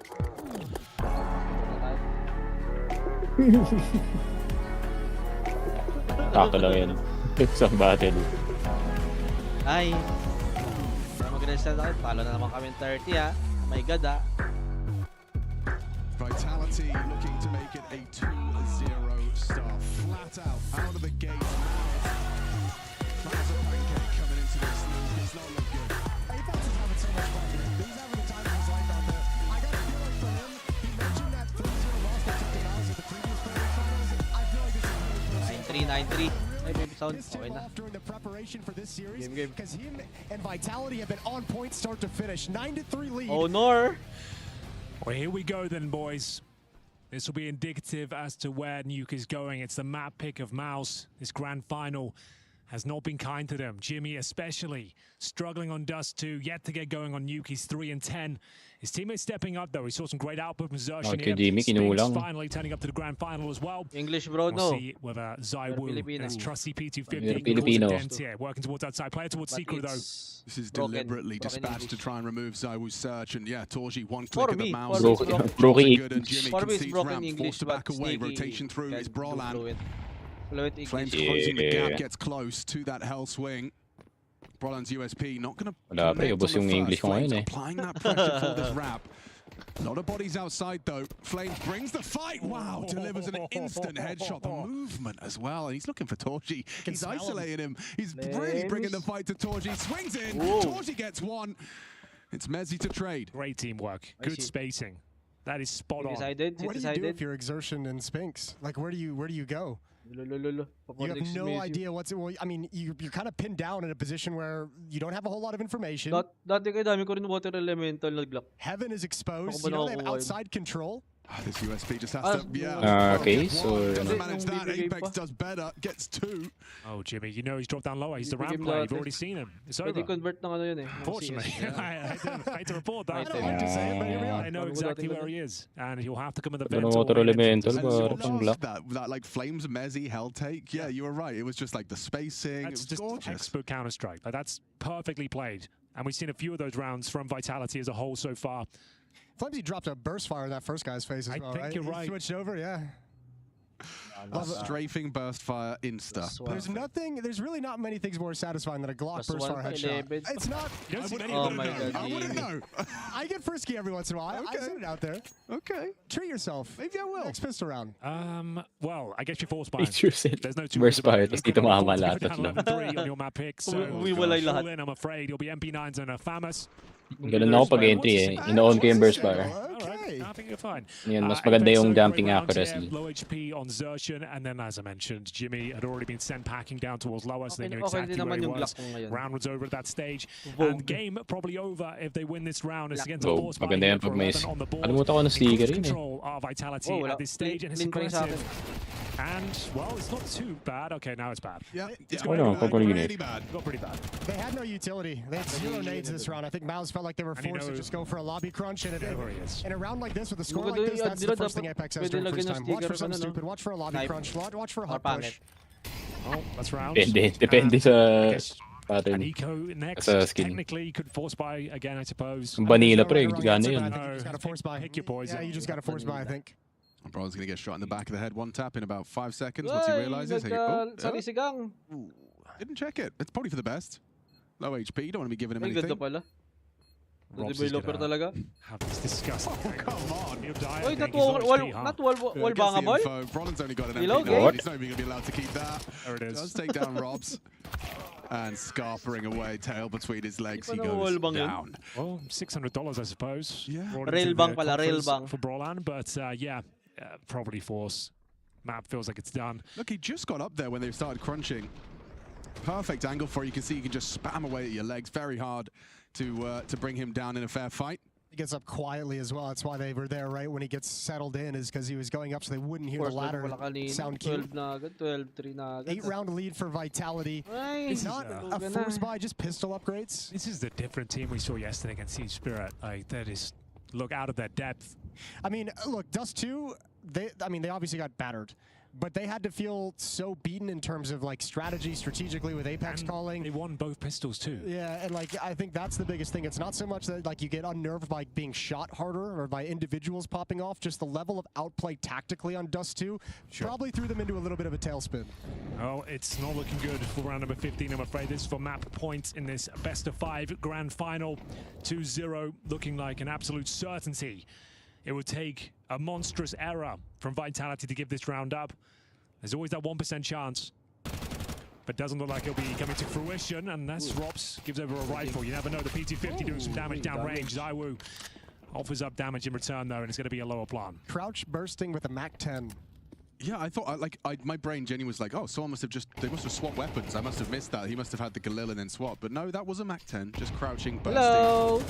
D: Takto lang yan. Isang battle.
B: Ay. Kaya mag-restart ako. Talo na naman kami 30 ha. Oh my God ha.
N: Vitality looking to make it a 2-0 start. Flat out of the gate. Flat as a pancake coming into this. It's not look good.
O: Apex is having so much fun. He's having the time of his life out there. I gotta feel like for him, he mentioned that 3-0 loss they took to MOUZ at the previous Grandfinals. I feel like this is
B: 9-3. Ay, baby sound. Okay na.
O: during the preparation for this series
B: Game.
O: because him and Vitality have been on point start to finish. 9-3 lead.
B: Oh, Nor.
L: Well, here we go then, boys. This will be indicative as to where Nuke is going. It's the map pick of MOUZ. This grand final has not been kind to them. Jimmy especially struggling on Dust 2, yet to get going on Nuke. He's 3-10. His teammates stepping up though. He saw some great output from Zertian
D: Okay,
L: here.
D: Jimmy,
L: Spinks
D: kinulang.
L: finally turning up to the grand final as well.
B: English bro,
L: We'll
B: no.
L: see whether ZywOo
B: Filipino.
L: and trusty P250
D: You're
L: can cause a
D: Filipino.
L: dent here. Working towards outside, player towards
B: But
L: Secret though.
B: it's
N: This is
B: broken
N: deliberately dispatched to
B: English.
N: try and remove ZywOo's search, and yeah, Torji one
B: For
N: click of the
B: me,
N: mouse.
B: for me, it's
N: Shots
D: broken.
N: are good, and Jimmy
B: For me, it's
N: concedes
B: broken
N: ramp,
B: English,
N: forced to
B: but
N: back away.
B: sneaky
N: Rotation through
B: can
N: is
B: do
N: Brolan.
B: Fluent English.
N: Flames closing the
D: Yeah.
N: gap, gets close to that hell swing. Brolan's USP not going to
D: Wala pre, ubos yung English ko ngayon eh.
N: applying that pressure for this wrap. A lot of bodies outside though. Flames brings the fight. Wow, delivers an instant headshot. The movement as well. And he's looking for Torji. He's isolating him. He's really bringing the fight to Torji. Swings in. Torji gets one. It's Mezzi to trade.
L: Great teamwork. Good spacing. That is spot on.
B: Decided.
O: What do you do if you're Exertion and Spinks? Like, where do you go? You have no idea what's. Well, I mean, you're kind of pinned down in a position where you don't have a whole lot of information.
B: Dati kay dami ko rin water elemental nag-lock.
O: Heaven is exposed.
B: Ako ba
O: You know they have
B: nakukuha yun?
O: outside control.
N: This USP just has
B: Ah,
N: to, yeah.
D: Okay, so
N: Doesn't manage that. Apex does better. Gets two.
L: Oh, Jimmy, you know he's dropped down lower. He's the
B: Bigay
L: ramp
B: mo
L: player.
B: lahat
L: You've
B: eh.
L: already seen him. It's over.
B: Pwede convert ng ano yun eh. ng
L: Fortunately,
B: CS.
L: I hate to report that.
O: I don't like to say it, but here we are.
L: I know exactly where he is, and he'll have to come in the
D: Ano
L: vent.
D: mo
L: or
D: water
L: in it.
D: elemental
N: And
D: ba?
N: so
D: Pang
N: love
D: black.
N: that like Flames, Mezzi, hell take. Yeah, you were right. It was just like the spacing.
L: That's
N: It was
L: just
N: gorgeous.
L: textbook Counter-Strike. Like, that's perfectly played. And we've seen a few of those rounds from Vitality as a whole so far.
O: Flamesy dropped a burst fire in that first guy's face as
L: I
O: well,
L: think
O: right?
L: you're
O: He
L: right.
O: switched over, yeah.
N: Strafing burst fire insta.
O: There's really not many things more satisfying than a Glock burst fire headshot.
B: 11.
O: It's not.
L: You don't see many
B: Oh
L: of them.
B: my God.
N: I wouldn't know.
O: I get frisky every once in a while. I send it out there.
N: Okay.
O: Treat yourself.
N: Maybe I will.
O: Next pistol round.
L: Well, I guess you're forced by.
D: There's
L: no two
D: Burst
L: ways about
D: fire,
L: it.
D: tapos
L: You're
D: di
L: gonna
D: tumama
L: afford to go
D: lahat
L: down
D: tatlo.
L: 11-3 on your map pick, so
B: Umiwalay
L: fall
B: lahat.
L: in, I'm afraid. You'll be MP9s and a FAMAS.
D: Ganun ako pag-entry eh. Ino-on ko yung burst fire.
O: Okay.
L: I think you're fine.
D: Yan, mas maganda yung
L: Apex,
D: jumping
L: great rounds
D: accuracy.
L: here, low HP on Zertian, and then as I mentioned, Jimmy had already been sent packing down towards lower, so they knew
B: Okay
L: exactly
B: din
L: where
B: naman
L: he
B: yung
L: was.
B: Glock ko ngayon.
L: Round was over at that stage,
B: Vogue.
L: and game probably over if they win this round. It's against
D: Go.
L: the force
D: Maganda yan pag may...
L: on the board.
D: Kalimutan ko na sticker yun eh.
L: Control our Vitality
B: Oh, wala.
L: at this stage, and it's
B: Link pa rin sa
L: aggressive.
B: akin.
L: And, well, it's not too bad. Okay, now it's bad.
N: Yeah.
L: It's
D: Oh no, pag
N: Really bad.
L: got pretty bad.
O: They had no utility. They had zero nades this round. I think MOUZ felt like they were
L: And he
O: forced to
L: knows-
O: just go for a lobby crunch. And
L: There he is.
O: in a round like this, with a score
B: Maganda
O: like this,
B: yun,
O: that's
B: di
O: the
B: ba
O: first thing
B: dapat
O: Apex has
B: pwede
O: during
B: lagyan
O: first
B: ng
O: time. Watch
B: sticker
O: for something
B: ka na, no?
O: stupid. Watch for a lobby
B: Snipe.
O: crunch. Watch for a
B: Or
O: hot
B: pangit.
O: push.
L: Oh, that's round.
D: Depende sa
L: guess-
D: pattern.
L: And Eco next,
D: Sa skin.
L: technically could force buy again, I suppose.
D: Vanilla pre,
O: Wrong
D: gana
O: answer,
D: yun.
O: but I think you just gotta force buy.
L: Pick your poison.
O: Yeah, you just got to force buy, I think.
N: Bro's going to get shot in the back of the head. One tap in about 5 seconds. Once he realizes.
B: Sarisigang.
N: Didn't check it. It's probably for the best. Low HP. You don't want to be giving him
B: Ay, ganda
N: anything.
B: pala.
L: Robs is
B: Developer
L: gonna
B: talaga.
L: have this disgusting.
N: Oh, come on.
L: He'll die, I
B: Oy,
L: think.
B: not
L: He's low
B: wall,
L: HP, huh?
B: not wall
N: Gets the
B: bangable.
N: info. Brolin's only got an
B: Hello,
N: MP9.
B: game?
N: He's not even going to be allowed to keep that.
L: There it is.
N: Does take down Robs. And scarpering away, tail between his legs. He
B: Di pa na wall
N: goes
B: bang yun?
N: down.
L: Well, $600, I suppose.
N: Yeah.
L: Brought
B: Rail
L: into
B: bang
L: the
B: pala, rail
L: coffers
B: bang.
L: for Brolan, but yeah, probably force. Map feels like it's done.
N: Look, he just got up there when they started crunching. Perfect angle for it. You can see you can just spam away at your legs. Very hard to bring him down in a fair fight.
O: He gets up quietly as well. That's why they were there, right? When he gets settled in, is because he was going up so they wouldn't hear the ladder sound cute. 8-round lead for Vitality. It's not a force buy, just pistol upgrades.
L: This is the different team we saw yesterday against Siege Spirit. Like, that is, look out of their depth.
O: I mean, look, Dust 2, they obviously got battered. But they had to feel so beaten in terms of like strategy, strategically with Apex calling.
L: They won both pistols too.
O: Yeah, and like I think that's the biggest thing. It's not so much that like you get unnerved by being shot harder or by individuals popping off, just the level of outplay tactically on Dust 2 probably threw them into a little bit of a tailspin.
L: Oh, it's not looking good for round number 15, I'm afraid. This is for map points in this best of 5 grand final. 2-0 looking like an absolute certainty. It would take a monstrous error from Vitality to give this round up. There's always that 1% chance, but doesn't look like it'll be coming to fruition, and that's Rops gives over a rifle. You never know, the PT-50 doing some damage downrange. ZywOo offers up damage in return though, and it's going to be a lower plan.
O: Crouch bursting with a MAC-10.
N: Yeah, I thought, my brain genuinely was like, oh, someone must have they must have swapped weapons. I must have missed that. He must have had the Galil and then swapped. But no, that was a MAC-10, just crouching, bursting.
B: Hello!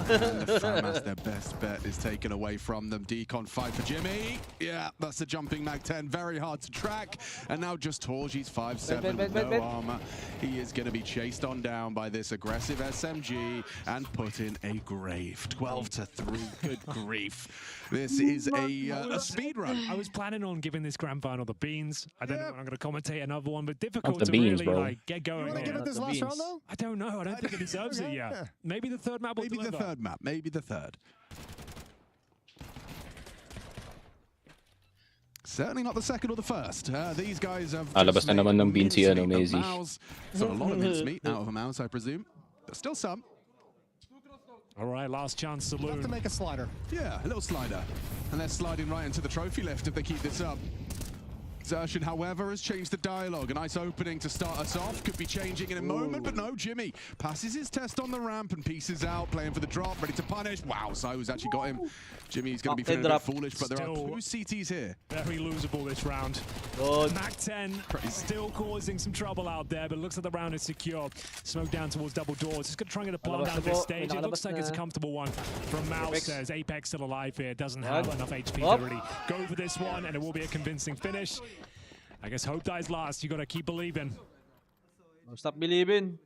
N: And the FAMAS, their best bet, is taken away from them. Decon 5 for Jimmy. Yeah, that's a jumping MAC-10, very hard to track. And now just Torji's 5-7 with no armor. He is going to be chased on down by this aggressive SMG and put in a grave. 12-3, good grief. This is a speed run.
L: I was planning on giving this grand final the beans. I don't know when I'm going to commentate another one, but difficult
D: the
L: to
D: beans,
L: really
D: bro.
L: like get going.
O: You want to give it this last round though?
L: I don't know. I don't think it deserves it yet.
O: Yeah.
L: Maybe the third map will
N: Maybe
L: deliver.
N: the third map. Maybe the third. Certainly not the second or the first. These guys have
D: Labas na naman ng beans si MOUZ.
N: So a lot of mincemeat out of a MOUZ, I presume. But still some.
L: All right, last chance saloon.
O: Have to make a slider.
N: Yeah, a little slider. And they're sliding right into the trophy lift if they keep this up. Xertion, however, has changed the dialogue. A nice opening to start us off. Could be changing in a moment, but no, Jimmy passes his test on the ramp and pieces out, playing for the drop, ready to punish. Wow, ZywOo's actually got him. Jimmy's going to be feeling a bit foolish, but there are 2 CTs here.
L: Very losable this round. MAC-10 still causing some trouble out there, but it looks like the round is secure. Smoke down towards double doors. Just going to try and get a plant down this stage. It looks like it's a comfortable one from MOUZ. Says Apex still alive here. Doesn't have enough HP to really go for this one, and it will be a convincing finish. I guess hope dies last. You got to keep believing.
B: Stop believing.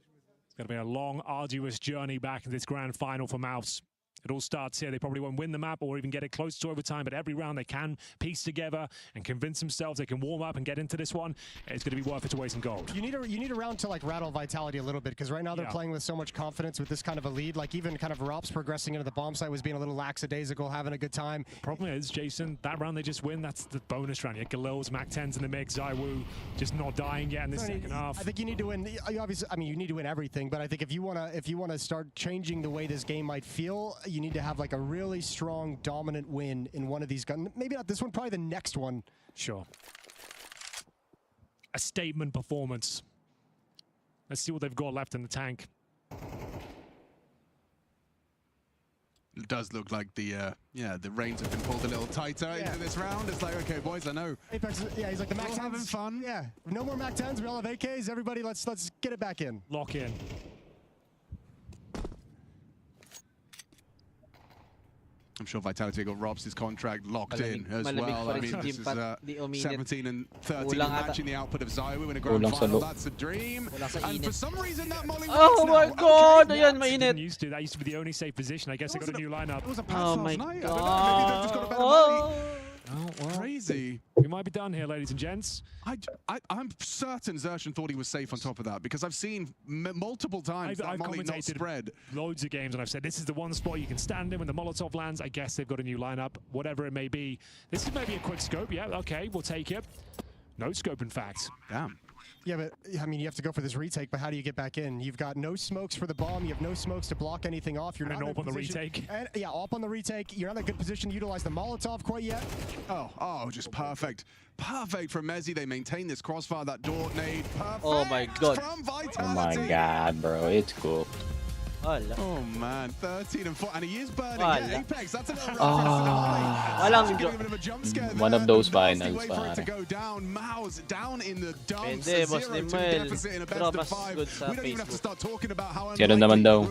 L: It's going to be a long, arduous journey back in this grand final for MOUZ. It all starts here. They probably won't win the map or even get it close to overtime, but every round they can piece together and convince themselves they can warm up and get into this one. It's going to be worth it to weigh some gold.
O: You need a round to like rattle Vitality a little bit, because right now they're playing with so much confidence with this kind of a lead. Like even kind of Rops progressing into the bomb site was being a little lackadaisical, having a good time.
L: The problem is, Jason, that round they just win. That's the bonus round. You get Galil's, MAC-10s in the mix. ZywOo just not dying yet in the second half.
O: I think you need to win. Obviously, I mean, you need to win everything, but I think if you wanna start changing the way this game might feel, you need to have like a really strong, dominant win in one of these guns. Maybe not this one, probably the next one.
L: Sure. A statement performance. Let's see what they've got left in the tank.
N: It does look like the reins have been pulled a little tighter into this round. It's like, okay, boys, I know.
O: Apex, he's like the MAC-10s.
N: Having fun.
O: Yeah, no more MAC-10s. We all have AKs. Everybody, let's get it back in.
L: Lock in.
N: I'm sure Vitality got Robs' contract locked in as well. I mean, this is 17 and 13 matching the output of ZywOo in a grand final. That's a dream. And for some reason, that Molly
B: my god! Ayan, mainit.
L: That used to be the only safe position. I guess they got a new lineup.
N: It was a pass last night. I don't know. Maybe they've just got a better Molly.
L: Oh, well,
N: crazy.
L: We might be done here, ladies and gents.
N: I'm certain Xertion thought he was safe on top of that, because I've seen multiple times that Molly not spread.
L: Loads of games, and I've said this is the one spot you can stand in when the Molotov lands. I guess they've got a new lineup, whatever it may be. This is maybe a quick scope. Yeah, okay, we'll take it. No scope, in fact.
N: Damn.
O: Yeah, but I mean, you have to go for this retake, but how do you get back in? You've got no smokes for the bomb. You have no smokes to block anything off. You're not
L: up on the retake.
O: And, yeah, up on the retake. You're not in a good position to utilize the Molotov quite yet.
N: Oh, just perfect. Perfect from Mezzi. They maintain this crossfire, that door nade. Perfect.
B: Oh my god.
N: From Vitality.
D: Oh my god, bro. It's cool.
N: Oh man, 13 and 4, and he is burning. Yeah, Apex, that's a little reference to the Molly.
B: Walang
D: One of those finals, pare.
B: Pwede, Boss Nimel. Pero mas good sa Facebook.
D: Si ano naman daw?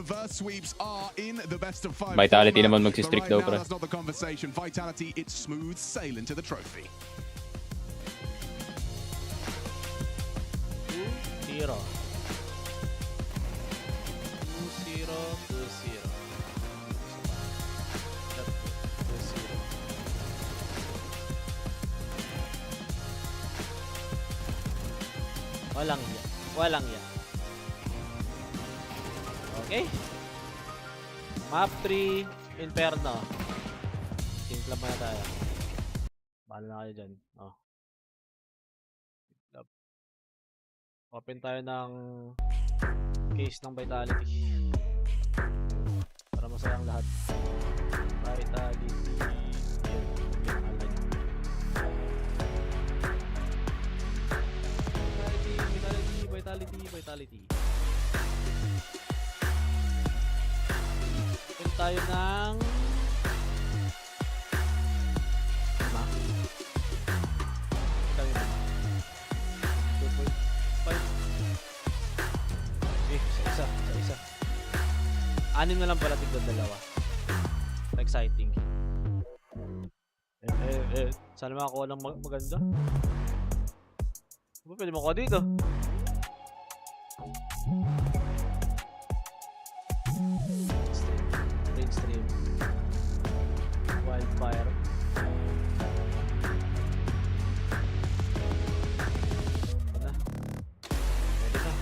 D: Vitality naman magsi-streak daw, pre.
N: Vitality, it's smooth sailing to the trophy.
B: 2-0. 2-0. 2-0. Walang yan. Walang yan. Okay. Map 3, Inferno. Team club na tayo. Bahala na kayo dyan. Oh. Club. Open tayo ng case ng Vitality. Para masayang lahat. Vitality. Vitality. Open tayo ng tayo na 2.5. Isa. Anim na lang pala tigod dalawa. Exciting. Sana makakuha ng maganda. Ano pwede makuha dito? Mainstream. Wildfire. Pwede na.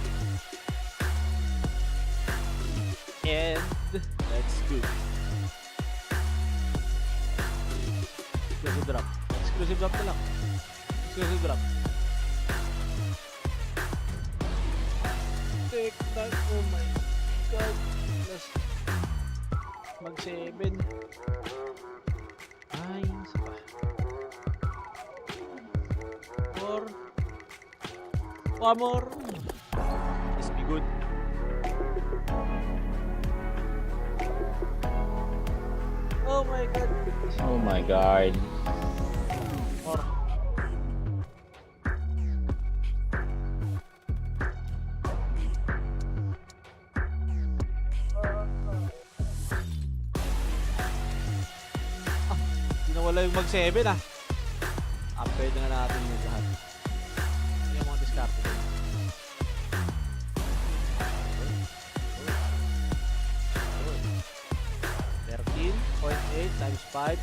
B: And let's go. Exclusive drop. Exclusive drop na lang. Exclusive drop. Take that. Oh my god. Plus mag 7. Ay, isa pa. 4. One more. Let's be good. Oh my god.
D: Oh my god.
B: 4. Wala yung mag 7 ah. Upgrade na natin yung lahat. Yung mga discard din. 13.8 times 5.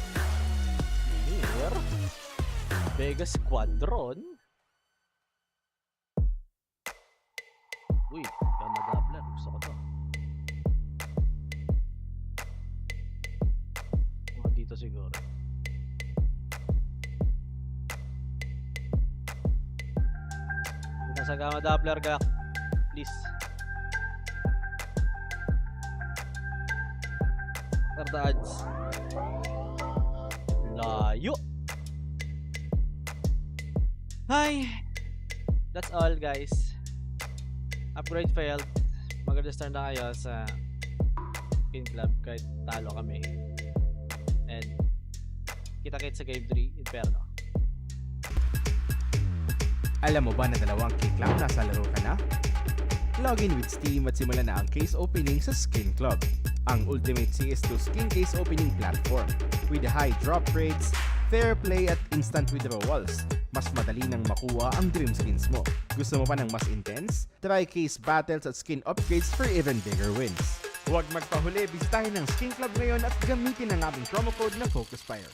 B: Here. Vega Squadron. Uy, gama doubler. Gusto ko to. Mga dito siguro. Nasa gama doubler ka, please. After the ads. Layo. Hi. That's all, guys. Upgrade failed. Mag-register na kayo sa Skin Club kahit talo kami. And kita-kits sa Game 3 Inferno.
A: Alam mo ba na 2 kick lang nasa laro ka na? Login with Steam at simulan na ang case opening sa Skin Club, ang ultimate CS2 skin case opening platform with high drop rates, fair play at instant withdrawals. Mas madali nang makuha ang dream skins mo. Gusto mo pa ng mas intense? Try case battles at skin upgrades for even bigger wins. Huwag magpahuli, bisitahin ng Skin Club ngayon at gamitin ang aming promo code na FocusFire.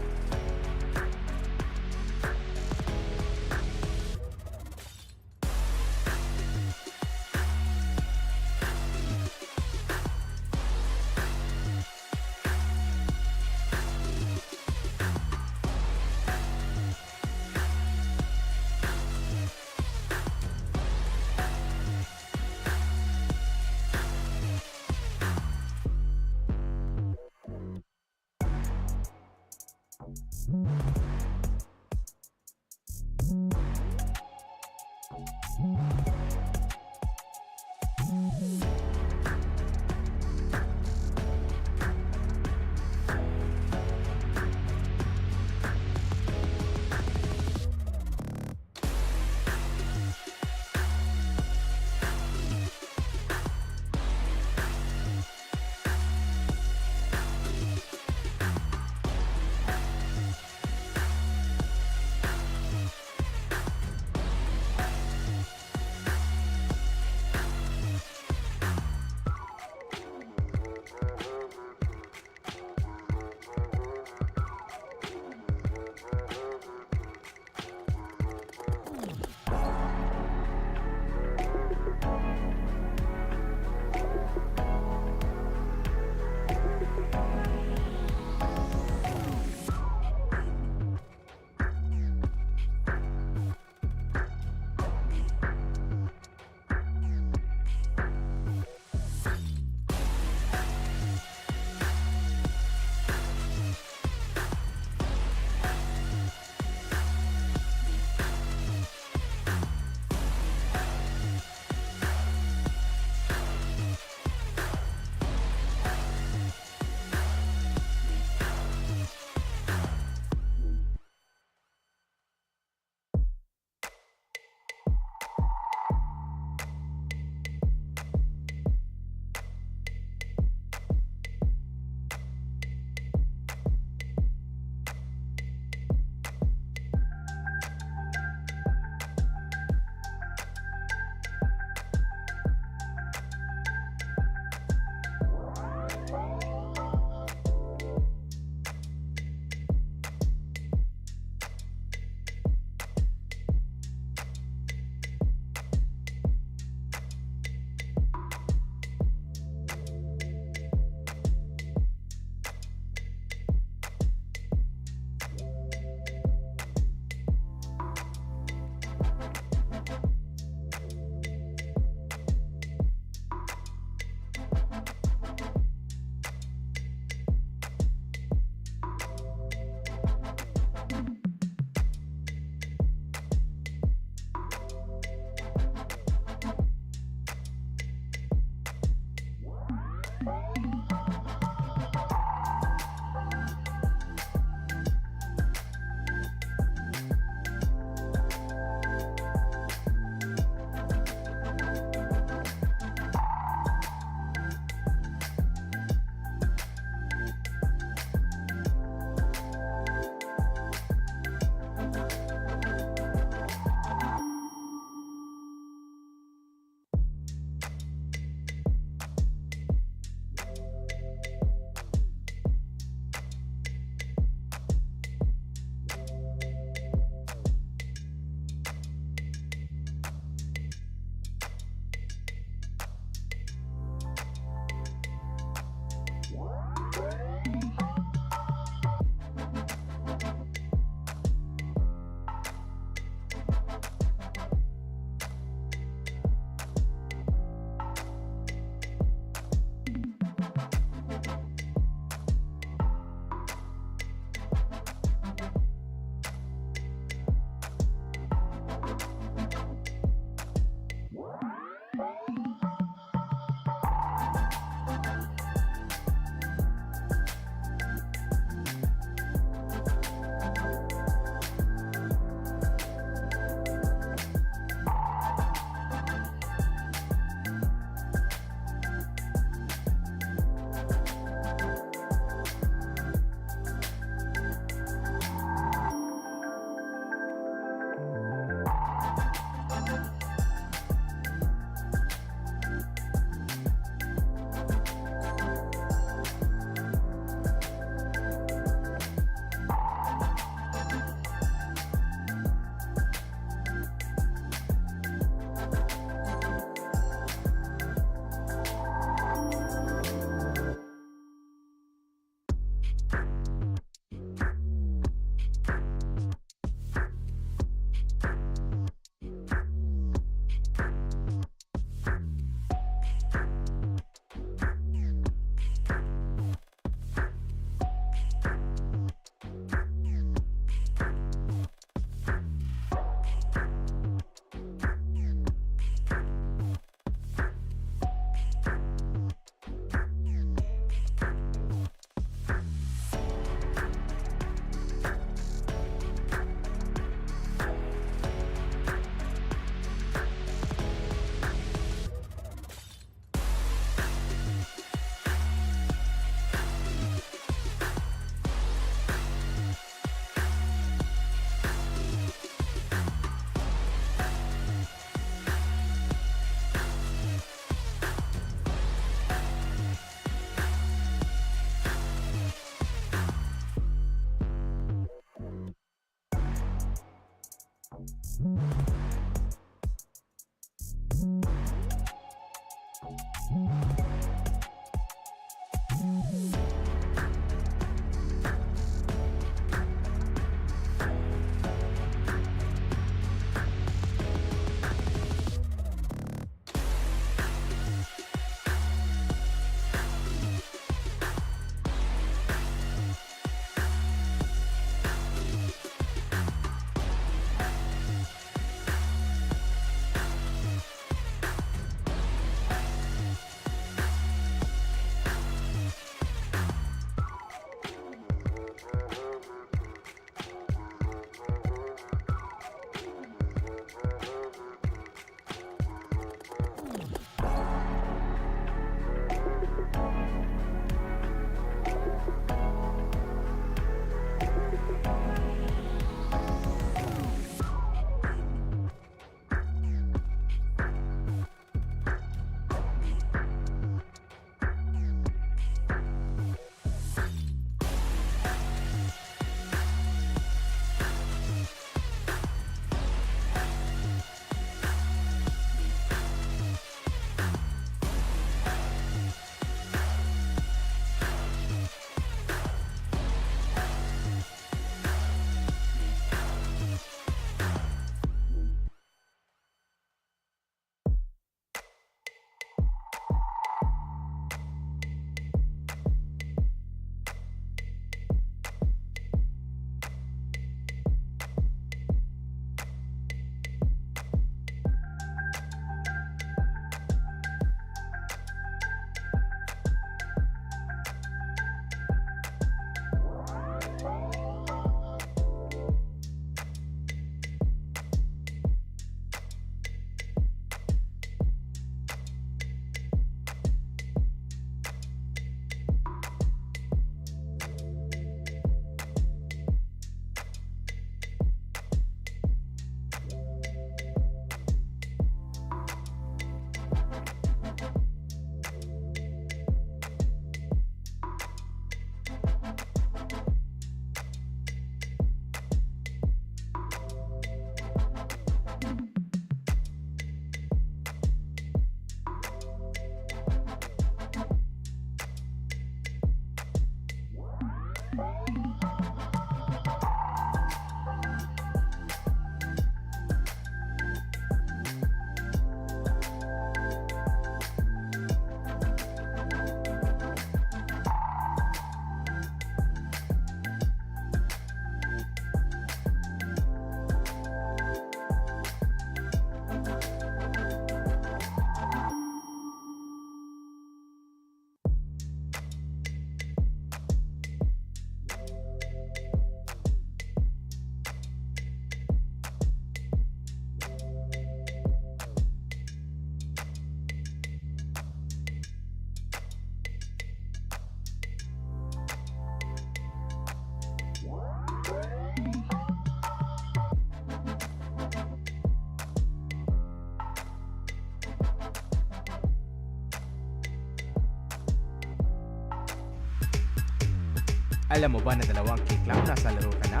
A: Alam mo ba na dalawang kick lang nasa laro ka na?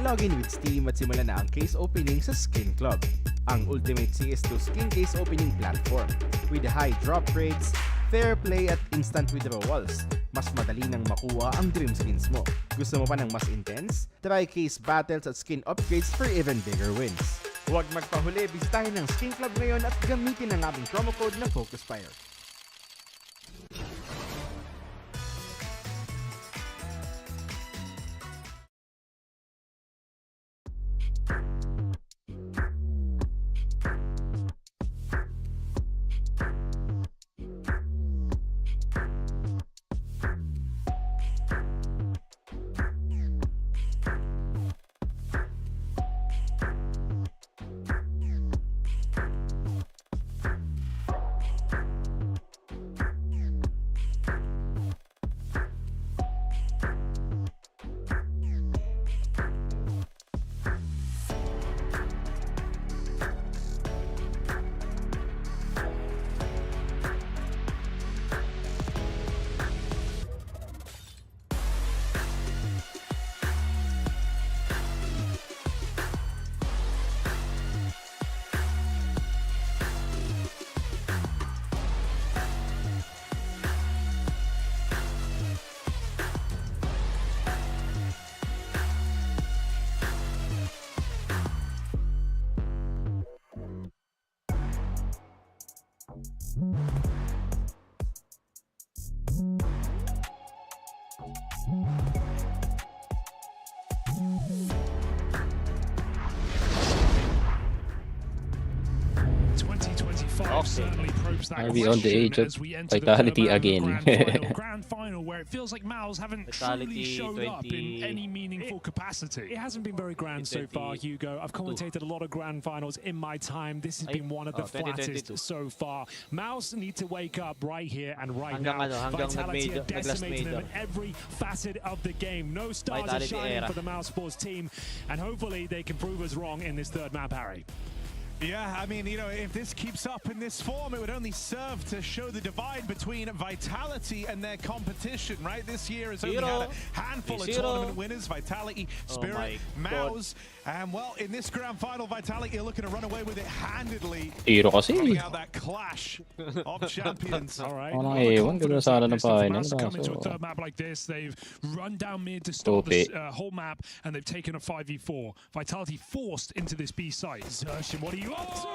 A: Login with Steam at simulan na ang case opening sa Skin Club, ang ultimate CS2 skin case opening platform. With high drop rates, fair play at instant withdrawals, mas madali nang makuha ang dream skins mo. Gusto mo pa ng mas intense? Try case battles at skin upgrades for even bigger wins. Huwag magpahuli, bisitahin ng Skin Club ngayon at gamitin ang aming promo code na FocusFire.
D: Are we on the age of Vitality again?
L: Grand final where it feels like MOUZ haven't truly showed up in any meaningful capacity.
P: It hasn't been very grand so far, Hugo. I've commentated a lot of grand finals in my time. This has been one of the flattest so far. MOUZ need to wake up right here and right now. Vitality are decimating them in every facet of the game. No stars are shining for the MOUZ Sports team, and hopefully they can prove us wrong in this third map, Harry.
K: Yeah, I mean, you know, if this keeps up in this form, it would only serve to show the divide between Vitality and their competition, right? This year has only had a handful of tournament winners, Vitality, Spirit, MOUZ, and well, in this grand final, Vitality are looking to run away with it handedly. Coming out that clash of champions.
L: All right.
D: Coming
L: to a third map like this, they've run down mid to start this whole map, and they've taken a 5v4. Vitality forced into this B site. Zershim, what are you up to?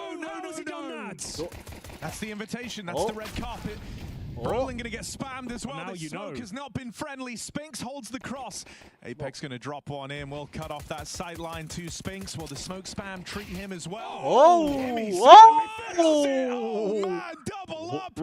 K: That's the invitation. That's the red carpet. Brolin gonna get spammed as well.
L: Now
K: The smoke has not been friendly. Spinks holds the cross. Apex gonna drop one in. We'll cut off that sight line to Spinks. Will the smoke spam treat him as well? Oh man, double up.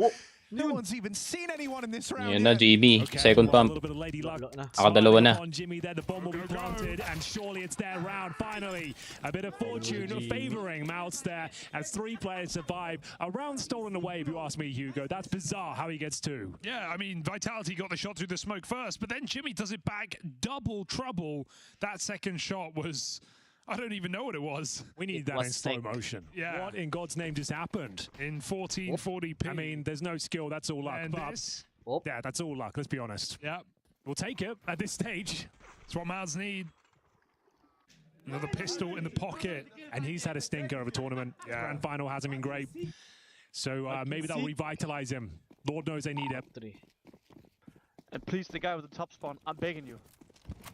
K: No one's even seen anyone in this round.
D: Yan na, GB. Second pump. Nakadalawa na.
P: Jimmy there, the bomb will be planted, and surely it's their round. Finally, a bit of fortune favoring MOUZ there as 3 players survive. A round stolen away, if you ask me, Hugo. That's bizarre how he gets 2.
L: Yeah, I mean, Vitality got the shot through the smoke first, but then Jimmy does it back. Double trouble. That second shot was... I don't even know what it was.
P: We need that in slow motion.
L: Yeah.
P: What in God's name just happened?
L: In 1440p.
P: I mean, there's no skill. That's all luck.
L: And
P: but
L: this?
P: Yeah, that's all luck. Let's be honest.
L: Yeah.
P: We'll take it at this stage.
L: That's what MOUZ need. Another pistol in the pocket.
P: And he's had a stinker of a tournament.
L: Yeah.
P: Grand final hasn't been great. So maybe that'll revitalize him. Lord knows they need it.
H: And please, the guy with the top spawn, I'm begging you.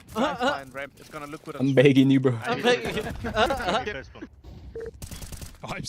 H: Fine, ramp. It's gonna look good.
D: I'm begging you, bro.
L: Vibes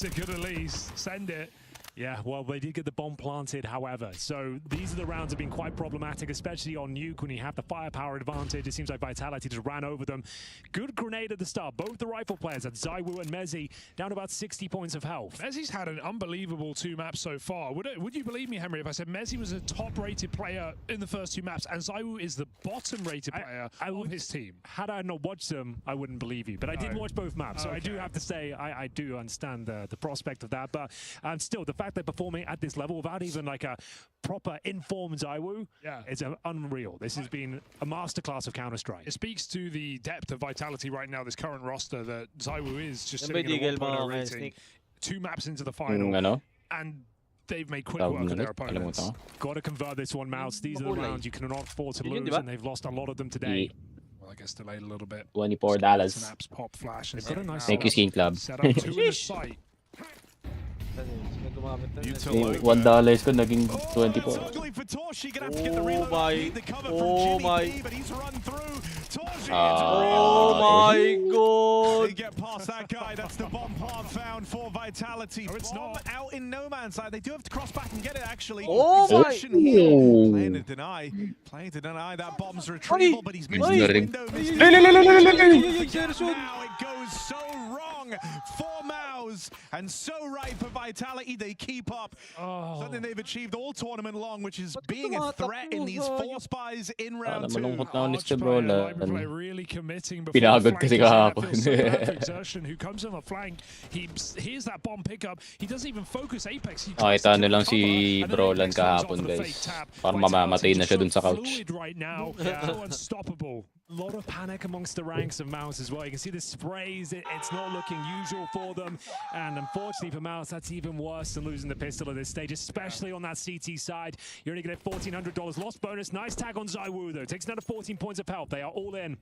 L: are good at least. Send it.
P: Yeah, well, they did get the bomb planted, however. So these are the rounds that have been quite problematic, especially on Nuke when you have the firepower advantage. It seems like Vitality just ran over them. Good grenade at the start. Both the rifle players, at ZywOo and Mezzi, down about 60 points of health.
L: Mezzi's had an unbelievable 2 maps so far. Would you believe me, Henry, if I said Mezzi was a top-rated player in the first 2 maps and ZywOo is the bottom-rated player of his team?
P: Had I not watched them, I wouldn't believe you. But I did watch both maps, so I do have to say I do understand the prospect of that. But still, the fact they're performing at this level without even like a proper informed ZywOo is unreal. This has been a masterclass of Counter-Strike.
L: It speaks to the depth of Vitality right now, this current roster, that ZywOo is just sitting at a 1.0 rating. 2 maps into the final. And they've made quick work of their opponents. Got to convert this one, MOUZ. These are the rounds you cannot afford to lose, and they've lost a lot of them today. Well, I guess delayed a little bit.
D: $24.
L: Snaps, pop, flash. They've got a nice
D: Thank you, Skin Club.
L: set up two in the site.
D: $1 ko naging 24.
B: Oh my.
K: Oh
B: my god.
K: They get past that guy. That's the bomb part found for Vitality. Oh, it's not out in no man's land. They do have to cross back and get it actually.
B: Oh my.
K: Playing to deny. Playing to deny that bomb's retrieval, but he's missed his window. Now it goes so wrong for MOUZ and so right for Vitality. They keep up something they've achieved all tournament long, which is being a threat in these 4 spies in round 2.
L: Really committing before
D: Pinagod kasi kahapon.
L: Exertion who comes on the flank. He hears that bomb pickup. He doesn't even focus Apex.
D: Ito ano lang si Brolan kahapon, guys. Parang mamamatay na siya dun sa couch.
L: Right now, unstoppable. A lot of panic amongst the ranks of MOUZ as well. You can see the sprays. It's not looking usual for them, and unfortunately for MOUZ, that's even worse than losing the pistol at this stage, especially on that CT side. You're only going to get $1,400 lost bonus. Nice tag on ZywOo though. Takes another 14 points of health. They are all in.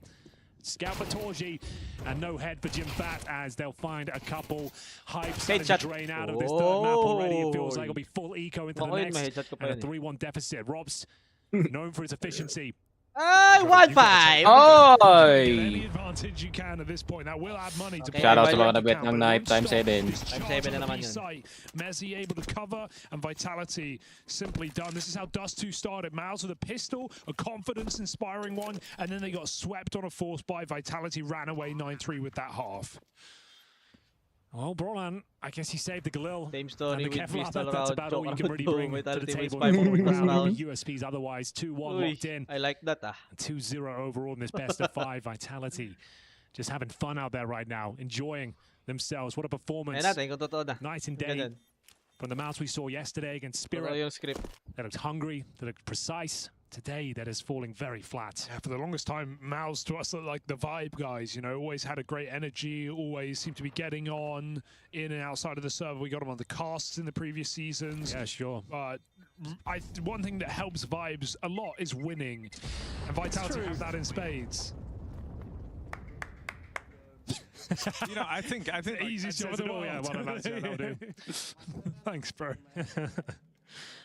L: Scout for Torji, and no head for Jim Fat, as they'll find a couple hypes starting to drain out of this third map already. It feels like it'll be full eco into the next, and a 3-1 deficit. Robs, known for his efficiency.
B: 1-5.
L: Any advantage you can at this point. That will add money to
D: Shout out sa mga nabet ng knife times 7.
B: Times 7 na naman yun.
L: Messi able to cover, and Vitality simply done. This is how Dust2 started. MOUZ with a pistol, a confidence-inspiring one, and then they got swept on a force by Vitality, ran away 9-3 with that half. Well, Brolan, I guess he saved the Galil.
B: Same story with
L: Careful,
B: pistol
L: that's
B: round.
L: about all you can really bring to the table. USPs otherwise. 2-1 locked in.
B: I like that.
L: 2-0 overall in this best of 5. Vitality just having fun out there right now, enjoying themselves. What a performance. Night and day. From the MOUZ we saw yesterday against Spirit. They looked hungry, they looked precise. Today, that is falling very flat. Yeah, for the longest time, MOUZ to us looked like the vibe guys, you know, always had a great energy, always seemed to be getting on in and outside of the server. We got them on the casts in the previous seasons. Yeah, sure. But one thing that helps vibes a lot is winning. And Vitality have that in spades.
K: You know, I think
L: the easiest job in the world. Yeah, that'll do. Thanks, bro.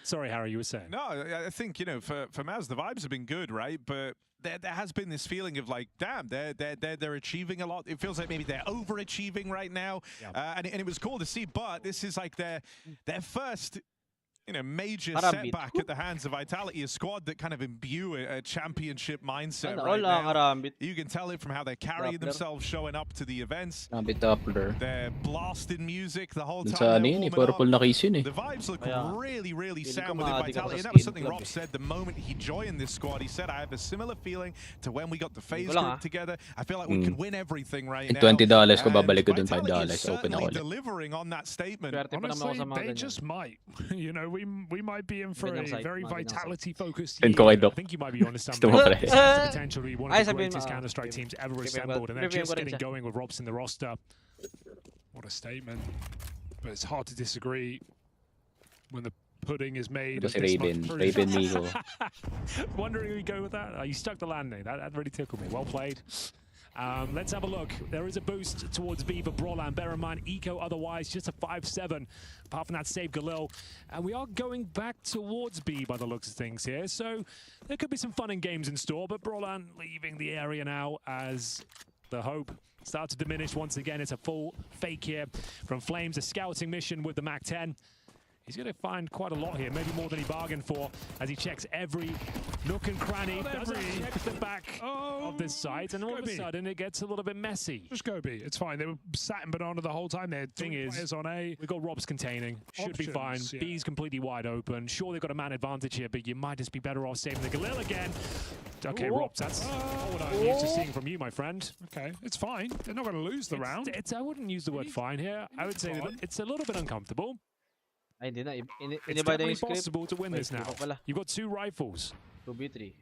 L: Sorry, Harry, you were saying.
K: No, I think, you know, for MOUZ, the vibes have been good, right? But there has been this feeling of like, damn, they're achieving a lot. It feels like maybe they're overachieving right now, and it was cool to see. But this is like their first, you know, major setback at the hands of Vitality, a squad that kind of imbue a championship mindset right now. You can tell it from how they're carrying themselves, showing up to the events. They're blasting music the whole time. The vibes look really, really sound within Vitality. And that was something Rob said the moment he joined this squad. He said, I have a similar feeling to when we got the FaZe group together. I feel like we could win everything right now.
D: $20 ko babalik ko dun $5. Open ako ulit.
K: Delivering on that statement.
L: Honestly, they just might. You know, we might be in for a very Vitality-focused
D: year.
L: I think you might be honest. It's potentially one of the greatest Counter-Strike teams ever assembled, and they're just getting going with Robs in the roster. What a statement. But it's hard to disagree when the pudding is made.
D: Raven Migo.
L: Wondering who you go with that? You stuck the landing. That really tickled me. Well played. Let's have a look. There is a boost towards B for Brolan. Bear in mind, eco otherwise just a 5-7. Apart from that, save Galil. And we are going back towards B by the looks of things here. So there could be some fun and games in store. But Brolan leaving the area now as the hope starts to diminish once again. It's a full fake here from Flames. A scouting mission with the MAC-10. He's going to find quite a lot here, maybe more than he bargained for, as he checks every nook and cranny. Doesn't check the back of this site, and all of a sudden it gets a little bit messy. Just go B. It's fine. They were sat in banana the whole time. Their thing is on A. We've got Robs containing. Should be fine. Yeah. B's completely wide open. Sure, they've got a man advantage here, but you might just be better off saving the Galil again. Okay, Robs, that's what I'm used to seeing from you, my friend. Okay, it's fine. They're not going to lose the round. I wouldn't use the word fine here. I would say that it's a little bit uncomfortable. It's definitely possible to win this now. You've got 2 rifles.
B: 2v3.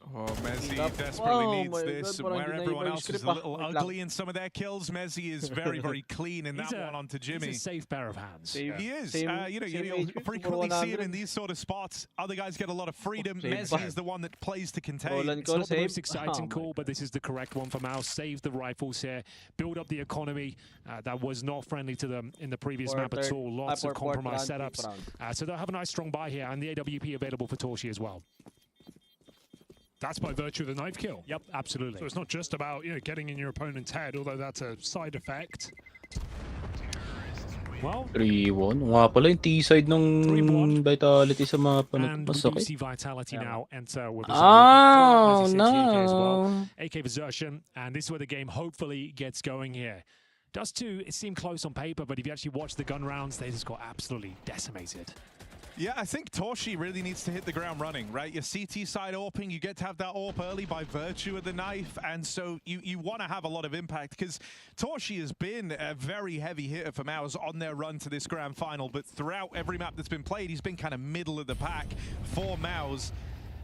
K: Oh, Mezzi
B: Buildup.
K: desperately
B: Oh
K: needs
B: my
K: this.
B: God,
K: And
B: parang
K: where
B: hindi
K: everyone
B: na
K: else is
B: script
K: a little
B: Wait lang.
K: ugly in some of their kills, Mezzi is very, very clean in that one onto Jimmy.
P: He's a safe pair of hands.
B: Same-
K: He is.
B: same-
K: You know,
B: same
K: you'll
B: HP,
K: frequently see him
B: 100.
K: in these sort of spots. Other guys get a lot of freedom.
B: Same
K: Messi
B: vibe.
K: is the one that plays to contain.
B: Roland
P: It's not the
B: save.
P: most exciting
B: Oh my
P: call, but this is the correct one for MOUZ. Save the rifles here, build up the economy. That was not friendly to them in the previous map at all. Lots of compromised setups. So they'll have a nice strong buy here, and the AWP available for Torshi as well.
L: That's by virtue of the knife kill.
P: Yep, absolutely.
L: So it's not just about getting in your opponent's head, although that's a side effect.
P: Well,
D: 3-1. Nga pala yung T-side ng Vitality sa mapa na
P: and
D: to.
P: we do
D: Masakit.
P: see Vitality now enter with a
D: Oh,
P: as you see AK as well.
D: no.
P: AK Versertion, and this is where the game hopefully gets going here. Dust 2, it seemed close on paper, but if you actually watch the gun rounds, they just got absolutely decimated.
K: Yeah, I think Torshi really needs to hit the ground running, right? Your CT side AWPing, you get to have that AWP early by virtue of the knife, and so you want to have a lot of impact, because Torshi has been a very heavy hitter for MOUZ on their run to this grand final, but throughout every map that's been played, he's been kind of middle of the pack for MOUZ.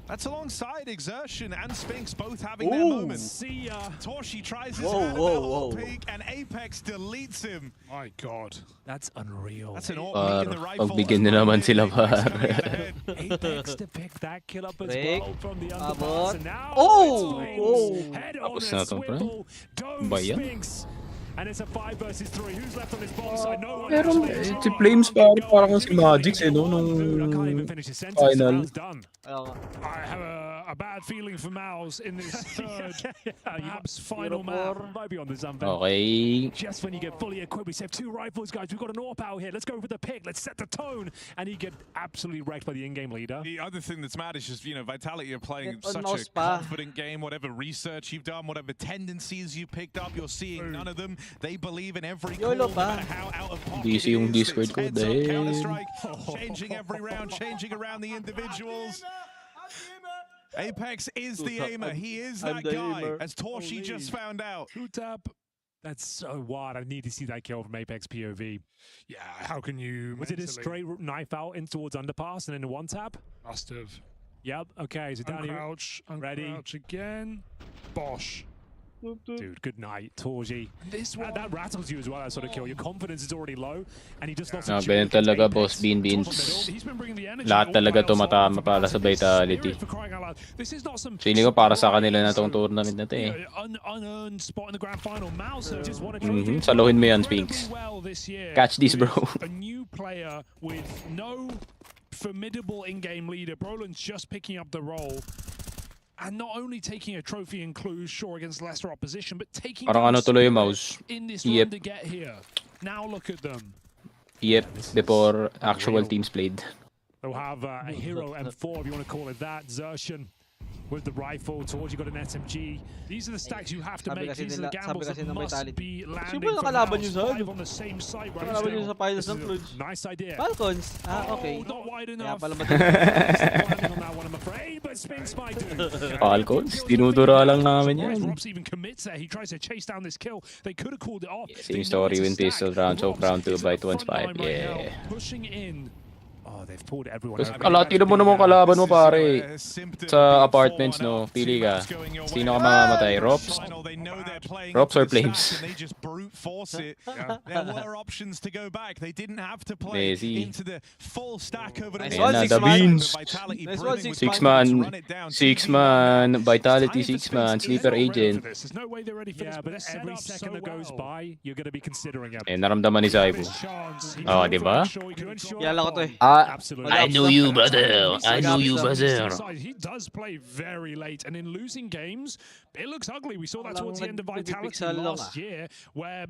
K: That's alongside Exertion and Spinks both having their moments.
P: See ya.
K: Torshi tries his
B: Whoa.
K: peek, and Apex deletes him.
L: My God.
P: That's unreal.
K: That's an AWP in the rifle.
D: Pagbigyan na naman sila par.
P: Apex to pick that kill up as
B: Break.
P: well from the
B: Abot.
P: underpass. And now
B: Oh!
P: it's
B: Oh!
P: Flames. Head on
D: Tapos
P: a
D: na to, pre.
P: swivel. Dome
D: Ba yan?
P: Spinks. And it's a 5 versus 3. Who's left on this bomb side? No one.
D: Pero
P: actually.
D: si Flames parang si Magic no nung
P: I can't even finish his sentence.
D: final.
P: Round's done.
L: I have a bad feeling for MOUZ in this third, perhaps final
P: Map.
L: map.
P: Might be on the something.
D: Okay.
P: Just when you get fully equipped, we have 2 rifles, guys. We've got an AWP out here. Let's go for the pick. Let's set the tone. And he get absolutely wrecked by the in-game leader.
K: The other thing that's mad is just, Vitality are playing
B: Get
K: such
B: on
K: a
B: mouse pa.
K: confident game. Whatever research you've done, whatever tendencies you've picked up, you're seeing none of them. They believe in every call,
B: YOLO
K: no
B: pa.
K: matter how out of pocket
D: Busy yung
K: it is.
D: Discord
K: It's
D: ko
K: heads up,
D: dahil.
K: Counter-Strike, changing every round, changing around the individuals. Apex is the aimer. He is
B: I'm
K: that
B: the
K: guy,
B: aimer.
K: as Torshi just found out.
P: Two tap. That's so wild. I need to see that kill from Apex POV.
L: Yeah, how can you?
P: Was it a
L: mentally-
P: straight knife out in towards underpass and then a one tap?
L: Must have.
P: Yep. Okay. So down here.
L: Uncrouch,
P: Ready.
L: uncrouch again. Bosh.
P: Dude, good night, Torji.
L: This one.
P: That rattles you as well, that sort of kill. Your confidence is already low, and he just lost
D: Ah,
P: a duel
D: ganyan
P: against
D: talaga,
P: Apex.
D: boss Bean Beans.
L: He's been bringing the energy.
D: Lahat
L: all
D: talaga
L: rounds on
D: tumatama
L: for
D: para
L: MOUZ.
D: sa
L: It's the
D: Vitality.
L: spirit for crying out loud. This is not some
D: Feeling ko para sa kanila na tong tournament na to eh.
L: unearned spot in the grand final. MOUZ
P: Just won a
D: Mhm,
P: trophy.
D: saluhin mo yan,
L: incredibly
D: Spinks.
L: well this year.
D: Catch this, bro.
L: With a new player with no formidable in-game leader. Brolin's just picking up the role. And not only taking a trophy in Cluj, sure, against lesser opposition, but taking
D: Parang ano tuloy yung
L: spirit
D: MOUZ.
L: in this
D: Yep.
L: run to get here. Now look at them.
D: Yep, before actual teams played.
P: They'll have a hero M4, if you want to call it that. Xertion with the rifle. Torji got an SMG.
L: These are the stacks you have to
B: Sabi
L: make.
B: kasi
L: These are the
B: nila-
L: gambles
B: sabi kasi
L: that
B: ng
L: must
B: Vitality.
L: be landing
B: Sino ba
L: for
B: nakalaban
L: MOUZ.
B: nyo sa
L: 5 on the same site right
B: Nakalaban nyo
L: now.
B: sa finals
P: This
B: ng
P: is a
B: Cluj.
P: nice idea.
B: Falcons. Okay.
L: Oh, not wide
B: Kaya
L: enough.
B: pala
P: Landing on that one, I'm afraid, but Spinks might do.
D: Falcons, dinudura lang namin
L: Surprised
D: yan.
L: Robs even commits there. He tries to chase down this kill. They could have called it off.
D: Same
L: They know
D: story
L: it's a
D: when
L: stack.
D: pistol round, so
L: Robs
D: round 2
L: is
D: by
L: at the
D: 2 and
L: front
D: 5.
L: line right now,
D: Yeah.
L: pushing in.
P: Oh, they've pulled everyone
D: Tapos
P: over.
D: kalahati na mo namang kalaban mo pare. Sa apartments no, pili ka. Sino ka mamamatay? Rops? Rops or Flames?
K: They just brute force it. There were options to go back. They didn't have to play
D: Lazy.
K: into the full stack over the
B: Nice
D: Ayan
B: one,
D: na,
B: six
D: the
B: man.
D: beans.
K: Vitality
B: Nice
K: brimming
B: one,
K: with
D: Six
K: confidence,
D: man,
K: run it down.
D: 6 man, Vitality
L: Time for
D: 6 man,
L: Spinks.
D: sleeper
L: They're not ready
D: agent.
L: for this. There's no way they're ready for
P: Yeah,
L: this,
P: but
L: they're set
P: every
L: up
P: second
L: so
P: that goes
L: well.
P: by, you're going to be considering it.
D: Eh, naramdaman ni Zaibu. Oh, di ba?
B: Kilala ko to eh.
P: Absolutely.
D: I know you, brother. I know you, brother.
L: He does play very late, and in losing games, it looks ugly. We saw that towards the end of Vitality
B: nagpipixel lang
L: last year, where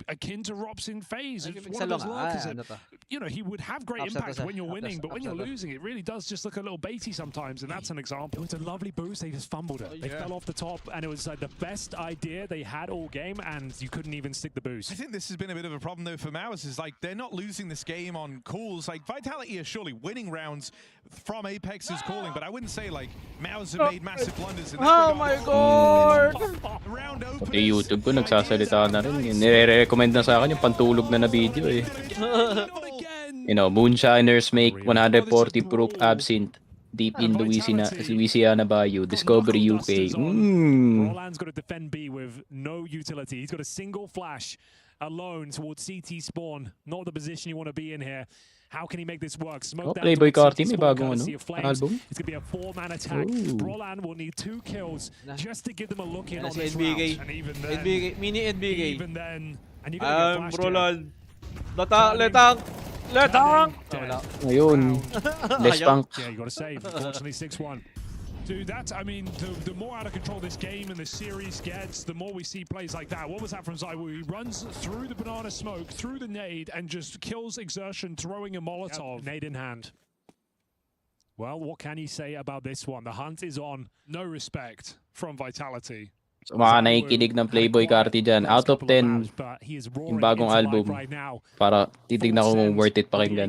L: akin to Robs in phase, it's one
B: Nagpipixel
L: of those
B: lang
L: lurkers
B: ano
L: that,
B: to?
L: you know, he would have great
B: Upset
L: impact
B: to
L: when you're winning, but when you're
B: upset to.
L: losing, it really does just look a little baity sometimes, and that's an
P: It
L: example.
P: was a lovely boost. They just fumbled it. They fell off the top, and it was like the best idea they had all game, and you couldn't even stick the boost.
K: I think this has been a bit of a problem though for MOUZ, is like they're not losing this game on calls. Like Vitality are surely winning rounds from Apex's calling, but I wouldn't say like MOUZ have made massive blunders in that
B: Oh
K: regard.
B: my god!
K: Round openers,
D: Eh, YouTube ko nagsasalita na rin. Nire-recommend na sa akin yung pantulog na video eh. You know, Moonshiners make 140 proof absinthe. Deep in Louisiana Bayou, Discovery UK.
P: Roland's got to defend B with no utility. He's got a single flash alone towards CT spawn. Not the position you want to be in here. How can he make this work? Smoke down
D: Playboy
P: towards
D: Carti,
P: CT
D: may
P: spawn,
D: bagong
P: courtesy of Flames.
D: album.
P: It's going to be a 4-man attack. Roland will need 2 kills just to give them a look in on
B: Si
P: this
B: NBK.
P: round. And even then,
B: NBK, mini NBK.
P: even then, and you got to get flashed
B: Roland. Letang!
D: Ayun. Less punk.
P: Yeah, you got to save. Unfortunately, 6-1. Dude, that's, I mean, the more out of control this game and the series gets, the more we see plays like that. What was that from ZywOo? He runs through the banana smoke, through the nade, and just kills Exertion, throwing a Molotov. Nade in hand. Well, what can you say about this one? The hunt is on.
L: No respect from Vitality.
D: So, mga nakikinig ng Playboy Carti dyan, out of 10, yung bagong album, para titignan ko kung worth it pakinggan.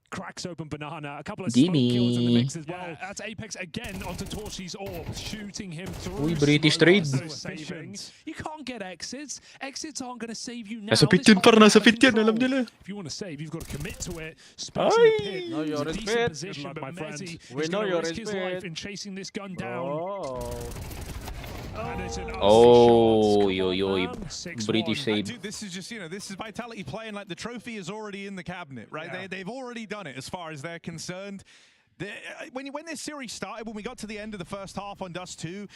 P: Cracks open banana, a couple of
D: Jimmy.
P: smoke kills in the mix as well.
L: Yeah, that's Apex again onto Torshi's orb, shooting him through.
D: Uy, British trade.
L: You can't get exits. Exits aren't going to save you now.
D: Nasa pit yun, para nasa pit yan, alam nila.
L: If you want to save, you've got to commit to it.
B: Ay! No, you're in pit.
L: Position, but Messi
B: We
L: is
B: know
L: going to
B: you're
L: risk
B: in
L: his life
B: pit.
L: in chasing this gun down.
D: Yo, British save.
K: Dude, this is just, this is Vitality playing like the trophy is already in the cabinet, right?
L: Yeah.
K: They've already done it as far as they're concerned. When this series started, when we got to the end of the first half on Dust 2,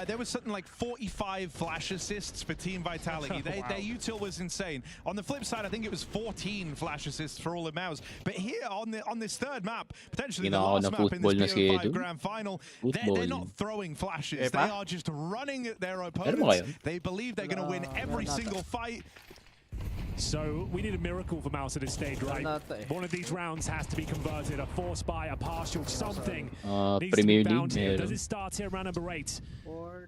K: there was something like 45 flash assists for Team Vitality. Their util was insane. On the flip side, I think it was 14 flash assists for all of MOUZ. But here on this third map, potentially the last map in this BO5 Grand Final, they're not throwing flashes. They are just running at their opponents. They believe they're going to win every single fight.
P: So we need a miracle for MOUZ at this stage, right? One of these rounds has to be converted, a force buy, a partial, something needs to be found here. Does it start here, round number 8?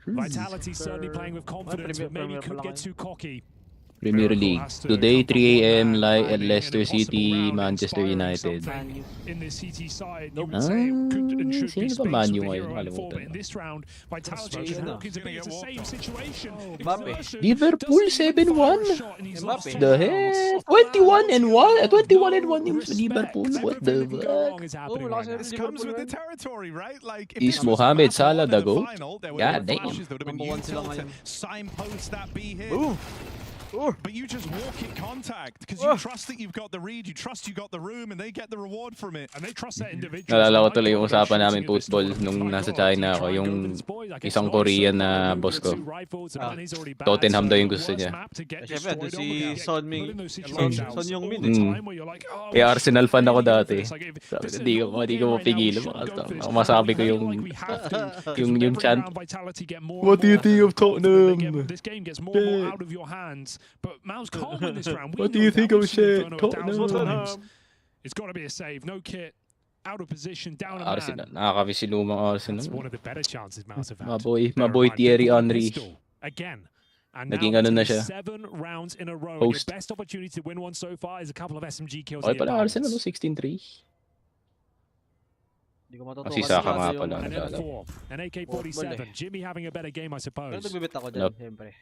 P: Vitality certainly playing with confidence, but maybe could get too cocky.
D: Premier League. Today, 3 AM, live at Leicester City, Manchester United.
L: In the CT side, you would say it could and should be
D: sino ba
L: space
D: Man
L: for
D: U
L: the
D: ngayon?
L: hero and four, but
D: Kalimutan
L: in
D: ko.
L: this round, Vitality is looking to be in the same situation. Exertion
D: Liverpool 7-1? The heck? 21-1? 21-1 yung Liverpool? What the fuck?
K: This comes with the territory, right? Like, if
D: Is
K: this was
D: Mohamed
K: Grand
D: Salah the
K: Final,
D: GOAT?
K: final, there would
D: God
K: have been
D: damn.
K: flashes, there would have been util to signpost that B hit. But you just walk in contact because you trust that you've got the read, you trust you got the room, and they get the reward from it.
L: And they trust that individual.
D: Nalala ko tuloy yung usapan namin football nung nasa China ako, yung isang Korean na boss ko. Tottenham daw yung gusto niya.
B: Siyempre, si Son Heung-min.
D: Eh, Arsenal fan ako dati. Sabi, hindi ko mapigilan. Masabi ko yung chant. What do you think of Tottenham?
L: This game gets more and more out of your hands, but MOUZ can't win this round.
D: What do you think of shit? Tottenham?
L: It's got to be a save. No kit. Out of position. Down a
D: Arsenal.
L: man.
D: Nakakamiss si lumang Arsenal.
L: That's one of the better chances MOUZ have had.
D: Maboy Thierry Henry.
L: Again. And
D: Naging
L: now
D: ano na
L: it's
D: siya.
L: 7 rounds in a row.
D: Host.
L: Your best opportunity to win one so far is a couple of SMG kills.
D: Okay
L: here,
D: pala
L: balance.
D: Arsenal, 16-3.
B: Hindi ko matutuwa.
D: Si Saka nga pala.
L: And then 4. An AK-47. Jimmy having a better game, I suppose.
B: Nagbibit ako dyan, siyempre.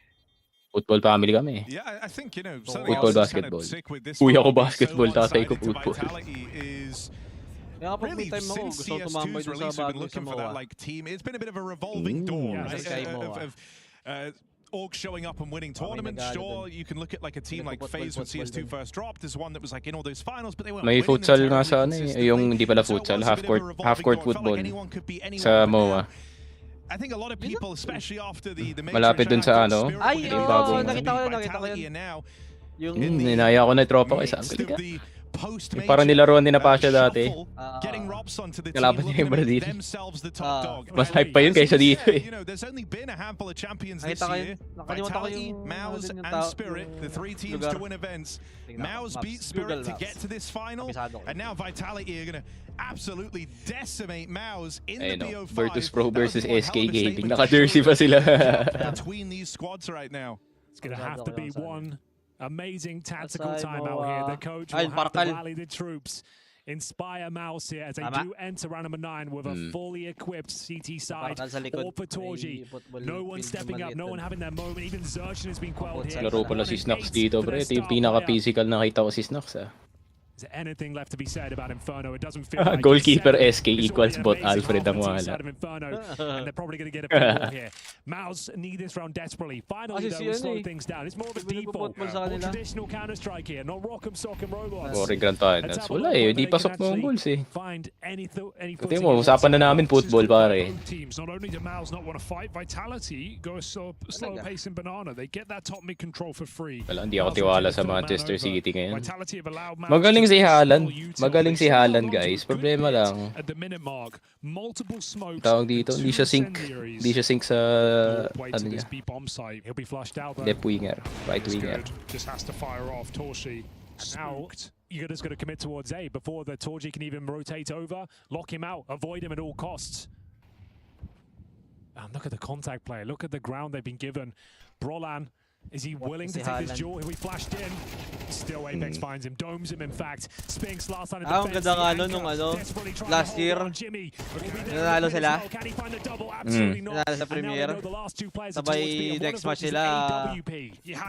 D: Football family kami.
K: Yeah, I think, something
D: Football,
K: else that's kind
D: basketball.
K: of sick with this
D: Kuya ko
K: one being
D: basketball,
K: so
D: tatay ko
K: one-sided to
D: football.
K: Vitality is
B: Kaya kapag may
K: really,
B: time ako,
K: since
B: gusto ko tumambay
K: CS2's
B: dun sa
K: release, we've been
B: bago sa
K: looking for that
B: MOA.
K: like team. It's been a bit of a revolving door,
B: Yeah,
K: right?
B: sa MOA.
K: Of orgs showing up and winning tournaments. Sure, you can look at like a team like FaZe when CS2 first dropped as one that was like in all those finals, but they weren't
D: May
K: winning
D: futsal
K: them
D: nga
K: terribly
D: sa ano eh.
K: consistently.
D: Yung hindi pala
K: So it
D: futsal,
K: was a bit of a
D: half court
K: revolving door. It felt
D: football
K: like anyone could be anyone,
D: sa
K: but
D: MOA.
K: now, I think a lot of people, especially after the major
D: Malapit dun sa ano.
B: Ay,
D: yung
B: oo,
D: bagong
B: nakita ko yun. Yung
D: ninaya ko na tropa ko isa. Yung parang nilaruan din na pa siya dati. Kalaban niya yung Brazil. Mas hype pa yun kaysa dito eh.
K: There's only been a handful of champions this
B: Nakita ko
K: year.
B: yun. Nakalimutan ko
K: Vitality,
B: yung
K: MOUZ,
B: yung
K: and
B: tao-
K: Spirit, the 3 teams
B: lugar.
K: to win events. MOUZ beat
B: Maps.
K: Spirit
B: Google
K: to get
B: Maps.
K: to this final,
B: Kabisado ko.
K: and now Vitality are going to absolutely decimate MOUZ in
D: Ayun
K: the
D: o,
K: BO5.
D: Virtus.pro
K: That would
D: versus
K: be one
D: SK
K: hell of a
D: Gaming.
K: statement to
D: Naka-jersey
K: show
D: pa sila.
K: between these squads right now.
L: It's going to have to be one amazing tactical
B: Aside
L: time
B: mo,
L: out here. The coach
B: Ay,
L: will have to
B: Parkal.
L: rally the troops. Inspire MOUZ here as they
B: Tama.
L: do enter round number 9 with a fully equipped CT side.
B: Parkal sa likod.
L: All for Torji.
B: May football
L: No one
B: field
L: stepping
B: na
L: up, no
B: maliit
L: one
B: dun.
L: having their moment. Even Xerxen has been quelled here.
D: Laro pala si Snacks dito, pre. Ito yung pinaka-physical na nakita ko si Snacks ah.
P: Is there anything left to be said about Inferno? It doesn't feel like
D: Goalkeeper
P: it's
D: SK equals bot Alfred ang wala.
P: Inferno, and they're probably going to get a field goal here. MOUZ need this round desperately. Finally, though, we slow things down. It's more of a default, more traditional counter-strike here, not rock'em sock'em robots.
D: Boring Grandfinals. Wala eh, di pasok mga goals eh.
P: Find any
D: Tingnan mo, usapan na namin football pare.
L: Teams, not only do MOUZ not want to fight, Vitality go a slow pace in banana. They get that top mid control for free.
D: Wala, hindi ako tiwala sa Manchester City ngayon. Magaling si Haaland. Magaling si Haaland, guys. Problema lang. Tawag dito, hindi siya sync sa ano niya. Left winger, right winger.
L: Just has to fire off Torshi.
P: Now, you're just going to commit towards A before the Torji can even rotate over, lock him out, avoid him at all costs. And look at the contact play. Look at the ground they've been given. Brolan, is he willing to take this duel? He'll be flashed in. Still, Apex finds him, domes him, in fact. Spinks last time in defense.
B: Ang ganda nga nung last year. Nanalo sila. Nanalo sa Premier. Sabay next match sila.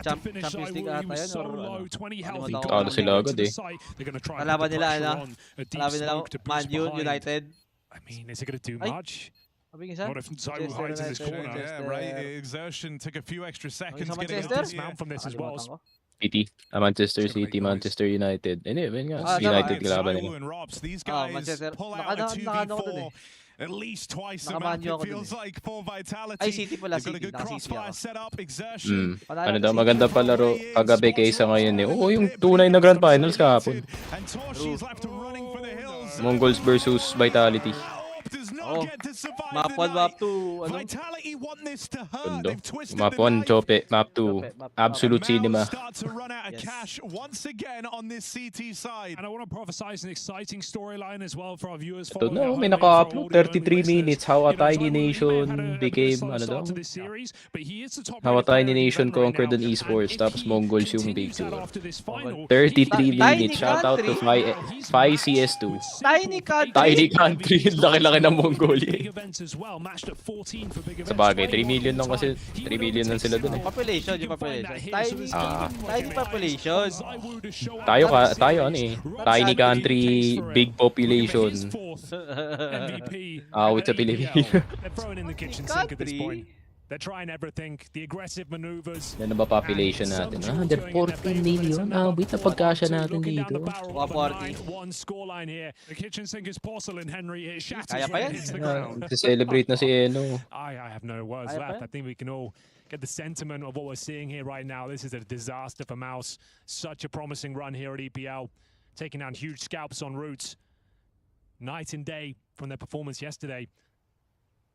B: Champions League ata yun or
D: Talo sila agad eh.
B: Kalaban nila Kalaban nila Man United.
P: I mean, is it going to do much?
L: What if Zaiwu hides in this corner?
K: Yeah, right. Exertion took a few extra seconds getting
B: Manchester?
K: dismount
P: from this as well.
D: City, Manchester City, Manchester United. Anyway, United kalaban nila.
K: These guys pull out a 2v4 at least twice a map, it feels like, for Vitality.
B: Ay, City pala,
K: They've got a good crossfire setup, Exertion.
D: Ano daw, maganda palaro kagabi kaysa ngayon eh. Oo, yung tunay na Grand Finals kahapon. Mongols versus Vitality.
B: Oh, map 1, map 2, ano?
D: Gundo. Map 1, Chope. Map 2, Absolute Cinema.
L: And I want to prophesize an exciting storyline as well for our viewers.
D: Ito na, may naka-upload 33 minutes. How a Tiny Nation became, ano daw? How a Tiny Nation conquered an Esports. Tapos Mongols yung big two. 33 minutes. Shoutout to FI CS2.
B: Tiny country.
D: Tiny country. Laki-laki ng Mongolia. Sa bagay, 3 million lang kasi. 3 million lang sila dun eh.
B: Population, yung population. Tiny population.
D: Tayo ano eh. Tiny country, big population. Awit sa Pilipinas.
P: They're trying everything, the aggressive maneuvers.
D: Ano ba population natin? 114 million. Wait na pagkasya natin dito.
P: 1 scoreline here. The kitchen sink is porcelain, Henry. It shatters right into the ground.
D: Celebrate na si Eno.
P: I have no words left. I think we can all get the sentiment of what we're seeing here right now. This is a disaster for MOUZ. Such a promising run here at EPL. Taking down huge scalps on routes. Night and day from their performance yesterday.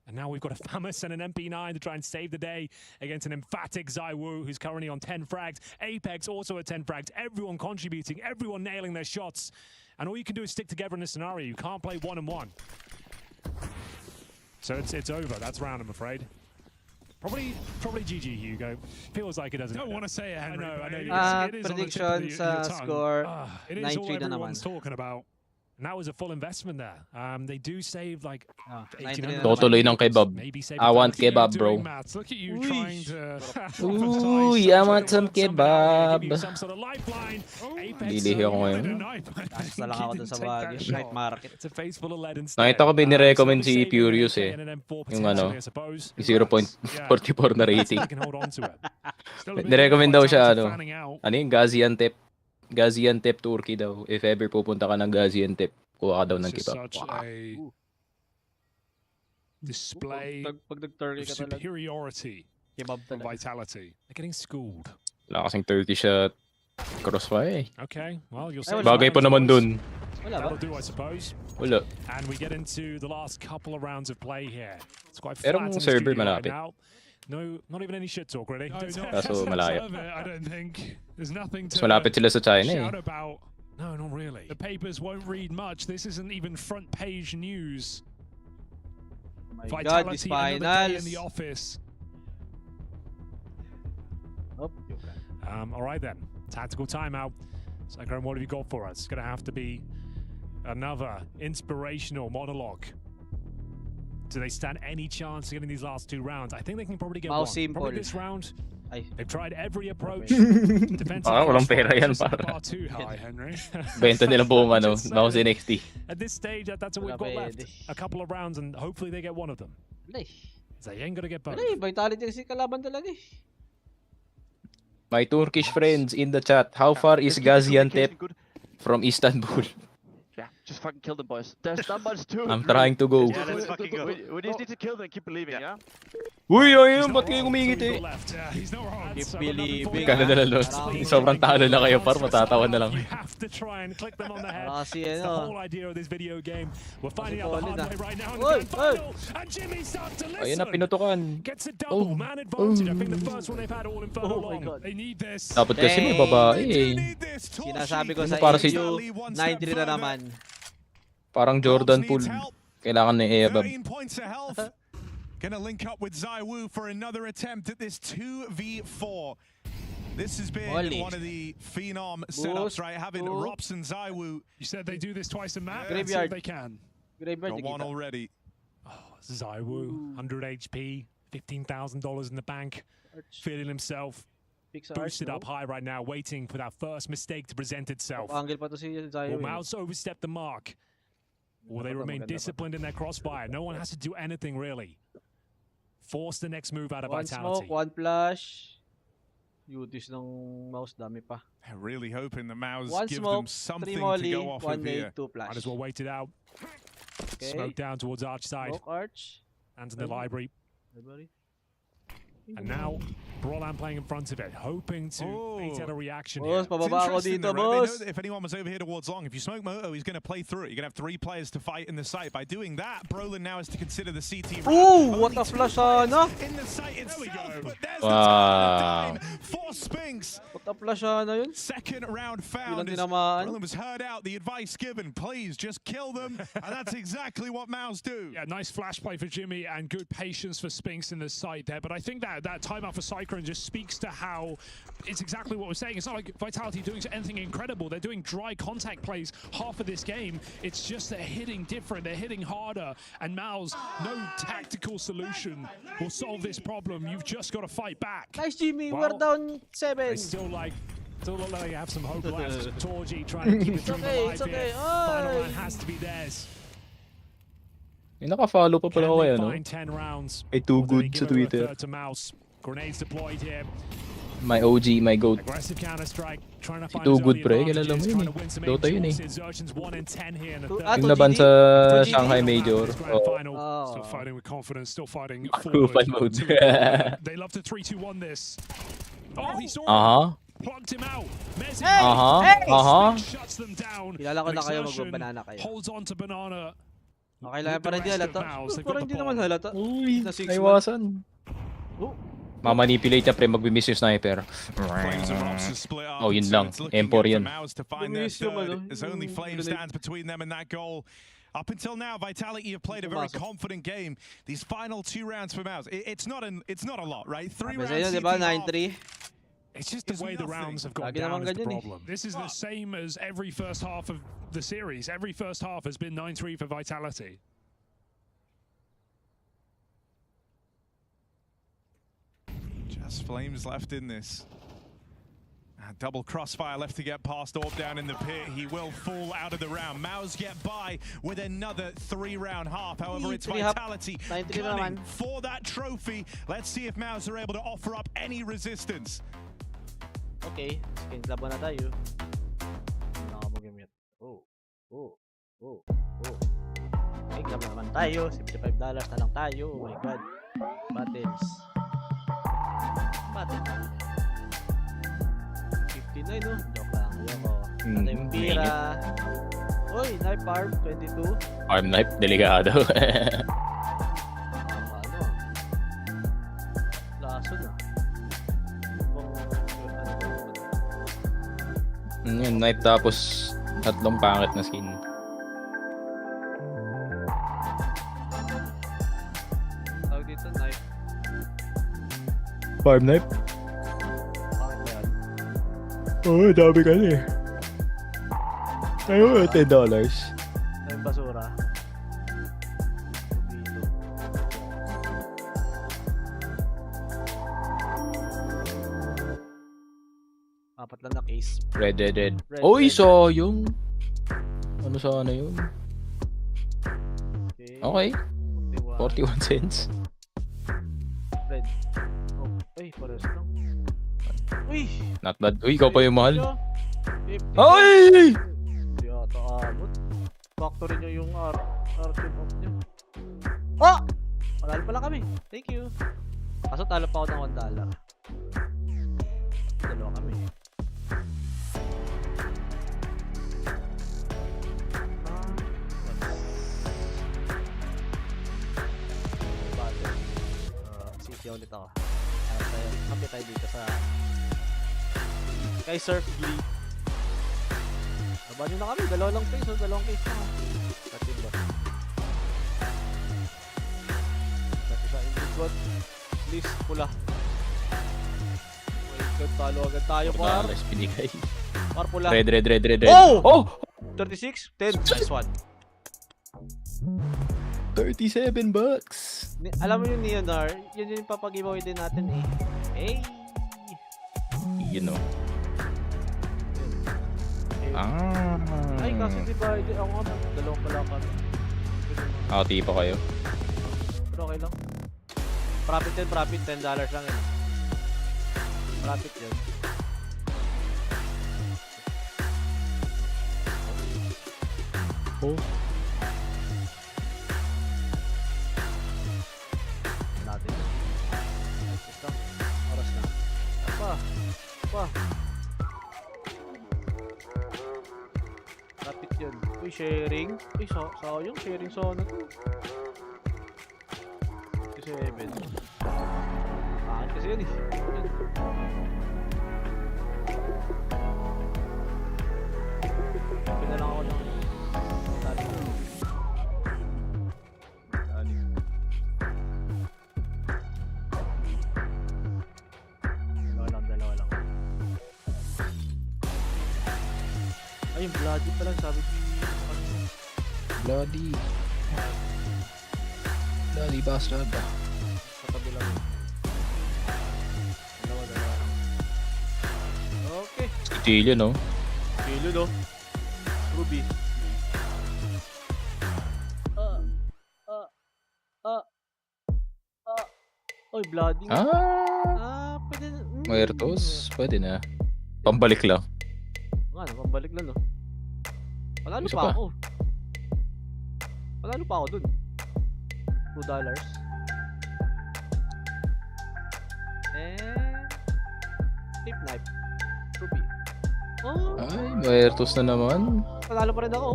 P: And now we've got a Famous and an MP9 to try and save the day against an emphatic ZywOo, who's currently on 10 frags. Apex also at 10 frags. Everyone contributing, everyone nailing their shots. And all you can do is stick together in this scenario. You can't play 1-on-1. So it's over. That's round, I'm afraid. Probably GG, Hugo. Feels like it doesn't.
L: Don't want to say it, Henry.
P: I know.
B: Predictions, score,
L: it is all
B: 9-3
L: everyone's talking about.
P: And that was a full investment there. They do save like
B: 1800.
D: Tutuloy ng kebab. I want kebab, bro.
L: Look at you trying to.
D: Uy, I want some kebab. Lilihi ako ngayon.
B: Nasa lang ako dun sa night market.
D: Nakita ko binirecommend si Furious eh. Yung ano, 0.44 na rating. Nirecommend daw siya ano yung Gaziantep, Turkey daw. If ever pupunta ka ng Gaziantep, kuha ka daw ng kebab.
L: Display of superiority from Vitality.
P: They're getting schooled.
D: Wala kasing 30 shot crossfire eh.
P: Okay, well, you'll see.
D: Bagay pa naman dun.
P: That'll do, I suppose.
D: Wala.
P: And we get into the last couple of rounds of play here. It's quite
D: Pero
P: flat in the
D: server
P: studio right
D: malapit.
P: now. No, not even any shit talk, really.
D: Kaso malayo.
L: I don't think there's nothing to
D: Mas malapit sila sa China eh.
L: shout about.
P: No, not really.
L: The papers won't read much. This isn't even front page news.
B: My God, this
L: Vitality another day in
B: finals.
L: the office.
P: All right then. Tactical timeout. So, Graham, what have you got for us? It's going to have to be another inspirational monologue. Do they stand any chance of getting these last 2 rounds? I think they can probably get one. Probably this round. They've tried every approach.
D: Walang pera yan para.
P: Far too high, Henry.
D: Benta nila buong mouse NXT.
P: At this stage, that's what we've got left. A couple of rounds, and hopefully they get one of them. They ain't gonna get both.
B: Vitality kasi kalaban talaga eh.
D: My Turkish friends in the chat, how far is Gaziantep from Istanbul?
H: Yeah, just fucking kill them, boys. There's not much to it.
D: I'm trying to go.
H: Yeah, let's fucking go. We just need to kill them and keep believing, yeah?
D: Uy, ayun, ba't kayo umingit eh?
B: Keep believing.
D: Kala na lost. Sobrang talo na kayo, par matatawa na lang.
P: You have to try and click them on the head.
B: Kasi
P: It's the
B: ano.
P: whole idea of this video game. We're finding out the hard way right now in the
B: Oy,
P: grand final. And Jimmy starts to listen.
D: Ayun na, pinutukan.
P: Gets a double man advantage. I think the first one they've had all Inferno long. They need this.
D: Dapat kasi may babae eh.
B: Sinasabi ko sa
D: Para si-
B: inyo, 9-3 na naman.
D: Parang Jordan Poole. Kailangan ni Eabab.
K: 13 points of health. Gonna link up with ZywOo for another attempt at this 2v4. This has been one of the phenom setups, right? Having Rops and ZywOo.
P: You said they do this twice a map.
B: Graveyard.
P: Let's see if they can.
B: Graveyard
K: Got one already.
P: ZywOo, 100 HP, $15,000 in the bank, feeling himself boosted up high right now, waiting for that first mistake to present itself.
B: Angle pa to si
P: Will
B: ZywOo.
P: MOUZ overstep the mark? Will they remain disciplined in their crossfire? No one has to do anything really. Force the next move out of
B: One
P: Vitality.
B: smoke, one flash. Utis ng mouse, dami pa.
K: They're really hoping the MOUZ
B: One
K: give
B: smoke,
K: them something
B: 3
K: to
B: molly,
K: go off
B: 1
K: of
B: nade,
K: here.
B: 2 flash.
P: Might as well wait it out.
B: Okay.
P: Smoke down towards Arch side.
B: Smoke arch.
P: Hands in the library.
B: Library.
P: And now, Brolan playing in front of it, hoping to bait out a reaction
B: Boss,
P: here.
B: pababa ako
K: Interesting
B: dito,
K: though, right? They know
B: boss.
K: that if anyone was over here towards long, if you smoke Moto, he's going to play through it. You're going to have 3 players to fight in the site. By doing that, Brolan now has to consider the CT round.
B: Ooh, what a flash sana.
K: In the site itself, but there's
D: Wow.
K: the time for Spinks.
B: What a flash sana yun.
K: Second round found.
B: Ilang
K: As
B: tinamaan.
K: Brolan was heard out, the advice given, please just kill them. And that's exactly what MOUZ do.
P: Yeah, nice flash play for Jimmy and good patience for Spinks in the site there. But I think that timeout for Cyclone just speaks to how it's exactly what we're saying. It's not like Vitality doing anything incredible. They're doing dry contact plays half of this game. It's just they're hitting different. They're hitting harder. And MOUZ, no tactical solution will solve this problem. You've just got to fight back.
B: Nice, Jimmy.
P: Well,
B: We're down 7.
P: They still look like they have some hope left. Torji trying to keep the dream alive here. Final round has to be theirs.
D: May naka-follow pa pala ako
P: Can
D: kayo,
P: they
D: no?
P: find 10 rounds?
D: Ay, too
P: Or do they
D: good
P: give
D: sa
P: it a
D: Twitter.
P: third to MOUZ? Grenades deployed here.
D: My OG, my GOAT.
P: Aggressive counter strike, trying to find
D: Too
P: his
D: good,
P: early
D: pre.
P: advantages,
D: Kilala mo yun
P: trying
D: eh.
P: to win some
D: Dota yun eh.
P: aim Urchins 1 in 10 here in the third.
D: Yung laban sa Shanghai Major.
P: Grand
D: Oh.
P: final. Still fighting with confidence, still fighting
D: Approval
P: forward.
D: mode.
P: They love to 3-2-1 this. Oh, he saw
D: Uh-huh.
P: plugged him out. Messi shuts them down.
B: Kilala ko na kayo,
P: Exertion
B: mag-banana kayo.
P: holds on to Banana.
B: Okay lang, parang hindi halata. Parang hindi naman halata.
D: Uy,
B: Na 6
D: naiwasan. Mamanipulate niya pre, magbi-miss yung sniper.
K: Flames and Rops are split up.
D: Oh, yun
K: so
D: lang.
K: it's looking
D: M4
K: good for
D: yan.
K: MOUZ to find their third. As only Flame stands between them and that goal. Up until now, Vitality have played a very confident game. These final 2 rounds for MOUZ, it's not a lot, right? 3 rounds.
B: Sabi sa'yo, di ba? 9-3.
P: It's just the way the rounds have gone
B: Lagi
P: down
B: naman
P: is the
B: ganyan eh.
P: problem. This is the same as every first half of the series. Every first half has been 9-3 for Vitality.
K: Just Flames left in this. Double crossfire left to get past Orb down in the pit. He will fall out of the round. MOUZ get by with another 3-round half. However, it's Vitality gunning for that trophy. Let's see if MOUZ are able to offer up any resistance.
B: Okay, skin club na tayo. Hindi na ako mag-gamit. Oh. Okay, club naman tayo. $65 na lang tayo. Oh my god. Battles. 59, no? Joke lang. Ayoko. Ano yung Pira? Uy, Knife Arm, 22.
D: Arm knife, delikado.
B: Ano? Laso na.
D: Yun, knife tapos tatlong pangit na skin.
B: Tawag dito, knife.
D: Farm knife?
B: Bakit ba yan?
D: Oo, dami ka na eh. Ayun, $10.
B: Ano yung basura? lang na case.
D: Red.
B: Red,
D: Oy,
B: red.
D: sayang. Ano sana yun? Okay. 41 cents.
B: Red. Oh, ay, pares lang. Uy!
D: Not bad. Uy, ikaw pa yung mahal.
B: 50.
D: Ay!
B: Hindi ata abot. Factory nyo yung archive of nyo. Oh! Panalo pala kami. Thank you. Kaso talo pa ako ng $1. Dalawa kami. City ulit ako. Happy tayo dito sa kay Surf Glee. Naban nyo na kami. Dalawang case na. Pati ba? Pati sa Inferno. Please, pula. Talo agad tayo, par.
D: Pinigay.
B: Par pula.
D: Red.
B: Oh! 36? 10. Nice one.
D: $37.
B: Alam mo yung Neonar, yun yung papag-giveaway din natin eh. Hey!
D: You know.
B: Ay, kasi diba, ako nga, dalawang pala kami.
D: Nakati pa kayo.
B: Pero okay lang. Profit $10 lang yun. Profit yun.
D: Oh.
B: Natin. Oras na. Pa. Profit yun. Uy, sharing. Uy, sayang. Sharing sana to. 57. Kasi yun eh. Pina lang ako ng dali. Dalawa lang. Ay, yung bloody pa lang sabi ko.
D: Bloody bastard.
B: Sa tabi lang. Dalawa lang. Okay.
D: Chile, no?
B: Kilo, no? Ruby. Oy, bloody. Pwede na.
D: Muertos. Pwede na. Pambalik lang.
B: Pambalik lang, no? Panalo
D: Isa
B: pa
D: pa.
B: ako. Panalo pa ako dun. $2. And tip knife. Ruby. Oh!
D: Ay, muertos na naman.
B: Panalo pa rin ako.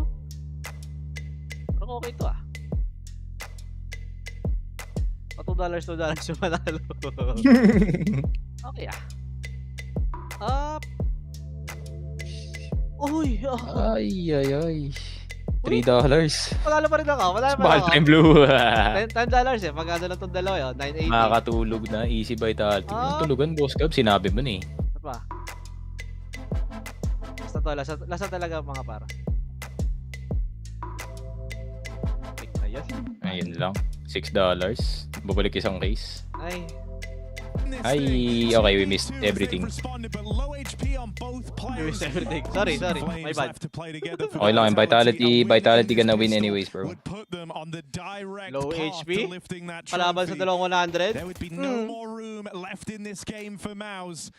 B: Parang okay to ah. $2 yung panalo. Okay ah. Up. Uy!
D: Ay. $3.
B: Panalo pa rin ako.
D: Small time blue.
B: $10 eh. Magkano lang itong dalawa yun? 980.
D: Makakatulog na. Easy vitality. Tulugan, boss cub. Sinabi mo na eh.
B: Ano pa? Basta to. Lasa talaga mga para. Click na yan.
D: Ayun lang. $6. Babalik isang case.
B: Ay,
D: okay, we missed everything.
B: we missed everything. Sorry. My bad.
D: Okay lang, Vitality gonna win anyways, bro.
B: Low HP? Kalaban sa 200?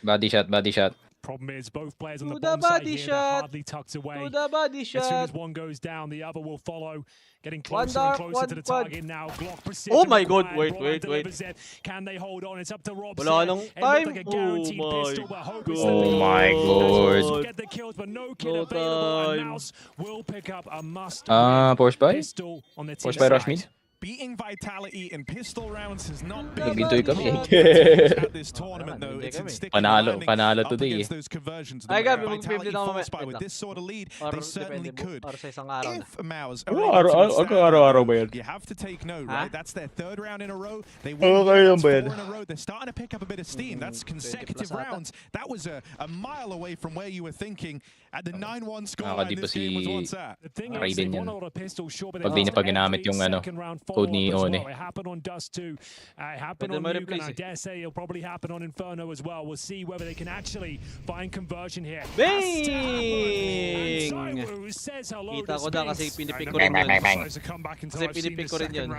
D: Body shot.
P: Problem is, both players on the
B: To the
P: bomb side
B: body
P: here, they're
B: shot.
P: hardly tucked away.
B: To the body
P: As soon
B: shot.
P: as one goes down, the other will follow. Getting
B: One
P: closer
B: dark,
P: and closer
B: one
P: to the
B: quad.
P: target now. Glock precision
B: Oh my god,
P: required.
B: wait.
P: Roland delivers it. Can they hold on? It's up to Rob.
B: Wala nang
P: It
B: time.
P: looked like a guaranteed
B: Oh my
P: pistol, but hope is
B: god.
D: Oh my god.
P: will get the kills, but no kill
B: No
P: available. And
B: time.
P: MOUZ will pick up a must
D: Force buy?
P: pistol on their team
D: Force buy rush
P: side.
D: mid?
K: Beating Vitality in pistol rounds has not been
D: Nag-enjoy kami.
K: at this tournament though. It's in sticking
D: Panalo
K: up
D: today.
K: against those conversions.
B: Ay,
K: The
B: Gabi,
K: Vitality
B: mag-50 na ako
K: forced by
B: mamaya.
K: with this sort of lead,
B: Or
K: they certainly could.
B: Or sa isang araw na.
K: If MOUZ
D: Araw-araw ba yan?
K: you have to take note,
B: Huh?
K: right? That's their third round in a row. They
D: Okay
K: won
D: lang ba yan?
K: 4 in a row. They're starting to pick up a bit of steam. That's consecutive
B: 20+ ata.
K: rounds. That was a mile away from where you were thinking. at the 9-1 score,
D: Nakakadi
K: and
D: ba
K: this game was
D: si
K: once at.
D: Raven yan? Pag di niya pa ginamit yung code ni One.
P: It happened on Dust 2. It happened on Nuke, and I dare say it'll probably happen on Inferno as well. We'll see whether they can actually find conversion here.
B: Bang! Kita ko na kasi pinipik ko rin yun. Kasi pinipik ko rin yun.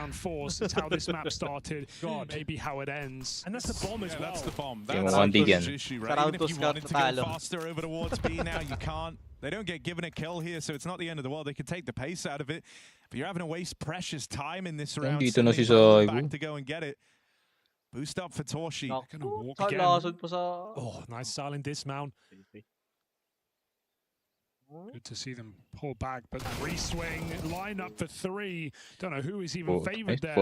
P: That's how this map started. God, maybe how it ends. And that's the bomb as well.
K: That's the bomb.
D: Yung
K: That's
D: mga
K: issue, right? Even if you wanted to go faster over towards B now, you can't. They don't get given a kill here, so it's not the end of the world. They can take the pace out of it, but you're having to waste precious time in this round.
D: Dito na si
K: Back to go and get it. Boost up for Torshi.
P: Gonna walk again. Oh, nice silent dismount. Good to see them pull back, but re-swing, line up for 3. Don't know who is even favored there.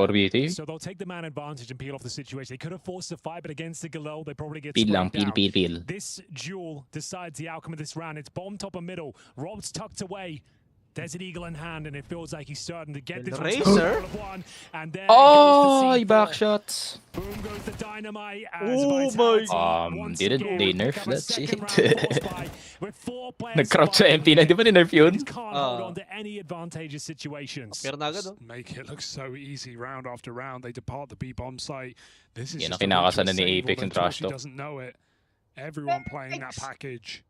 P: So they'll take the man advantage and peel off the situation. They could have forced the fight, but against the Galil, they probably get
D: Peel lang,
P: down.
D: peel.
P: This duel decides the outcome of this round. It's bomb top and middle. Rob's tucked away. There's an eagle in hand, and it feels like he's starting to get this one. And there
D: Oh, back shots.
P: Boom goes the dynamite.
B: Oh my!
D: Didn't they nerf that shit? Nag-crouch sa empty na, di ba ni-nerf yun?
P: Can't hold on to any advantageous situations.
L: Make it look so easy round after round. They depart the B-bomb site. This is
D: Yan ang
L: just
D: kinakasana ni Apex and Trash Talk.
L: doesn't know it. Everyone playing that package.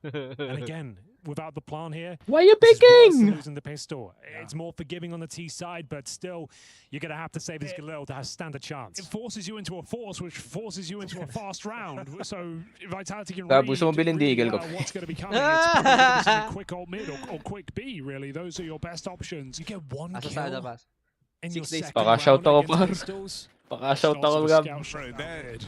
P: And again, without the plan here,
D: why are you picking?
P: Losing the pistol. It's more forgiving on the T side, but still, you're going to have to save this Galil to stand a chance.
L: It forces you into a force, which forces you into a fast round. So Vitality can
D: Tapos mo bilhin Deagle ko.
L: what's going to be coming. It's probably quick ult mid or quick B, really. Those are your best options.
P: You get one kill in your second
D: Paka-shout ako, par. Paka-shout ako, Gab.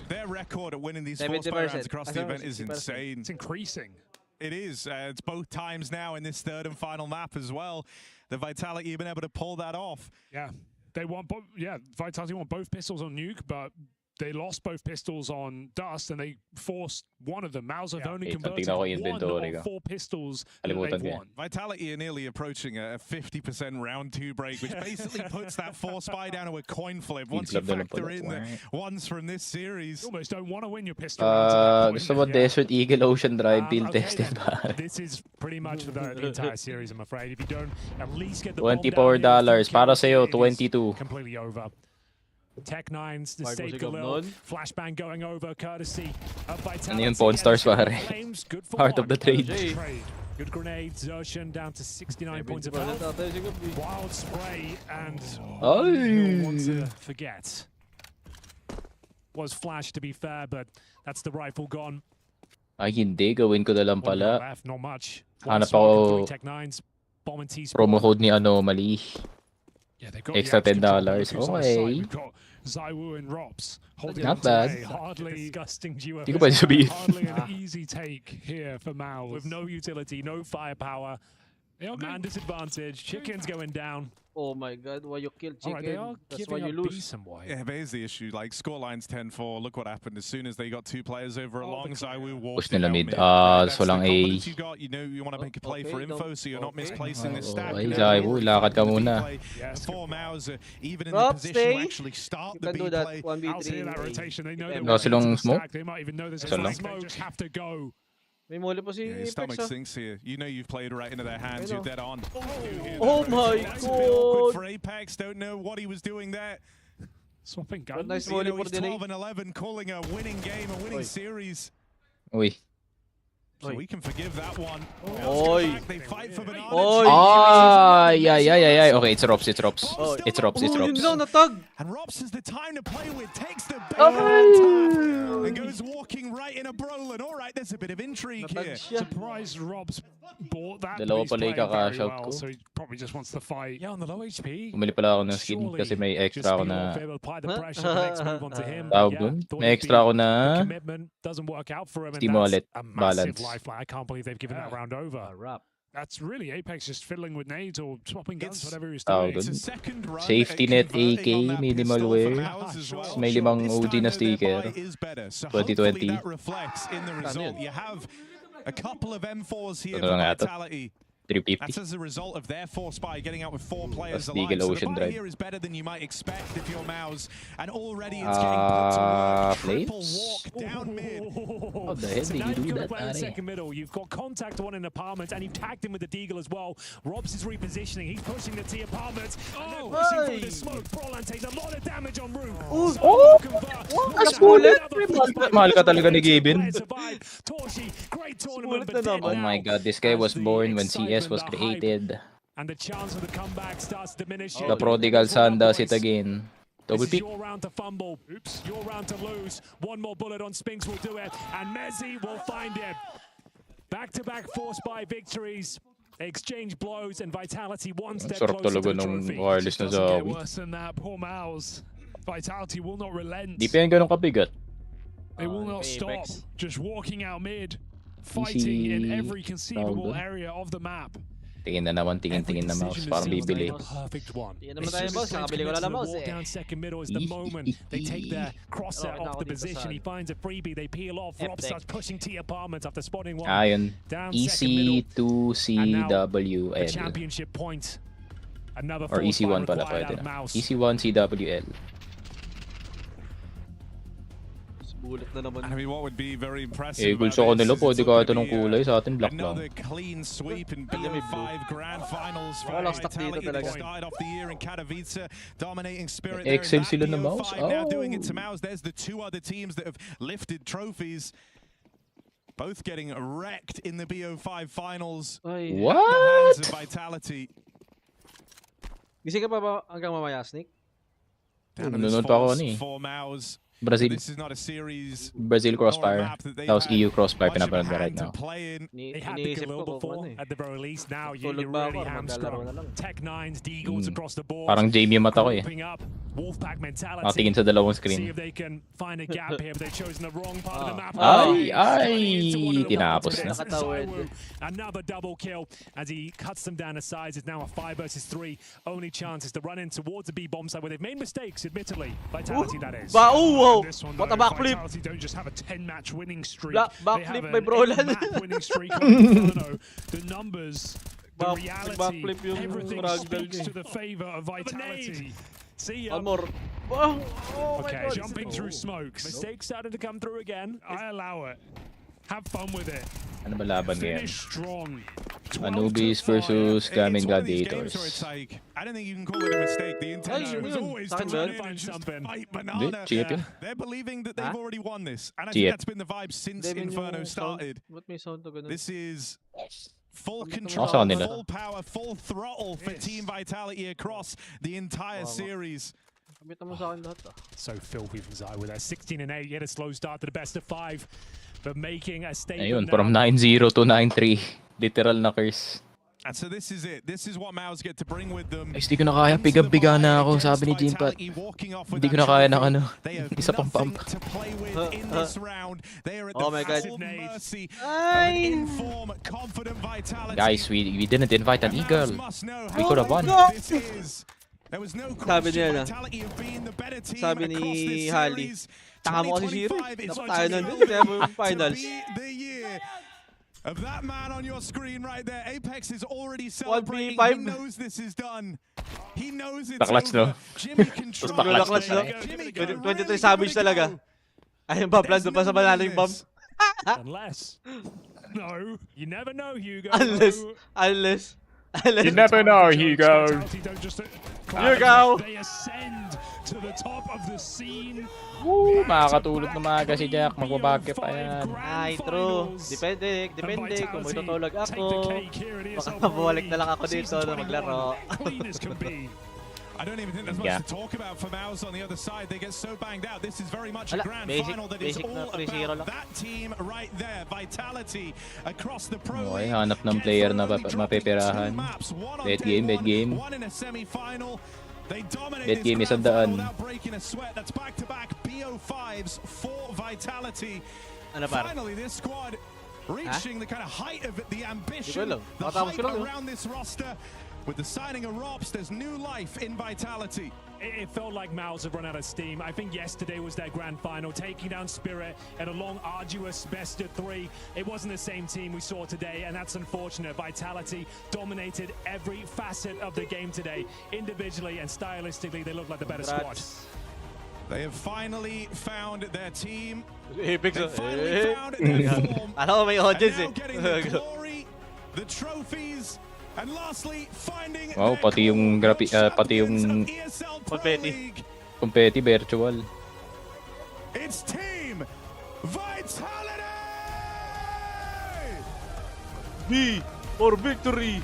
K: Their record at winning these force fire rounds across the event is insane.
L: It's increasing.
K: It is. It's both times now in this third and final map as well. The Vitality have been able to pull that off.
L: Yeah, they want. Vitality want both pistols on Nuke, but they lost both pistols on Dust, and they forced one of them. MOUZ have only converted one of 4 pistols that they've won.
K: Vitality are nearly approaching a 50% round 2 break, which basically puts that force fire down to a coin flip. Once you factor in the ones from this series.
L: You almost don't want to win your pistol.
D: Gusto mo Desert Eagle Ocean Drive field tested ba?
L: This is pretty much for the entire series, I'm afraid. If you don't at least get the
D: $24 para sa'yo, 22.
L: Completely over.
P: Tech9's the state Galil. Flashbang going over courtesy of Vitality.
D: Ano yun, Pawn Stars pare? Part of the trade.
P: Good grenade. Zertian down to 69 points of health. Wild spray and you'll want to forget. Was flash to be fair, but that's the rifle gone.
D: Ay hindi, gawin ko na lang pala.
P: Not much.
D: Hanap ako promo code ni Anomaly.
L: Yeah, they got
D: extra $10. Okay.
L: We've got Zaiwu and Rops holding
D: not bad.
P: Hardly disgusting duo.
D: Hindi ko pwede sabihin.
L: Hardly an easy take here for MOUZ.
P: With no utility, no firepower. Man disadvantage. Chicken's going down.
B: Oh my god, why you kill Chicken?
L: Right,
B: that's why you lose.
K: Yeah, but here's the issue. Like, scoreline's 10-4. Look what happened. As soon as they got 2 players over along, Zaiwu walked
D: nila mid.
K: That's
D: so lang
K: the
D: A.
K: confidence you got. You know, you want to make a play for info, so you're not misplacing this stack.
D: Ay, Zaiwu, lakad ka muna.
K: For MOUZ, even in the position to actually start the B play.
L: That rotation, they know
D: No, silong smoke.
L: They might even know there's a
D: Silong.
L: smoke. They just have to go.
B: May muli po si
K: His stomach
B: Apex,
K: sinks here. You know you've played right into their hands. You're dead on.
B: Oh my
K: That's a bit awkward
B: god!
K: for Apex. Don't know what he was doing there.
L: Swapping guns.
B: Nice
K: You
B: volley
K: know,
B: for
K: he's
B: delay.
K: 12-11, calling a winning game, a winning series.
D: Uy.
K: So we can forgive that one.
B: Oy.
K: They fight for banana.
D: Ay. Okay, it's Rops. It's Rops.
B: Yun lang natag.
K: And Rops has the time to play with, takes the bait and goes walking right in a Brolin. All right, there's a bit of intrigue here.
L: Surprised Rob's bought that.
D: Dalawa
L: He's
D: pala
L: playing
D: yung
L: very
D: kaka-shout
L: well,
D: ko.
L: so he probably just wants to fight.
P: Yeah, on the low HP.
D: Bumili pala ako ng skin kasi may extra ako na tawag dun. May extra ako na
P: doesn't work out for him, and
D: Steam
P: that's
D: Wallet
P: a massive
D: balance.
P: lifeline. I can't believe they've given that round over.
L: That's really Apex just fiddling with nades or swapping guns, whatever he's
D: Tawag
L: doing.
D: dun. Safety net AK, minimal wear. May 5 OG na sticker. 2020.
K: That reflects in the result. You have a couple of M4s here
D: Ito
K: for
D: lang ata.
K: Vitality. That's
D: 350.
K: as a result of their force by getting out with 4 players
D: Plus
K: alive.
D: Deagle
K: So the
D: Ocean
K: buy
D: Drive.
K: here is better than you might expect if you're MOUZ. And already it's getting put to work. Triple
D: Flames?
K: walk down mid.
D: How the hell
P: So
D: did
P: now
D: you
P: you've
D: do
P: got a
D: that,
P: player in the
D: Ari?
P: second middle. You've got contact on an apartment, and you've tagged him with the Deagle as well. Robs is repositioning. He's pushing the T apartment. And they're pushing through the smoke. Brolan takes a lot of damage on room.
D: Oh! As ulit! Mahal ka talaga ni Gavin.
P: Torshi, great tournament, but
D: Oh my god, this guy was born when CS was created.
P: and the chance of the comeback starts diminishing.
D: The prodigal son does it again. Double
P: This is
D: pick.
P: your round to fumble. Oops. Your round to lose. One more bullet on Spinks will do it. And Messi will find it. Back-to-back force by victories. Exchange blows and Vitality one step
D: Sarap
P: closer to
D: talaga
P: the
D: ng
P: trophy.
D: wireless na
L: Doesn't get
D: Zawi.
L: worse than that. Poor MOUZ. Vitality will not relent.
D: Di pa yan ganun kabigat.
L: They will not stop.
B: Apex.
L: Just walking out mid, fighting in every conceivable
D: round.
L: area of the map.
D: Tingin na naman, tingin na mouse. Parang bibili.
P: Perfect one.
B: Yan naman tayo, boss. Kakabili ko lang na mouse eh.
P: Down second middle is the moment they take their crosshair off the position. He finds a freebie. They peel off. Rob starts pushing T apartments after spotting one.
D: Ah, yun.
P: Down second middle.
D: EC2CWL.
P: The championship point. Another
D: Or
P: force
D: EC1
P: by
D: pala
P: required
D: pwede
P: out of
D: na.
P: MOUZ.
D: EC1 CWL.
B: Bulit na naman.
K: I mean, what would be very impressive
D: Eh,
K: about
D: gusto ko
K: this
D: nila,
K: is
D: pwede
K: it's
D: kahit
K: gonna
D: anong
K: be,
D: kulay. Sa atin, black
K: another
D: lang.
K: clean sweep in BO5 Grandfinals for
B: Wala stuck dito
K: Vitality. They
B: talaga.
K: started off the year in Katowice, dominating Spirit
D: Eh,
K: there in
D: Excel
K: that
D: sila na
K: BO5.
D: mouse.
K: Now doing it to
D: Oh.
K: MOUZ. There's the 2 other teams that have lifted trophies. Both getting wrecked in the BO5 finals.
B: Ay.
K: At the hands of
D: What?
K: Vitality.
B: Gising ka pa ba hanggang mamaya, Sneak?
D: Nanonood pa ako ni.
K: For MOUZ.
D: Brazil.
K: This is not a series
D: Brazil Crossfire. That was EU Crossfire pinapanood ko right now.
P: They had the
B: Iniisip
P: Galil
B: ko kung
P: before,
B: ano eh.
P: at the very least. Now you
B: Tulog
P: really
B: ba ako? Maglalaro na
P: hamstrung.
B: lang.
P: Tech 9s, Deagles across the board.
D: Parang Jamie yung mata ko eh.
P: Grouping up, Wolfpack mentality.
D: Nakatingin sa dalawang
P: See
D: screen.
P: if they can find a gap here. They've chosen the wrong part of the map.
D: Ay! Tinapos na.
B: Nakatawid.
P: Another double kill as he cuts them down to size. It's now a 5 versus 3. Only chance is to run in towards the B bomb side where they've made mistakes, admittedly. Vitality, that is.
B: Wow!
L: This one,
B: What a
L: though,
B: backflip!
L: Vitality don't just have a 10-match winning streak.
B: Backflip
L: they
B: by
L: have
B: Brolan.
L: an 8-map winning streak on Inferno. The numbers, the reality,
B: backflip yung
L: everything
B: Ragdoll
L: speaks
B: niya.
L: to the favor of Vitality.
P: See
B: One
P: ya.
B: more. Oh, oh my
P: Okay,
B: god.
L: Jumping through smokes.
P: Mistakes starting to come through again.
L: I allow it. Have fun with it.
D: Ano ba laban ngayon?
L: Finish strong.
D: Anubis versus Gaming
K: It's one of these games
D: Gladiators.
K: where it's like, I don't think you can call it a mistake. The intention was
B: yun.
K: always
B: Sa
K: to
B: akin
K: run
B: ba?
K: in and just
P: Something.
K: fight
D: Hindi,
K: banana.
D: cheap yun.
K: They're believing that they've
B: Huh?
K: already won this. And I
D: Cheap.
K: think that's been the vibe since
B: Devin
K: Inferno
B: yung sound.
K: started.
B: Ba't may sound to ganun?
K: This is full
B: Bakit
K: control,
D: Nasa kanila.
K: full power, full throttle for Team Vitality across the entire series.
B: Kamita mo sa akin lahat ah.
P: So filthy from Zai with that 16 and 8. Yet a slow start to the best of 5. But making a statement
D: Ayun,
P: now.
D: from 9-0 to 9-3. Literal na curse.
K: And so this is it. This is what MOUZ get to bring with them.
D: Ay, hindi ko na kaya. Biga-biga na ako, sabi ni Jimpat. Hindi ko na kaya ng ano. Isa pang pump.
B: Oh my god.
D: Guys, we didn't invite an eagle. We could have won.
B: Sabi niya na. Sabi ni Hali. Taka mo kasi Shiro. Dapat tayo nandun. Kaya mo yung finals.
K: Of that man on your screen right there, Apex is already celebrating.
B: 1v5.
K: He knows this is done. He knows it's
D: Taklats,
K: over.
D: no?
K: Jimmy controls.
B: Taklats, no?
K: Jimmy
B: 23 savage talaga. Ayun pa, plan doon pa sa banana yung bomb.
P: Unless. No. You never know, Hugo.
B: Unless.
D: You never know, Hugo.
B: Hugo!
L: They ascend to the top of the scene.
D: Woo! Makakatulog na maaga si Jack. Magbabake pa yan.
B: Ay, true. Depende kung may tutulog ako. Baka mabalik na lang ako dito na maglaro.
K: I don't even think there's much to talk about for MOUZ on the other side. They get so banged out. This is very much a grand final that is all about that team right there. Vitality across the pro
D: Okay,
K: league.
D: hanap ng player na mapipirahan. Bad game.
K: One in a semi-final. They dominate
D: Bad game, isang daan.
K: without breaking a sweat. That's back-to-back BO5s for Vitality.
B: Ano par?
K: Finally, this squad reaching the kind of height of it, the ambition,
B: lang.
K: the
B: Matapos
K: hype
B: ko lang,
K: around this roster. With the signing of Rops, there's new life in Vitality.
P: it felt like MOUZ have run out of steam. I think yesterday was their grand final, taking down Spirit in a long, arduous best of 3. It wasn't the same team we saw today, and that's unfortunate. Vitality dominated every facet of the game today. Individually and stylistically, they look like the better squad.
K: They have finally found their team.
B: Apex.
K: They finally found their form.
B: Alam mo, may audience
K: And now getting the glory, the trophies, and lastly finding
D: Wow, pati yung pati yung Competi virtual.
K: It's Team Vitality!
B: V for victory!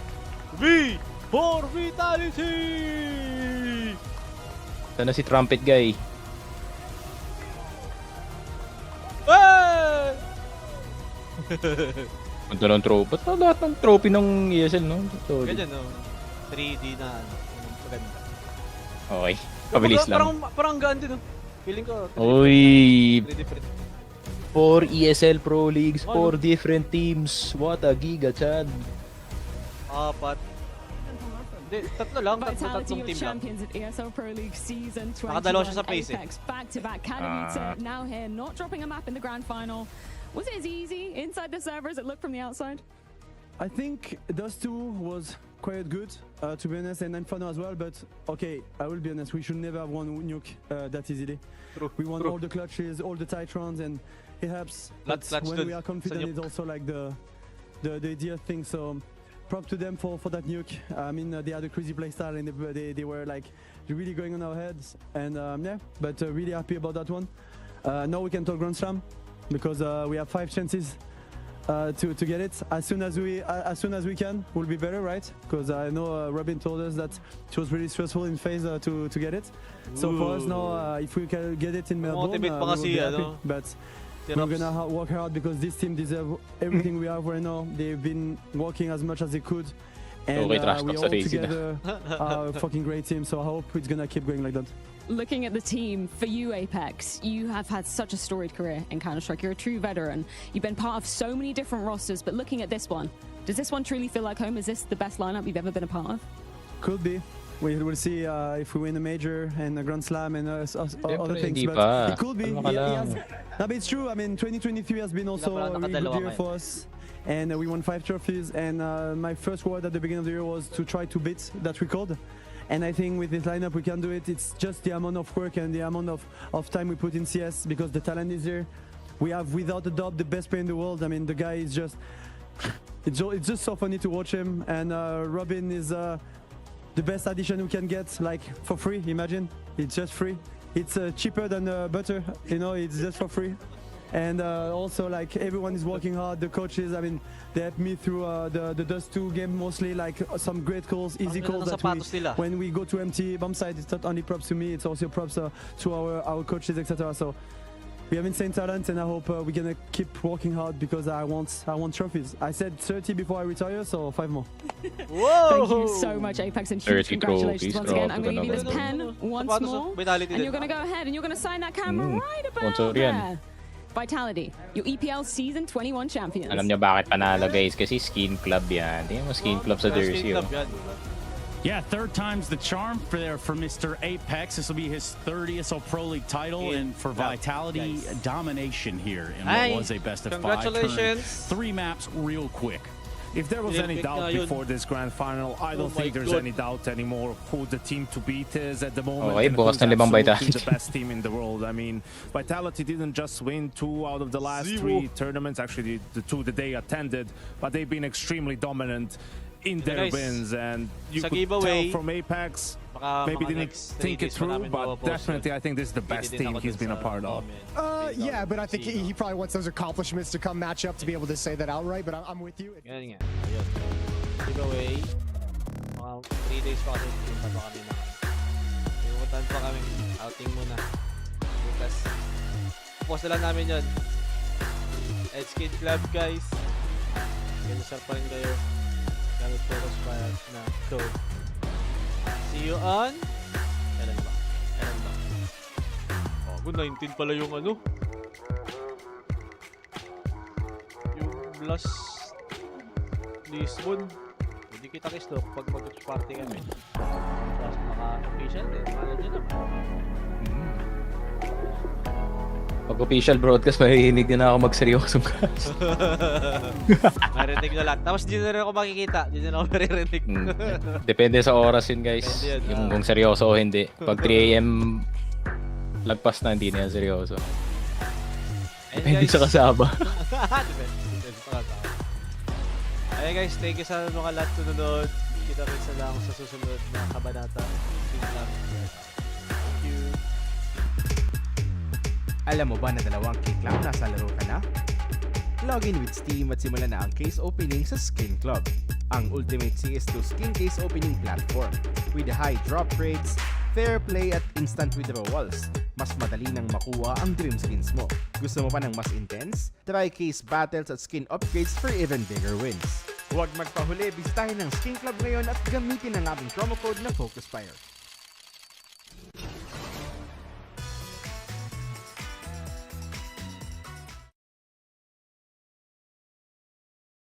B: V for Vitality!
D: Sana si Trumpet Guy.
B: Hey!
D: Punta ng trophy. Ba't lahat ng trophy ng ESL, no? So,
B: Ganyan, no? 3D na, maganda.
D: okay. Pabilis lang.
B: Parang gaan din, no? Feeling ko.
D: Uy!
B: 3 different.
D: 4 ESL Pro Leagues, 4 different teams. What a giga, Chad.
B: 4. Hindi, tatlo lang. Tatlong team lang.
Q: Champions at ESL Pro League Season 21.
B: Nakadalawa siya sa place,
Q: Apex back-to-back. Katowice now here, not dropping a map in the grand final. Was it as easy inside the server as it looked from the outside?
R: I think those two was quite good, to be honest, and Inferno as well, but okay, I will be honest, we should never have won Nuke that easily. We won all the clutches, all the tight rounds, and it helps. But when we are confident, it's also like the idea thing, so prop to them for that Nuke. I mean, they had a crazy playstyle, and they were like really going on our heads, and yeah, but really happy about that one. Now we can talk Grand Slam, because we have 5 chances to get it. As soon as we can, we'll be better, right? Because I know Robin told us that it was really stressful in phase to get it. So for us now, if we can get it in Melbourne, we'll be happy. But we're gonna work hard because this team deserves everything we have right now. They've been working as much as they could, and we all together are a fucking great team. So I hope it's gonna keep going like that.
Q: Looking at the team, for you, Apex, you have had such a storied career in Counter-Strike. You're a true veteran. You've been part of so many different rosters, but looking at this one, does this one truly feel like home? Is this the best lineup you've ever been a part of?
R: Could be. We will see if we win a major and a Grand Slam and other things, but it could be. No, but it's true. I mean, 2023 has been also a really good year for us, and we won 5 trophies. And my first word at the beginning of the year was to try to beat that record. And I think with this lineup we can do it. It's just the amount of work and the amount of time we put in CS, because the talent is there. We have, without a doubt, the best player in the world. I mean, the guy is just... it's just so funny to watch him. And Robin is the best addition we can get, like, for free, imagine. It's just free. It's cheaper than butter, you know, it's just for free. And also, like, everyone is working hard. The coaches, I mean, they helped me through the Dust 2 game mostly, like some great calls, easy calls that when we go to empty bomb site, it's not only props to me, it's also props to our coaches, etc. So we have insane talent, and I hope we're gonna keep working hard, because I want trophies. I said 30 before I retire, so 5 more.
Q: Whoa! Thank you so much, Apex, and huge congratulations once again. I'm going to give you this pen once more, and you're going to go ahead and you're going to sign that camera right about there. Vitality, your EPL Season 21 champions.
D: Alam niyo bakit panalo, guys? Kasi skin club yan. Tingnan mo, skin club sa jersey.
S: Yeah, 3rd time's the charm for Mr. Apex. This will be his 3rd ESL Pro League title, and for Vitality, domination here in what was a best of 5.
B: Congratulations.
S: 3 maps real quick.
P: If there was any doubt before this grand final, I don't think there's any doubt anymore who the team to beat is at the moment.
D: Okay, bukas na 5 Vitality.
P: The best team in the world. I mean, Vitality didn't just win 2 out of the last 3 tournaments, actually the 2 that they attended, but they've been extremely dominant in their wins, and you could tell from Apex, maybe didn't think it through, but definitely I think this is the best team he's been a part of.
O: Yeah, but I think he probably wants those accomplishments to come match up to be able to say that outright, but I'm with you.
B: Yan nga. Ayun. Giveaway. Mga 3 days pa kasi punta pa kami na. Pimutan pa kami. Outing muna. Bukas. Post na lang namin yun. Edskid Club, guys. Ganusar pa rin kayo. Gamit FocusFire na code. See you on... Kailan ba? Good, 19 pala yung ano. Yung last Lisbon. Hindi kita kiss pag mag-party kami. Tapos naka-official, ano dyan naman.
D: Pag official broadcast, mahihinig din ako magseryosong cast.
B: Marinig na lahat. Tapos di na rin ako makikita. Di na ako maririnig.
D: Depende sa oras yun, guys. Yung kung seryoso o hindi. Pag 3 AM lagpas na, hindi na yan seryoso. Depende sa kasama.
B: Depende sa kasama. Ayun guys, thank you sa mga lahat sunod. Kita rin sa lang sa susunod na kabanata. Thank you.
A: Alam mo ba na 2 kick lang nasa laro ka na? Login with Steam at simulan na ang case opening sa Skin Club, ang ultimate CS2 skin case opening platform. With high drop rates, fair play at instant withdrawals, mas madali nang makuha ang dream skins mo. Gusto mo pa ng mas intense? Try case battles at skin upgrades for even bigger wins. Huwag magpahuli, bisitahin ang Skin Club ngayon at gamitin ang aming promo code na FocusFire.